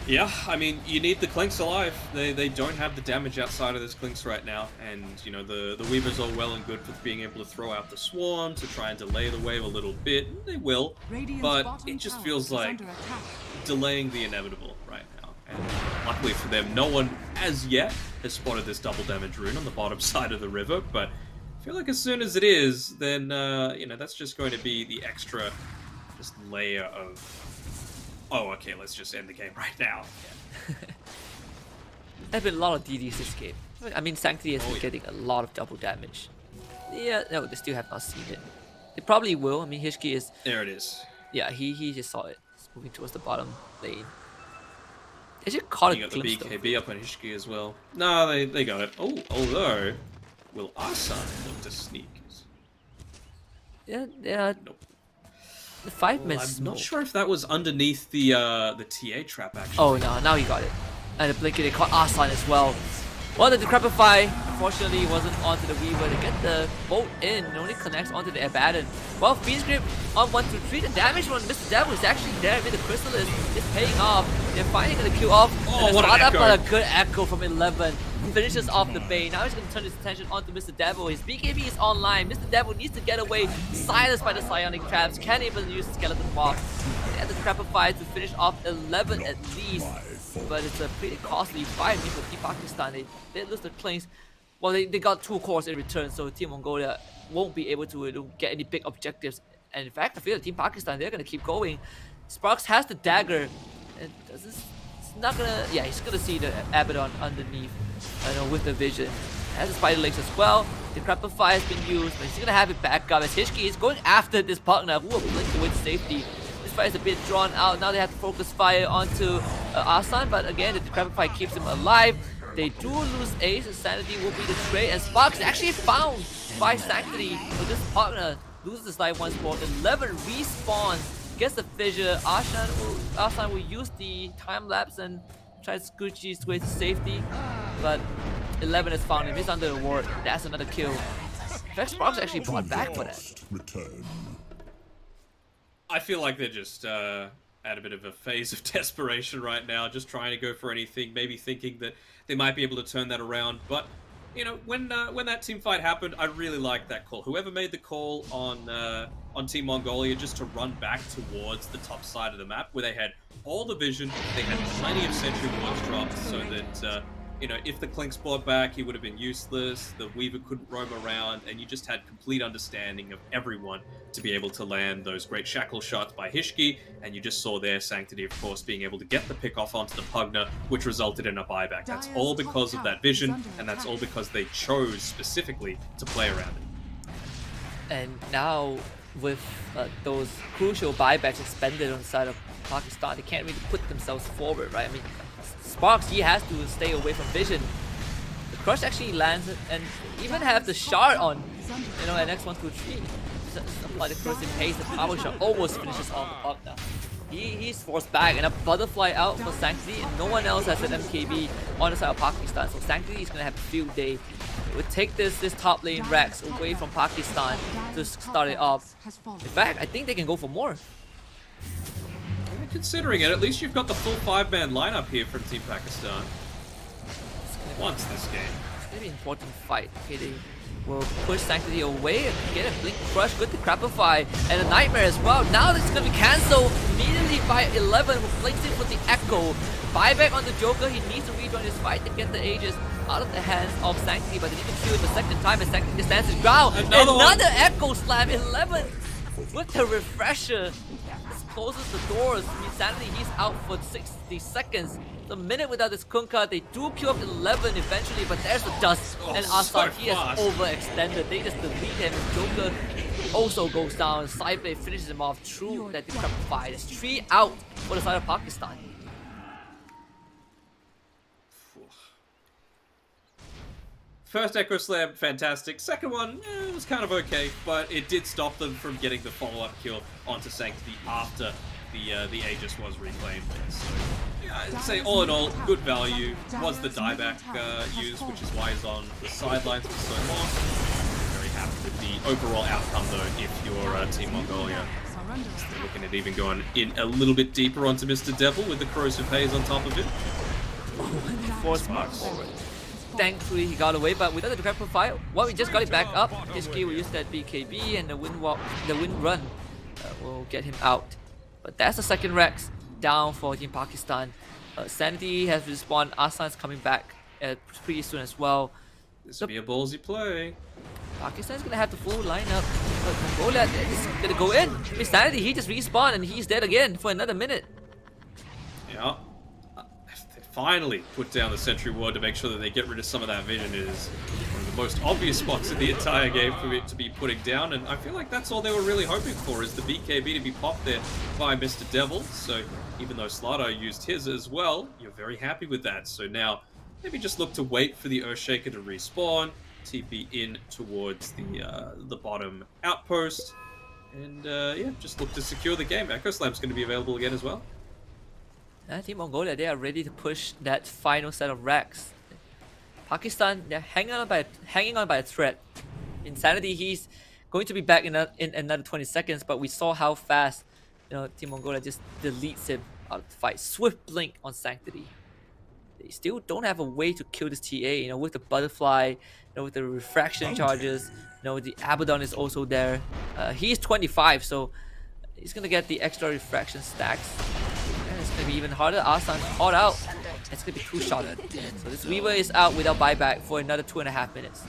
Yeah, I mean, you need the Clinks alive. They don't have the damage outside of this Clinks right now, and you know the Weavers are well and good for being able to throw out the Swarm to try and delay the wave a little bit. They will, Radiant's but bottom it just tower feels is like under attack. delaying the inevitable right now. And luckily for them, no one as yet has spotted this double damage rune on the bottom side of the river. But I feel like as soon as it is, then you know that's just going to be the extra just layer of. Oh, okay, let's just end the game right now. There's been a lot of DDs this game. I mean, Sanctity has been getting a lot of double damage. Yeah, no, they still have not seen it. They probably will. I mean, Hishki is... There it is. Yeah, he just saw it. He's moving towards the bottom lane. They just caught You a got the glimpse BKB up on Hishki as well. No, they got it. Oh, although, will Asan look to sneak? Yeah, Nope. the 5 Well, men I'm smoke. not sure if that was underneath the TA trap actually. Oh no, now he got it. And the Blinker, they caught Asan as well. Well, the Decrepify, unfortunately, wasn't onto the Weaver to get the bolt in. It only connects onto the Abaddon. Well, Fiend's Grip on 1, 2, 3. The damage from Mr. Devil is actually there. I mean, the Chrysalis is paying off. They're finally going to kill off. Oh, and what an followed up echo. by a good echo from 11. Finishes off the Bane. Now he's going to turn his attention onto Mr. Devil. His BKB is online. Mr. Devil needs to get away. Silenced by the Psionic Traps. Can't even use the Skeleton Box. They had the Decrepify to finish off 11 at least. But it's a pretty costly fight for Team Pakistan. They lose the Clinks. Well, they got 2 cores in return, so Team Mongolia won't be able to get any big objectives. And in fact, I feel that Team Pakistan, they're going to keep going. Sparks has the dagger. And does this... It's not going to... Yeah, he's going to see the Abaddon underneath. I know, with the vision. Has the Spider Legs as well. The Decrepify has been used, but he's going to have it back up as Hishki is going after this partner who will blink away to safety. This fight is a bit drawn out. Now they have to focus fire onto Asan, but again, the Decrepify keeps him alive. They do lose Ace, and Sanity will be the trade, and Sparks is actually found by Sanctity. So this partner loses his life once more. 11 respawns, gets the fissure. Asan will use the time lapse and try to scooch his way to safety, but 11 has found him. He's under the ward. That's another kill. In fact, Sparks actually brought back for that. Return. I feel like they're just at a bit of a phase of desperation right now, just trying to go for anything, maybe thinking that they might be able to turn that around. But you know, when that team fight happened, I really liked that call. Whoever made the call on Team Mongolia just to run back towards the top side of the map, where they had all the vision, they had plenty of sentry wards dropped, so that you know, if the Clinks brought back, he would have been useless. The Weaver couldn't roam around, and you just had complete understanding of everyone to be able to land those great shackle shots by Hishki, and you just saw their Sanctity, of course, being able to get the pick off onto the Pugna, which resulted in a buyback. That's all because of that vision, and that's all because they chose specifically to play around it. And now, with those crucial buybacks expended on the side of Pakistan, they can't really put themselves forward, right? I mean, Sparks, he has to stay away from vision. The Crush actually lands and even have the shard on, you know, at X1, 2, 3. Apply the first in pace, the power shot almost finishes off the Pugna. He's forced back, and a butterfly out for Sanctity, and no one else has an MKB on the side of Pakistan, so Sanctity is going to have a field day. It would take this top lane Rex away from Pakistan to start it off. In fact, I think they can go for more. Considering it, at least you've got the full 5-man lineup here from Team Pakistan. Once this game. It's going to be an important fight. Okay, they will push Sanctity away and get a Blink Crush with the Crapify and a Nightmare as well. Now this is going to be cancelled immediately by 11, who flanks it with the Echo. Buyback on the Joker. He needs to rejoin his fight to get the Aegis out of the hands of Sanctity, but they need to kill it the second time, and Sanctity stands his ground. Another Echo Slam. 11 with the Refresher. Closes the doors. I mean, Sanity, he's out for 60 seconds. a minute without this Kunkka. They do queue up 11 eventually, but there's the dust. And Asan, he has overextended. They just delete him. Joker also goes down. Sideblade finishes him off. True that the Qualifier. There's 3 out for the side of Pakistan. First Echo Slam, fantastic. Second one, it was kind of okay, but it did stop them from getting the follow-up kill onto Sanctity after the Aegis was reclaimed. So, yeah, I'd say all in all, good value. Was the dieback used, which is why he's on the sidelines for so long. Very happy with the overall outcome, though, if you're Team Mongolia. They're looking at even going in a little bit deeper onto Mr. Devil with the corrosive haze on top of him. Force mark forward. Thankfully, he got away, but without the direct profile, we just got it back up. HK will use that BKB, and the wind run will get him out. But that's the second Rex down for Team Pakistan. Sanity has respawned. Asan's coming back pretty soon as well. This will be a ballsy play. Pakistan's gonna have the full lineup, but Mongolia is gonna go in. With Sanity, he just respawned and he's dead again for another minute. Yeah. Finally put down the Sentry Ward to make sure that they get rid of some of that vision. It is one of the most obvious spots in the entire game for it to be putting down, and I feel like that's all they were really hoping for, is the BKB to be popped there by Mr. Devil. So even though Slato used his as well, you're very happy with that. So now maybe just look to wait for the Earthshaker to respawn, TP in towards the bottom outpost, and yeah, just look to secure the game. Echo Slam's going to be available again as well. Team Mongolia, they are ready to push that final set of racks. Pakistan, they're hanging on by a thread. Insanity, he's going to be back in another 20 seconds, but we saw how fast, Team Mongolia just deletes him out of the fight. Swift blink on Sanctity. They still don't have a way to kill this TA. With the butterfly, with the refraction charges. The Abaddon is also there. He's 25, so he's gonna get the extra refraction stacks. It's gonna be even harder. Asan's caught out. It's gonna be two-shotted. So this Weaver is out without buyback for another 2.5 minutes.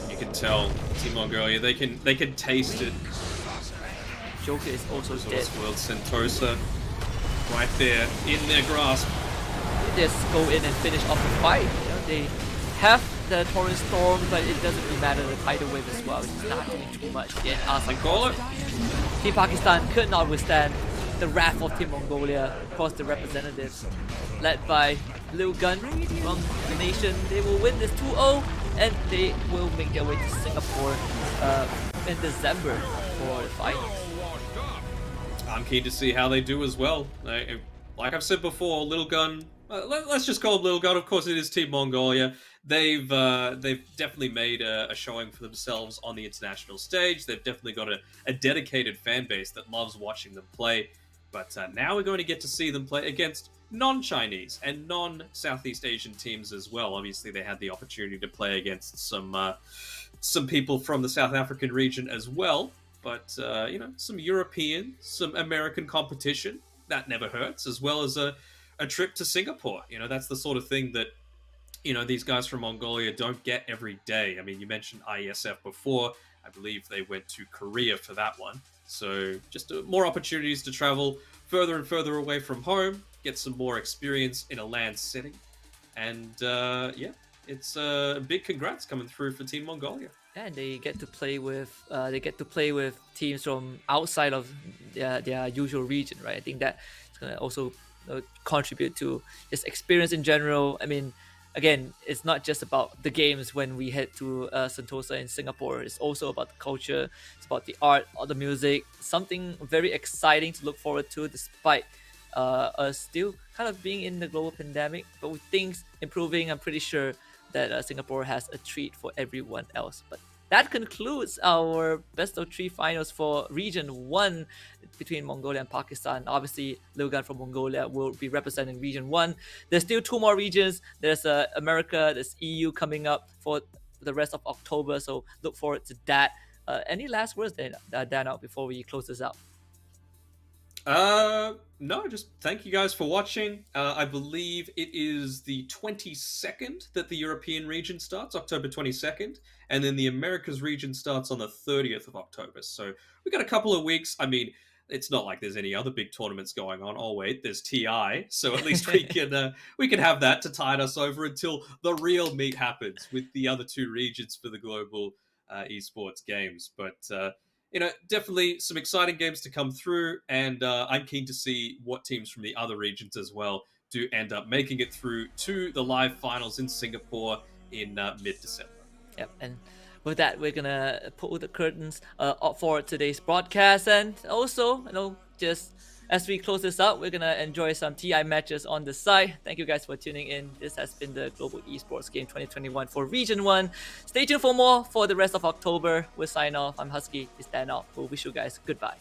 You can tell Team Mongolia, they can taste it. Joker is also dead. World Sentosa right there in their grasp. They just go in and finish off the fight. They have the Torrent Storm, but it doesn't really matter. The tidal wave as well. It's not doing too much. Again, Asan call it. Team Pakistan could not withstand the wrath of Team Mongolia. Of course, the representatives, led by Lil Gun from the nation, they will win this 2-0, and they will make their way to Singapore in December for the finals. I'm keen to see how they do as well. Like I've said before, Little Gun. Let's just call him Little Gun. Of course, it is Team Mongolia. They've definitely made a showing for themselves on the international stage. They've definitely got a dedicated fan base that loves watching them play. But now we're going to get to see them play against non-Chinese and non-Southeast Asian teams as well. Obviously, they had the opportunity to play against some people from the South African region as well. But some European, some American competition that never hurts, as well as a trip to Singapore. That's the sort of thing that these guys from Mongolia don't get every day. I mean, you mentioned IESF before. I believe they went to Korea for that one. So just more opportunities to travel further and further away from home, get some more experience in a land setting. And yeah, it's a big congrats coming through for Team Mongolia. And they get to play with teams from outside of their usual region, right? I think that it's gonna also contribute to just experience in general. I mean, again, it's not just about the games when we head to Sentosa in Singapore. It's also about the culture, it's about the art, all the music, something very exciting to look forward to despite us still kind of being in the global pandemic. But with things improving, I'm pretty sure that Singapore has a treat for everyone else. But that concludes our best of 3 finals for Region 1 between Mongolia and Pakistan. Obviously, Logan from Mongolia will be representing Region 1. There's still 2 more regions. There's America, there's EU coming up for the rest of October, so look forward to that. Any last words, Dan, before we close this out? No, just thank you guys for watching. I believe it is the 22nd that the European region starts, October 22nd, and then the Americas region starts on the 30th of October. So we got a couple of weeks. I mean, it's not like there's any other big tournaments going on. Oh wait, there's TI, so at least we can have that to tide us over until the real meet happens with the other two regions for the global esports games. But definitely some exciting games to come through, and I'm keen to see what teams from the other regions as well do end up making it through to the live finals in Singapore in mid-December. Yep, and with that, we're gonna pull the curtains up for today's broadcast, and also, just as we close this out, we're gonna enjoy some TI matches on the side. Thank you guys for tuning in. This has been the Global Esports Game 2021 for Region 1. Stay tuned for more for the rest of October. We'll sign off. I'm Husky. It's Dan out. We'll wish you guys goodbye.